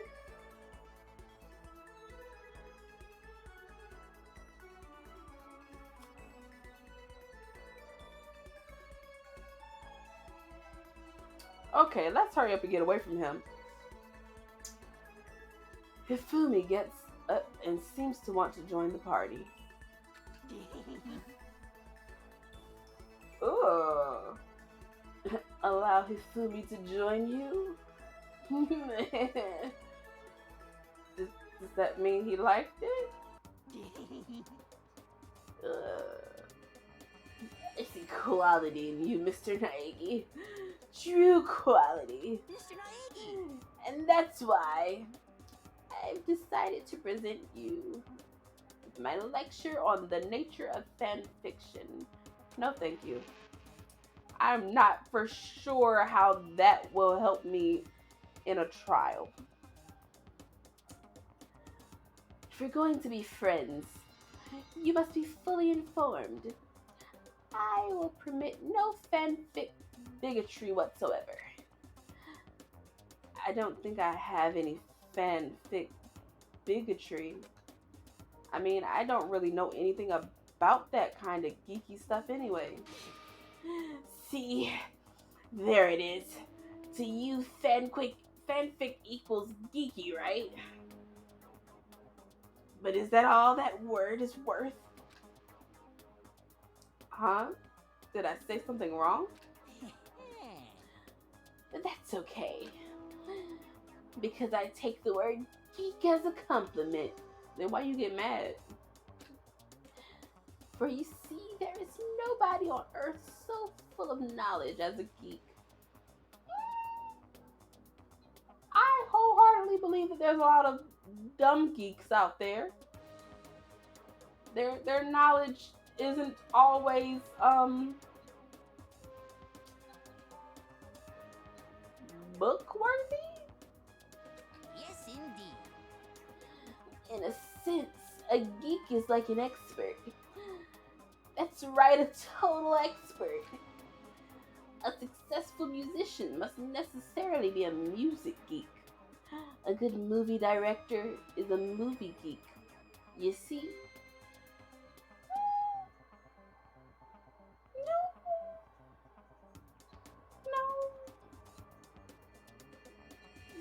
Okay, let's hurry up and get away from him. Hifumi gets up and seems to want to join the party. Ooh. Allow Hifumi to join you? Does that mean he liked it? I see quality in you, Mr. Naegi. True quality. Mr. Naegi! And that's why I've decided to present you with my lecture on the nature of fan fiction. No, thank you. I'm not for sure how that will help me in a trial. If we're going to be friends, you must be fully informed. I will permit no fanfic bigotry whatsoever. I don't think I have any fanfic bigotry. I mean, I don't really know anything about that kind of geeky stuff anyway. See, there it is. To you, fanfic equals geeky, right? But is that all that word is worth? Huh? Did I say something wrong? But that's okay. Because I take the word geek as a compliment. Then why you get mad? For you see, there is nobody on earth so full of knowledge as a geek. I wholeheartedly believe that there's a lot of dumb geeks out there. Their knowledge isn't always book worthy. Yes, indeed. In a sense, a geek is like an expert. That's right, a total expert. A successful musician must necessarily be a music geek. A good movie director is a movie geek. You see?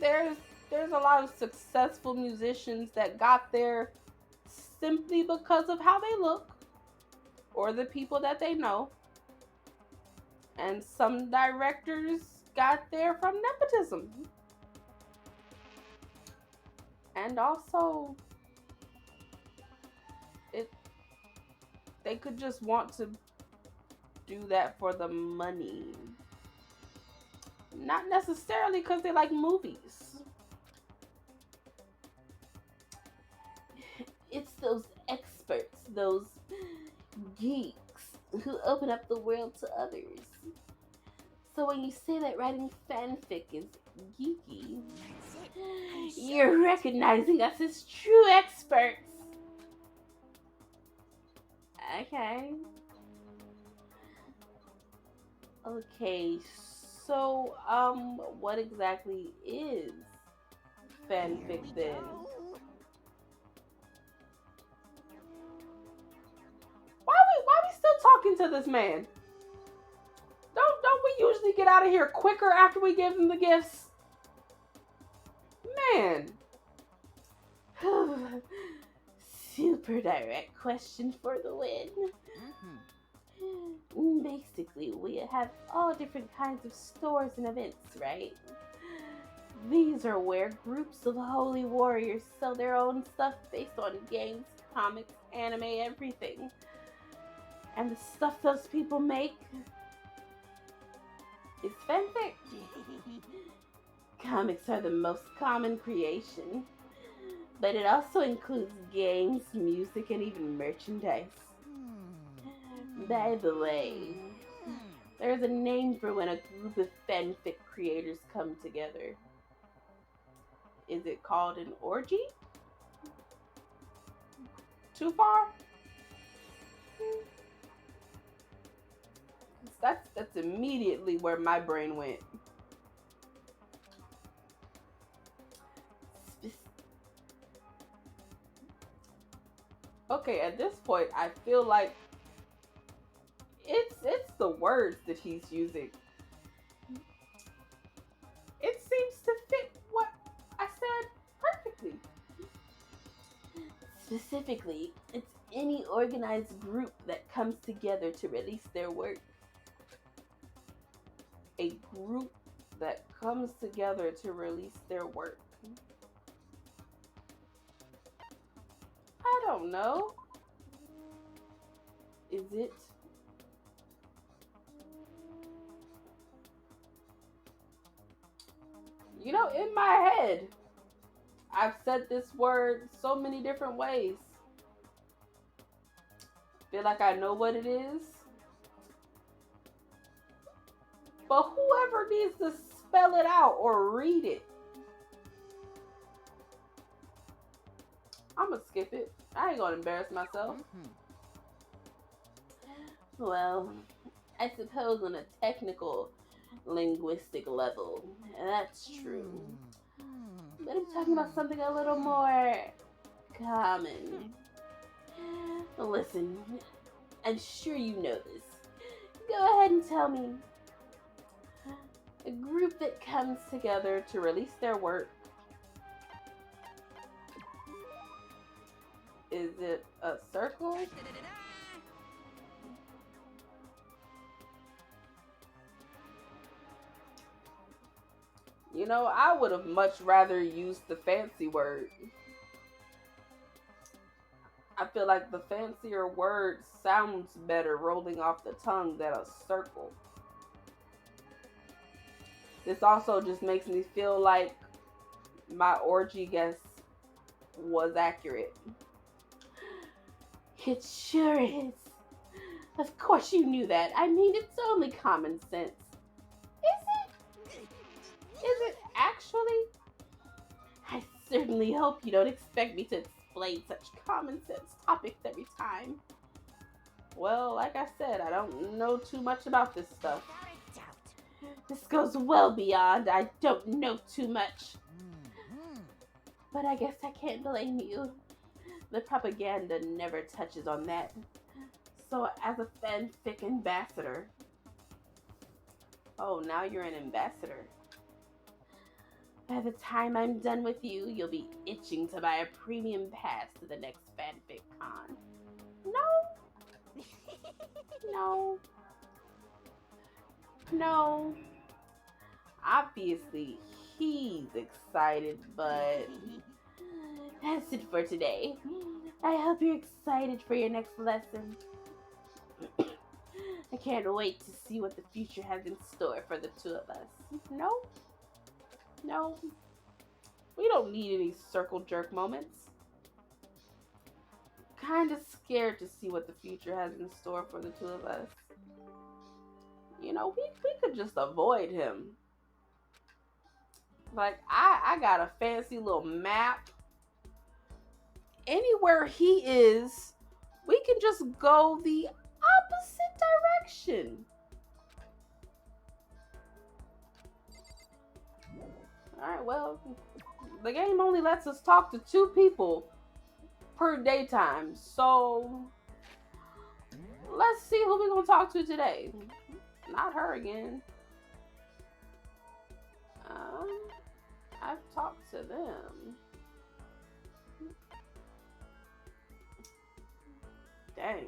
No. There's a lot of successful musicians that got there simply because of how they look or the people that they know. And some directors got there from nepotism. And also, they could just want to do that for the money. Not necessarily because they like movies. It's those experts, those geeks who open up the world to others. So when you say that writing fanfic is geeky, you're recognizing us as true experts. Okay. Okay, so, what exactly is fanfic then? Why we still talking to this man? Don't we usually get out of here quicker after we give them the gifts? Man. Super direct question for the win. Basically, we have all different kinds of stores and events, right? These are where groups of holy warriors sell their own stuff based on games, comics, anime, everything. And the stuff those people make is fanfic. Comics are the most common creation, but it also includes games, music, and even merchandise. By the way, there's a name for when a group of fanfic creators come together. Is it called an orgy? Too far? That's immediately where my brain went. Okay, at this point, I feel like it's the words that he's using. It seems to fit what I said perfectly. Specifically, it's any organized group that comes together to release their work. A group that comes together to release their work. I don't know. Is it? You know, in my head, I've said this word so many different ways. Feel like I know what it is. But whoever needs to spell it out or read it, I'm gonna skip it. I ain't gonna embarrass myself. Well, I suppose on a technical linguistic level, that's true. But I'm talking about something a little more common. Listen, I'm sure you know this. Go ahead and tell me. A group that comes together to release their work. Is it a circle? You know, I would have much rather used the fancy word. I feel like the fancier word sounds better rolling off the tongue than a circle. This also just makes me feel like my orgy guess was accurate. It sure is. Of course you knew that. I mean, it's only common sense. Is it? Is it actually? I certainly hope you don't expect me to explain such common sense topics every time. Well, like I said, I don't know too much about this stuff. This goes well beyond I don't know too much. But I guess I can't blame you. The propaganda never touches on that. So as a fanfic ambassador... Oh, now you're an ambassador. By the time I'm done with you, you'll be itching to buy a premium pass to the next fanfic con. No. No. No. Obviously, he's excited, but that's it for today. I hope you're excited for your next lesson. I can't wait to see what the future has in store for the two of us. No, no, we don't need any circle jerk moments. Kind of scared to see what the future has in store for the two of us. You know, we could just avoid him. Like, I got a fancy little map. Anywhere he is, we can just go the opposite direction. Alright, well, the game only lets us talk to 2 people per daytime, so let's see who we're gonna talk to today. Not her again. I've talked to them. Dang.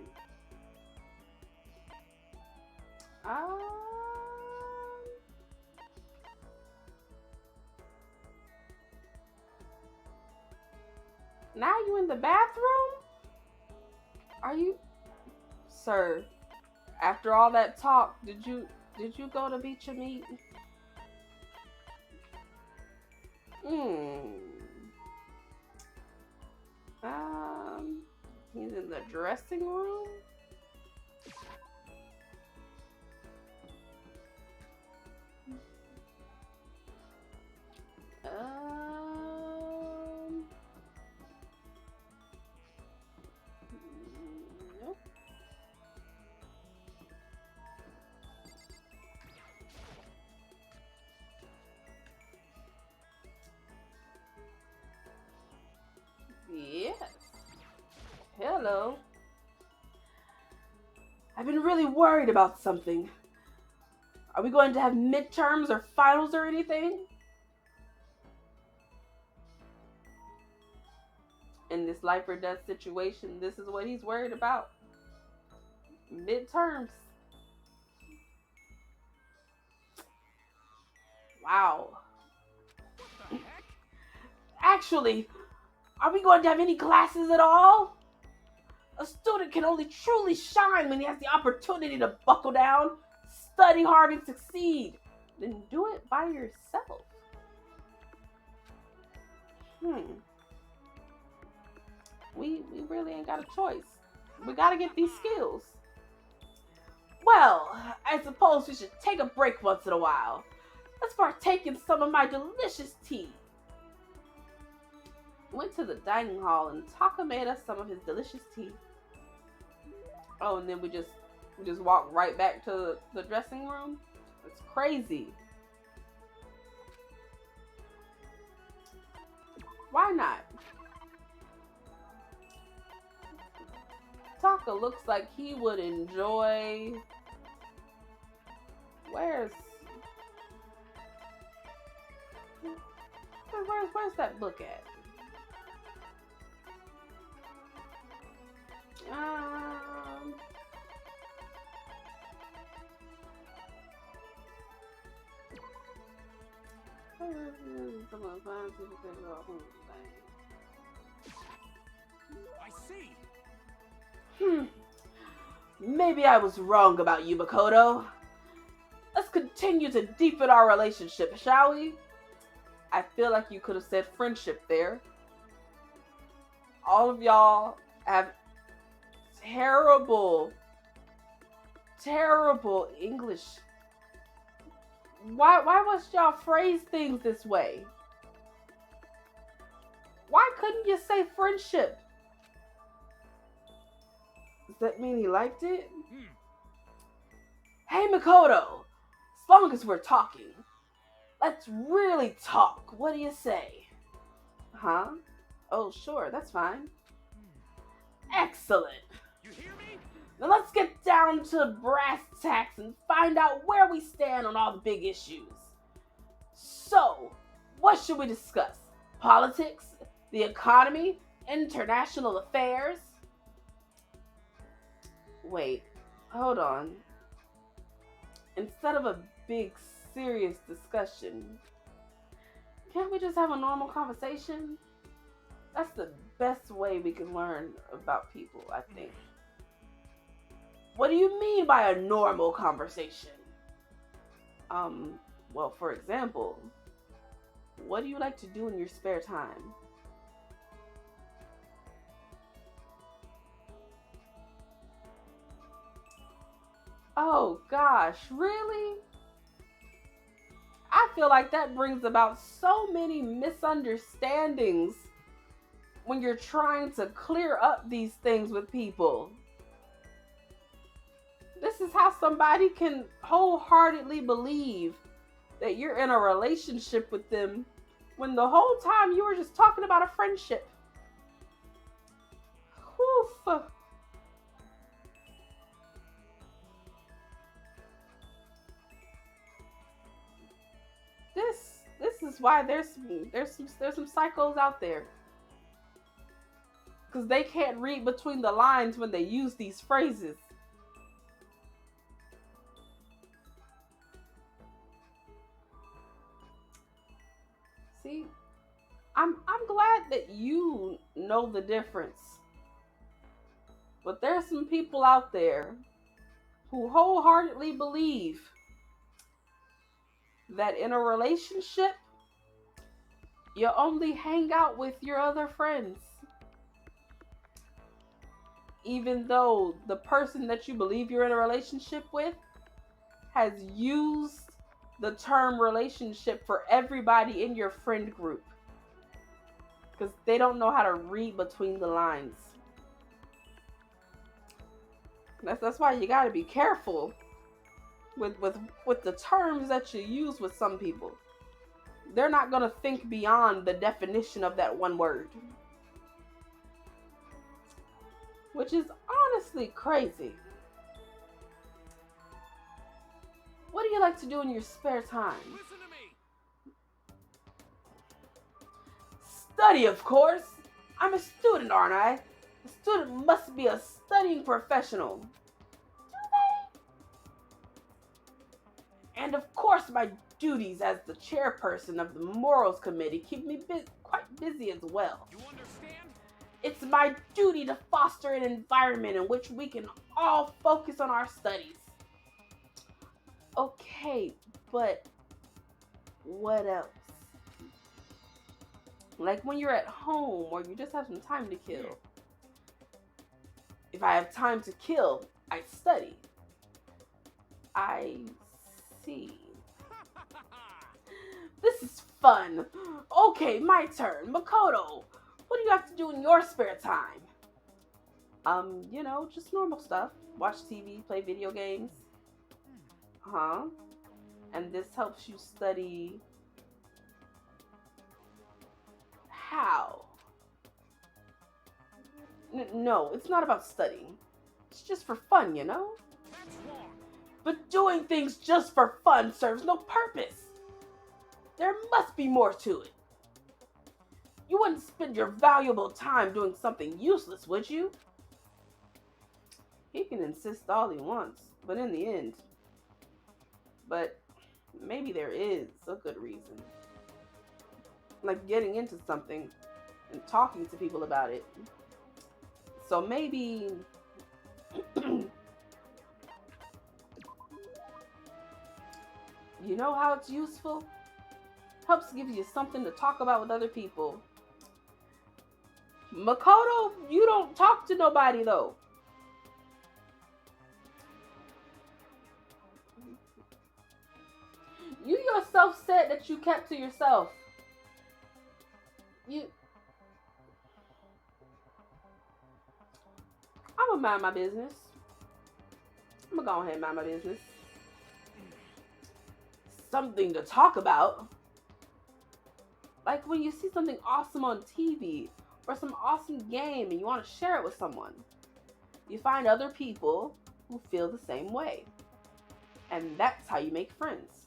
Now you in the bathroom? Are you, sir? After all that talk, did you go to beat your meat? He's in the dressing room. Nope. Yes. Hello. I've been really worried about something. Are we going to have midterms or finals or anything? In this life or death situation, this is what he's worried about. Midterms. Wow. What the heck? Actually, are we going to have any classes at all? A student can only truly shine when he has the opportunity to buckle down, study hard, and succeed. Then do it by yourself. We really ain't got a choice. We gotta get these skills. Well, I suppose we should take a break once in a while. Let's partake in some of my delicious tea. Went to the dining hall and Taka made us some of his delicious tea. Oh, and then we just walked right back to the dressing room. It's crazy. Why not? Taka looks like he would enjoy. Where's that book at? I see. Maybe I was wrong about you, Makoto. Let's continue to deepen our relationship, shall we? I feel like you could have said friendship there. All of y'all have terrible English. Why must y'all phrase things this way? Why couldn't you say friendship? Does that mean he liked it? Hey, Makoto, as long as we're talking, let's really talk. What do you say? Huh? Oh, sure, that's fine. Excellent. You hear me? Now let's get down to brass tacks and find out where we stand on all the big issues. So, what should we discuss? Politics? The economy? International affairs? Wait, hold on. Instead of a big serious discussion. Can't we just have a normal conversation? That's the best way we can learn about people, I think. What do you mean by a normal conversation? Well, for example, what do you like to do in your spare time? Oh gosh, really? I feel like that brings about so many misunderstandings when you're trying to clear up these things with people. This is how somebody can wholeheartedly believe that you're in a relationship with them when the whole time you were just talking about a friendship. Whew. This is why there's some psychos out there, because they can't read between the lines when they use these phrases. See, I'm glad that you know the difference, but there's some people out there who wholeheartedly believe that in a relationship, you only hang out with your other friends. Even though the person that you believe you're in a relationship with has used the term relationship for everybody in your friend group. Because they don't know how to read between the lines. That's why you gotta be careful with the terms that you use with some people. They're not gonna think beyond the definition of that one word. Which is honestly crazy. What do you like to do in your spare time? Listen to me. Study, of course. I'm a student, aren't I? A student must be a studying professional. Do they? And of course, my duties as the chairperson of the morals committee keep me quite busy as well. You understand? It's my duty to foster an environment in which we can all focus on our studies. Okay, but what else? Like when you're at home or you just have some time to kill. If I have time to kill, I study. I see. This is fun. Okay, my turn. Makoto, what do you like to do in your spare time? You know, just normal stuff. Watch TV, play video games. Huh? And this helps you study how? No, it's not about studying. It's just for fun, you know? That's wrong. But doing things just for fun serves no purpose. There must be more to it. You wouldn't spend your valuable time doing something useless, would you? He can insist all he wants, but in the end... But maybe there is a good reason. Like getting into something and talking to people about it. So maybe... You know how it's useful? Helps give you something to talk about with other people. Makoto, you don't talk to nobody though. You yourself said that you kept to yourself. I'm gonna mind my business. I'm gonna go ahead and mind my business. Something to talk about. Like when you see something awesome on TV or some awesome game and you want to share it with someone. You find other people who feel the same way. And that's how you make friends.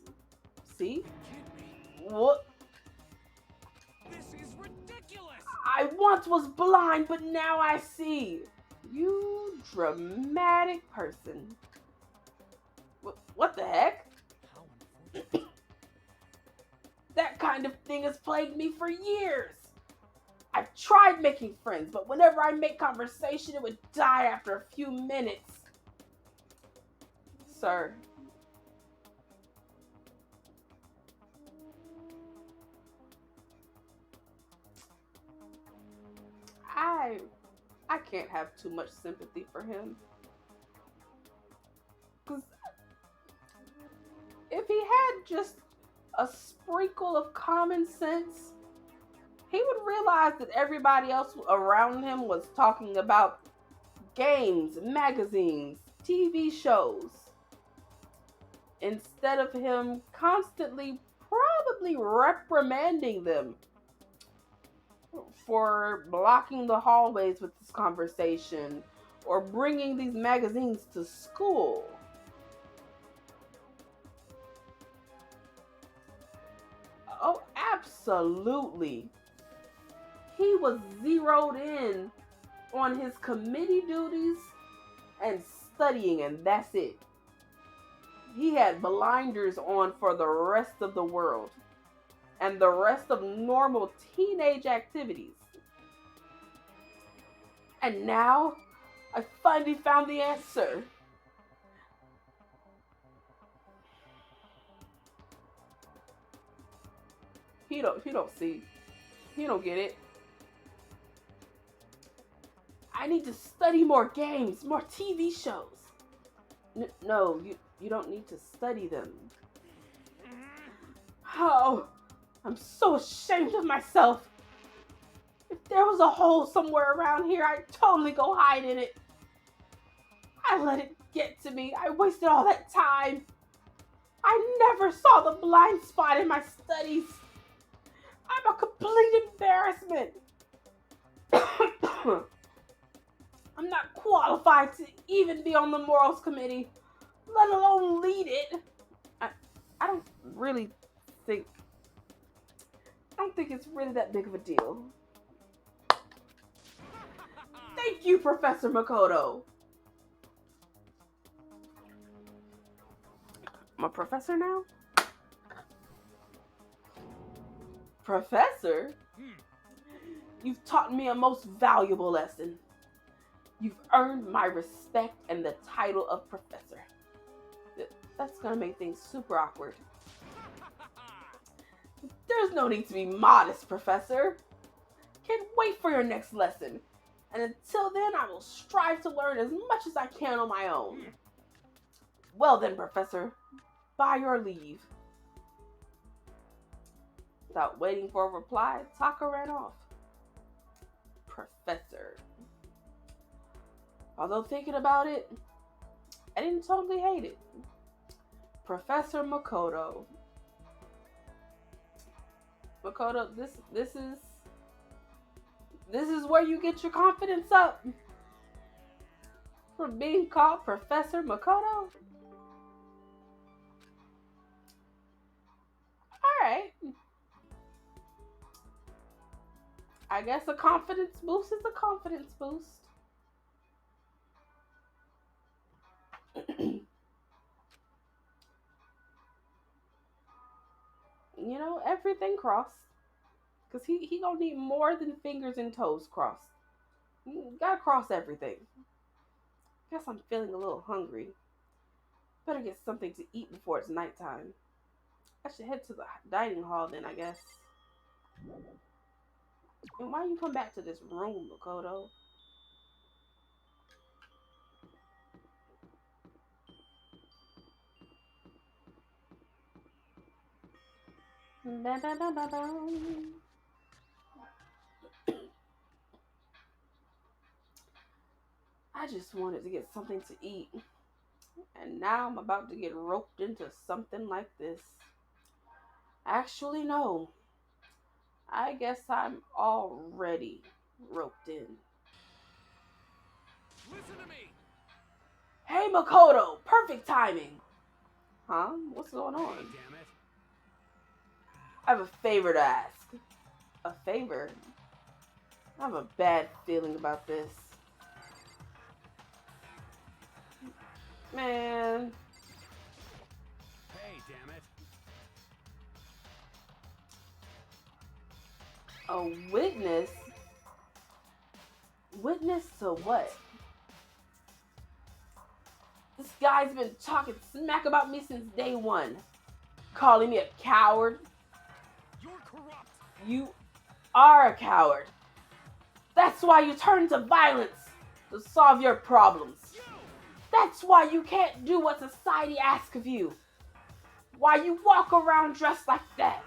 See? What? This is ridiculous. I once was blind, but now I see. You dramatic person. What the heck? How unfortunate. That kind of thing has plagued me for years. I've tried making friends, but whenever I make conversation, it would die after a few minutes. Sir. I can't have too much sympathy for him. Because if he had just a sprinkle of common sense, he would realize that everybody else around him was talking about games, magazines, TV shows, instead of him constantly probably reprimanding them for blocking the hallways with this conversation or bringing these magazines to school. Oh, absolutely. He was zeroed in on his committee duties and studying, and that's it. He had blinders on for the rest of the world and the rest of normal teenage activities. And now, I finally found the answer. He don't see. He don't get it. I need to study more games, more TV shows. No, you don't need to study them. Oh, I'm so ashamed of myself. If there was a hole somewhere around here, I'd totally go hide in it. I let it get to me. I wasted all that time. I never saw the blind spot in my studies. I'm a complete embarrassment. I'm not qualified to even be on the morals committee, let alone lead it. I don't think it's really that big of a deal. Thank you, Professor Makoto. I'm a professor now? Professor? You've taught me a most valuable lesson. You've earned my respect and the title of professor. That's gonna make things super awkward. There's no need to be modest, Professor. Can't wait for your next lesson. And until then, I will strive to learn as much as I can on my own. Well then, Professor, by your leave. Without waiting for a reply, Taka ran off. Professor. Although thinking about it, I didn't totally hate it. Professor Makoto. Makoto, this is where you get your confidence up. From being called Professor Makoto? Alright. I guess a confidence boost is a confidence boost. You know, everything crossed. Because he gonna need more than fingers and toes crossed. You gotta cross everything. Guess I'm feeling a little hungry. Better get something to eat before it's nighttime. I should head to the dining hall then, I guess. And why you come back to this room, Makoto? I just wanted to get something to eat. And now I'm about to get roped into something like this. Actually, no. I guess I'm already roped in. Listen to me. Hey, Makoto! Perfect timing! Huh? What's going on? Damn it. I have a favor to ask. A favor? I have a bad feeling about this. Man. Hey, damn it. A witness? Witness to what? This guy's been talking smack about me since day one. Calling me a coward. You're corrupt. You are a coward. That's why you turn to violence to solve your problems. That's why you can't do what society asks of you. Why you walk around dressed like that.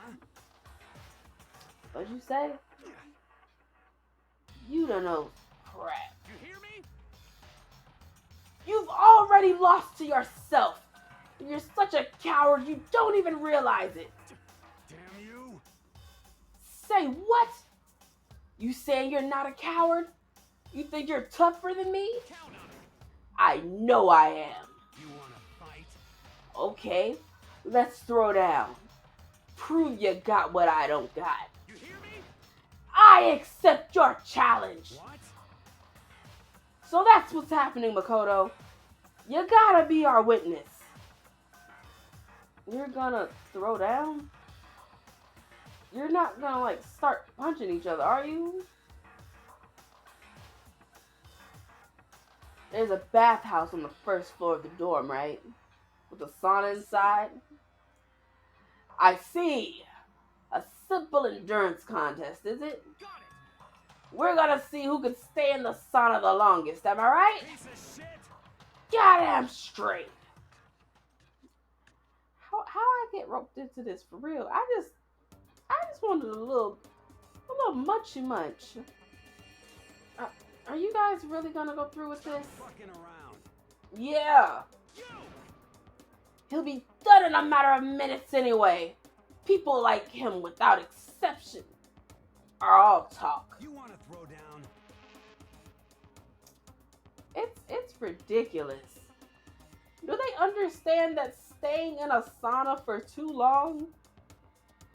What'd you say? You don't know crap. You hear me? You've already lost to yourself. You're such a coward you don't even realize it. Damn you! Say what? You saying you're not a coward? You think you're tougher than me? Count on it. I know I am. You wanna fight? Okay, let's throw down. Prove you got what I don't got. You hear me? I accept your challenge. What? So that's what's happening, Makoto. You gotta be our witness. You're gonna throw down? You're not gonna like start punching each other, are you? There's a bathhouse on the first floor of the dorm, right? With a sauna inside. I see. A simple endurance contest, is it? Got it. We're gonna see who can stay in the sauna the longest, am I right? Piece of shit! Goddamn straight. How I get roped into this for real? I just wanted a little munchy munch. Are you guys really gonna go through with this? Fucking around. Yeah. You. He'll be done in a matter of minutes anyway. People like him, without exception, are all talk. You wanna throw down? It's ridiculous. Do they understand that staying in a sauna for too long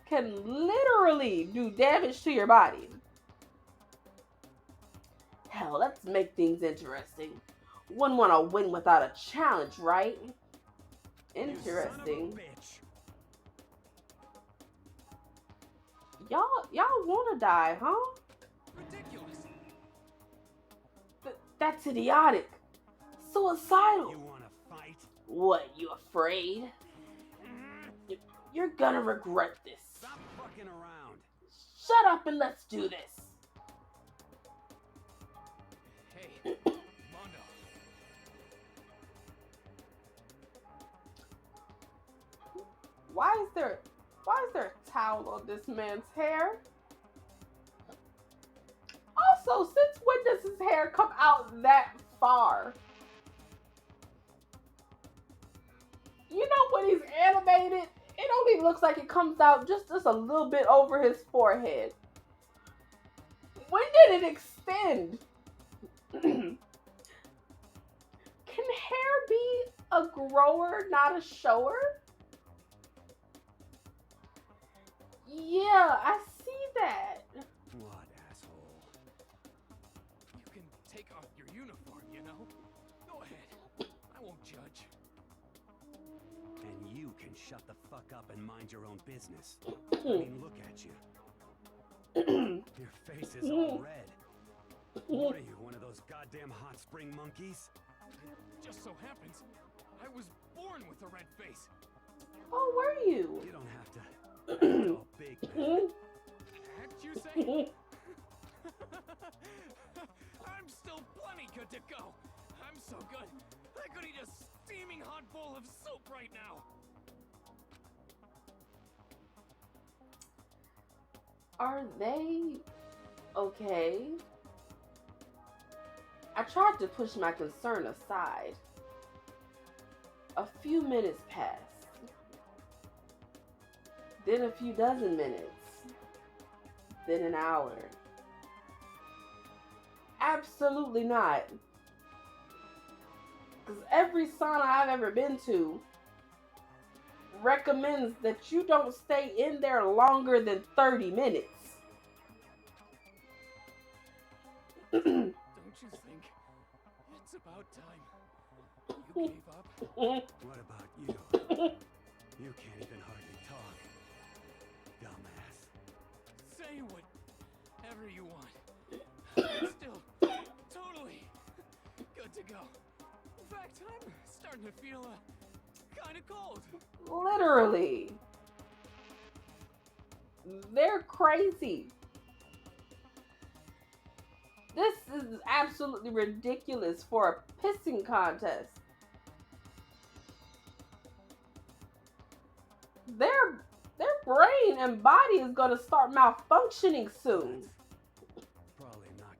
can literally do damage to your body? Hell, let's make things interesting. Wouldn't want to win without a challenge, right? Interesting. You son of a bitch. Y'all want to die, huh? Ridiculous. That's idiotic. Suicidal. You wanna fight? What, you afraid? You're gonna regret this. Stop fucking around. Shut up and let's do this. Hey, Mondo. Why is there a towel on this man's hair? Also, since when does his hair come out that far? You know, when he's animated, it only looks like it comes out just a little bit over his forehead. When did it extend? Can hair be a grower, not a shower? Yeah, I see that. What, asshole? You can take off your uniform, you know? Go ahead. I won't judge. And you can shut the fuck up and mind your own business. I mean, look at you. Your face is all red. What are you, one of those goddamn hot spring monkeys? It just so happens I was born with a red face. Oh, were you? You don't have to. It's all big, man. That you say? I'm still plenty good to go. I'm so good, I could eat a steaming hot bowl of soup right now. Are they okay? I tried to push my concern aside. A few minutes passed. Then a few dozen minutes. Then an hour. Absolutely not. Because every sauna I've ever been to recommends that you don't stay in there longer than 30 minutes. Don't you think it's about time you gave up? What about you? You can't even hardly talk. Dumbass. Say what whatever you want. I'm still totally good to go. In fact, I'm starting to feel kind of cold. Literally. They're crazy. This is absolutely ridiculous for a pissing contest. Their brain and body is gonna start malfunctioning soon. Probably not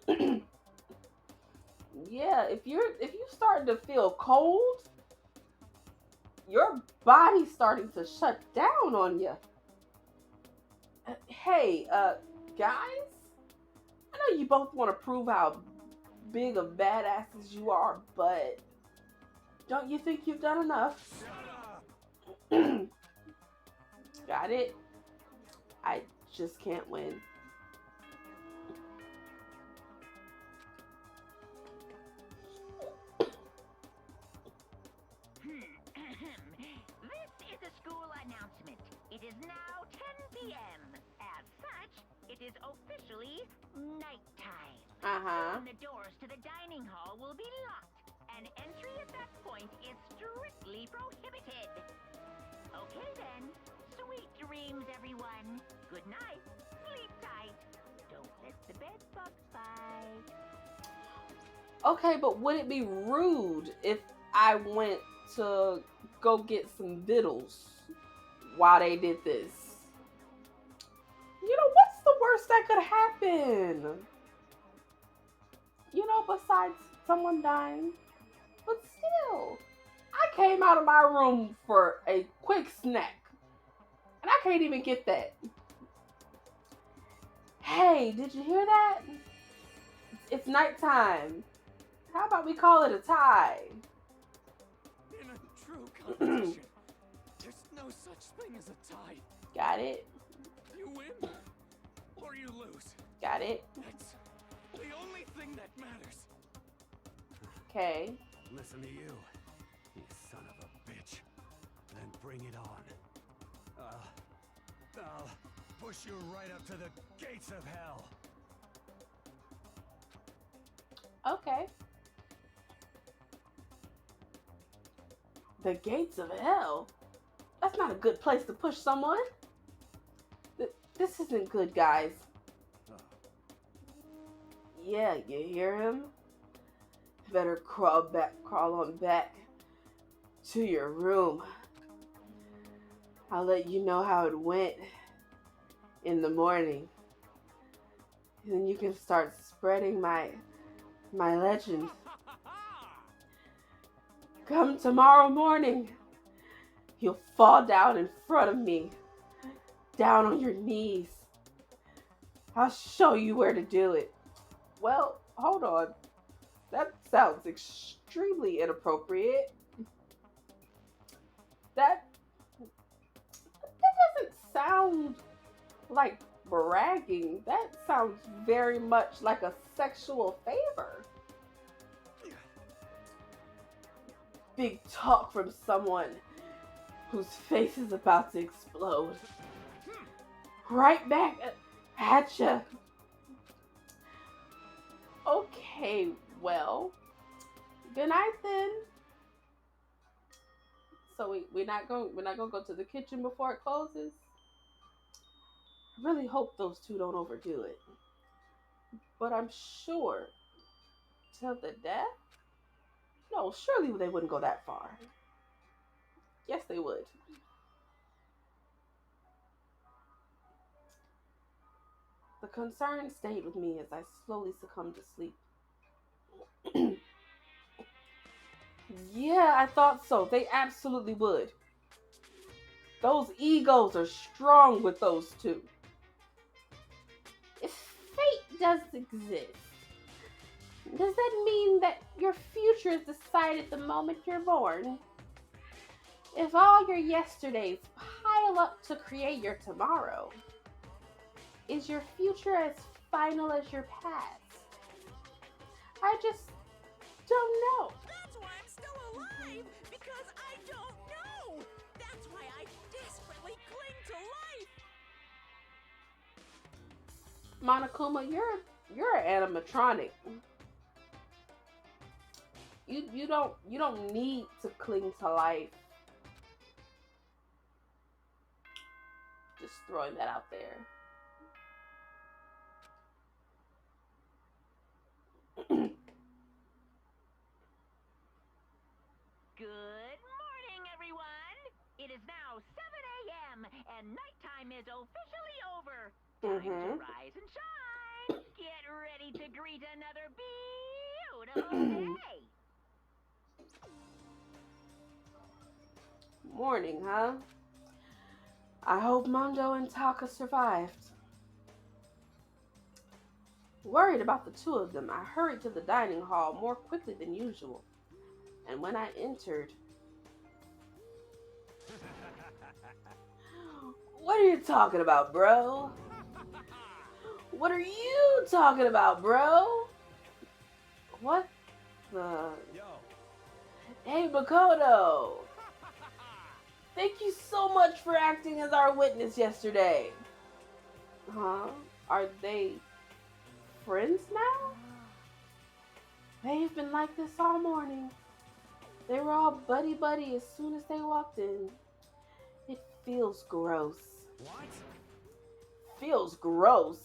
good. Yeah, if you starting to feel cold, your body's starting to shut down on you. Hey, guys, I know you both want to prove how big of badasses you are, but don't you think you've done enough? Got it? I just can't win. This is a school announcement. It is now 10 p.m. As such, it is officially nighttime. Uh-huh. Soon the doors to the dining hall will be locked, and entry at that point is strictly prohibited. Okay then. Sweet dreams, everyone. Good night. Sleep tight. Don't let the bed bugs bite. Okay, but would it be rude if I went to go get some vittles while they did this? You know, what's the worst that could happen? You know, besides someone dying. But still, I came out of my room for a quick snack. And I can't even get that. Hey, did you hear that? It's nighttime. How about we call it a tie? In a true competition, there's no such thing as a tie. Got it? You win or you lose. Got it? That's the only thing that matters. Okay. Listen to you, you son of a bitch. Then bring it on. I'll push you right up to the gates of hell. Okay. The gates of hell? That's not a good place to push someone. This isn't good, guys. Yeah, you hear him? Better crawl on back to your room. I'll let you know how it went in the morning. Then you can start spreading my legend. Come tomorrow morning. You'll fall down in front of me. Down on your knees. I'll show you where to do it. Well, hold on. That sounds extremely inappropriate. That doesn't sound like bragging. That sounds very much like a sexual favor. Big talk from someone whose face is about to explode. Right back at ya. Okay, well, good night then. So we're not gonna go to the kitchen before it closes. I really hope those two don't overdo it. But I'm sure till the death. No, surely they wouldn't go that far. Yes, they would. The concern stayed with me as I slowly succumbed to sleep. Yeah, I thought so. They absolutely would. Those egos are strong with those two. If fate does exist, does that mean that your future is decided the moment you're born? If all your yesterdays pile up to create your tomorrow, is your future as final as your past? I just don't know. That's why I'm still alive, because I don't know. That's why I desperately cling to life. Monokuma, you're an animatronic. You don't need to cling to life. Just throwing that out there. Good morning, everyone. It is now 7 a.m. and nighttime is officially over. Time to rise and shine. Get ready to greet another beautiful day. Morning, huh? I hope Mondo and Taka survived. Worried about the two of them, I hurried to the dining hall more quickly than usual. And when I entered... What are you talking about, bro? What are you talking about, bro? What the... Yo. Hey, Makoto! Thank you so much for acting as our witness yesterday. Huh? Are they friends now? They've been like this all morning. They were all buddy-buddy as soon as they walked in. It feels gross. What? Feels gross?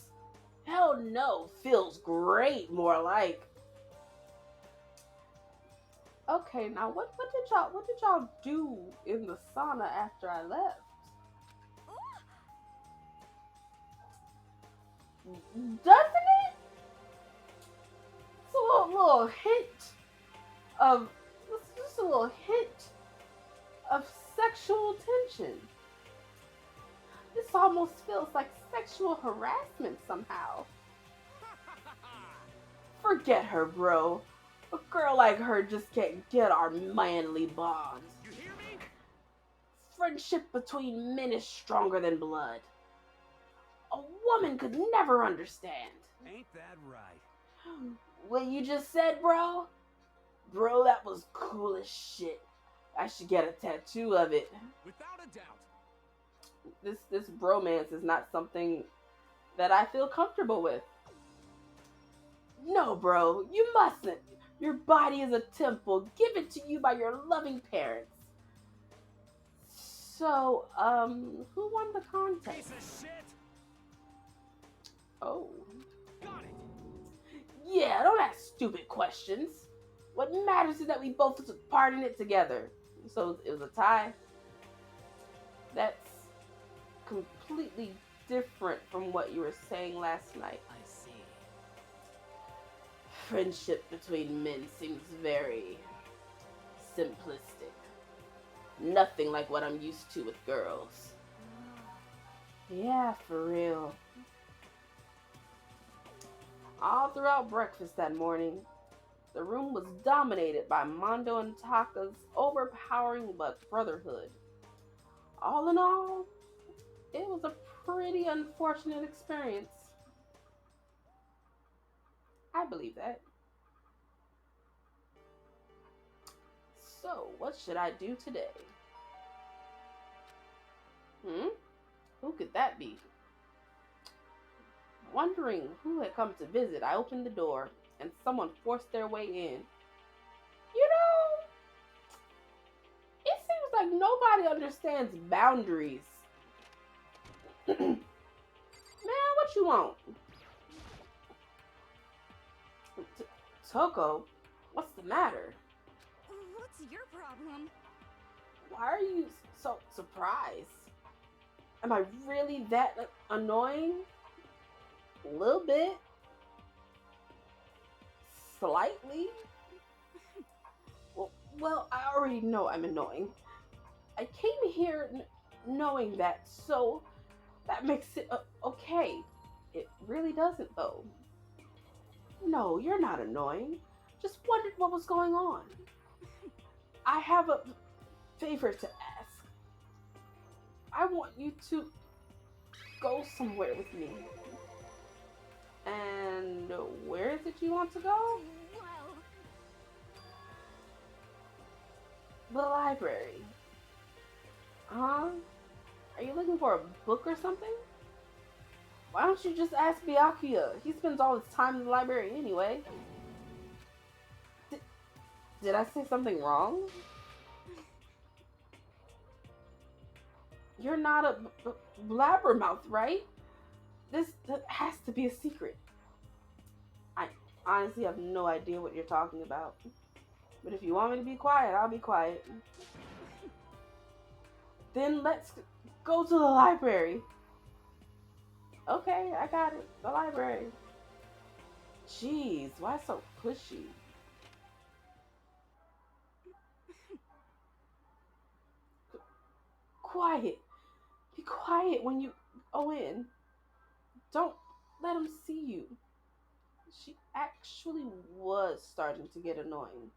Hell no, feels great, more like. Okay, now what did y'all do in the sauna after I left? Doesn't it? It's a little hint of just a little hint of sexual tension. This almost feels like sexual harassment somehow. Forget her, bro. A girl like her just can't get our manly bond. You hear me? Friendship between men is stronger than blood. A woman could never understand. Ain't that right? What you just said, bro? Bro, that was cool as shit. I should get a tattoo of it. Without a doubt. This bromance is not something that I feel comfortable with. No, bro, you mustn't. Your body is a temple given to you by your loving parents. So, who won the contest? Piece of shit. Oh. Got it. Yeah, don't ask stupid questions. What matters is that we both took part in it together. So it was a tie. That's completely different from what you were saying last night. I see. Friendship between men seems very simplistic. Nothing like what I'm used to with girls. Yeah, for real. All throughout breakfast that morning, the room was dominated by Mondo and Taka's overpowering brotherhood. All in all, it was a pretty unfortunate experience. I believe that. So, what should I do today? Who could that be? Wondering who had come to visit, I opened the door and someone forced their way in. You know, it seems like nobody understands boundaries. Man, what you want? Toko, what's the matter? What's your problem? Why are you so surprised? Am I really that annoying? A little bit. Slightly. Well, I already know I'm annoying. I came here knowing that, so that makes it okay. It really doesn't, though. No, you're not annoying. Just wondered what was going on. I have a favor to ask. I want you to go somewhere with me. And where is it you want to go? Well, The library. Huh? Are you looking for a book or something? Why don't you just ask Byakuya? He spends all his time in the library anyway. Did I say something wrong? You're not a blabbermouth, right? This has to be a secret. I honestly have no idea what you're talking about. But if you want me to be quiet, I'll be quiet. Then let's go to the library. Okay, I got it. The library. Jeez, why so pushy? Quiet. Be quiet when you go in. Don't let him see you. She actually was starting to get annoying.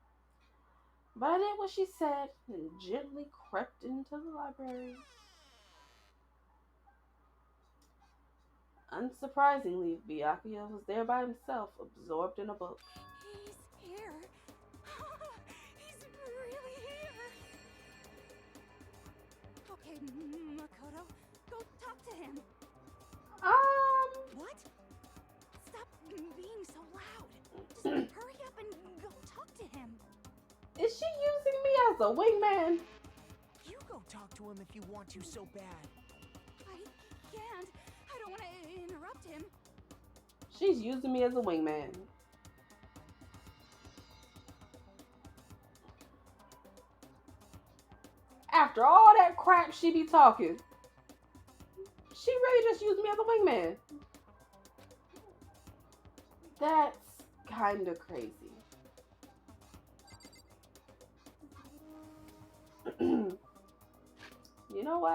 But I did what she said and gently crept into the library. Unsurprisingly, Byakuya was there by himself, absorbed in a book. He's here. He's really here. Okay, Makoto, go talk to him. What? Stop being so loud. Just hurry up and go talk to him. Is she using me as a wingman? You go talk to him if you want to so bad. I can't. I don't want to interrupt him. She's using me as a wingman. After all that crap she be talking, she really just used me as a wingman. That's kind of crazy. You know what?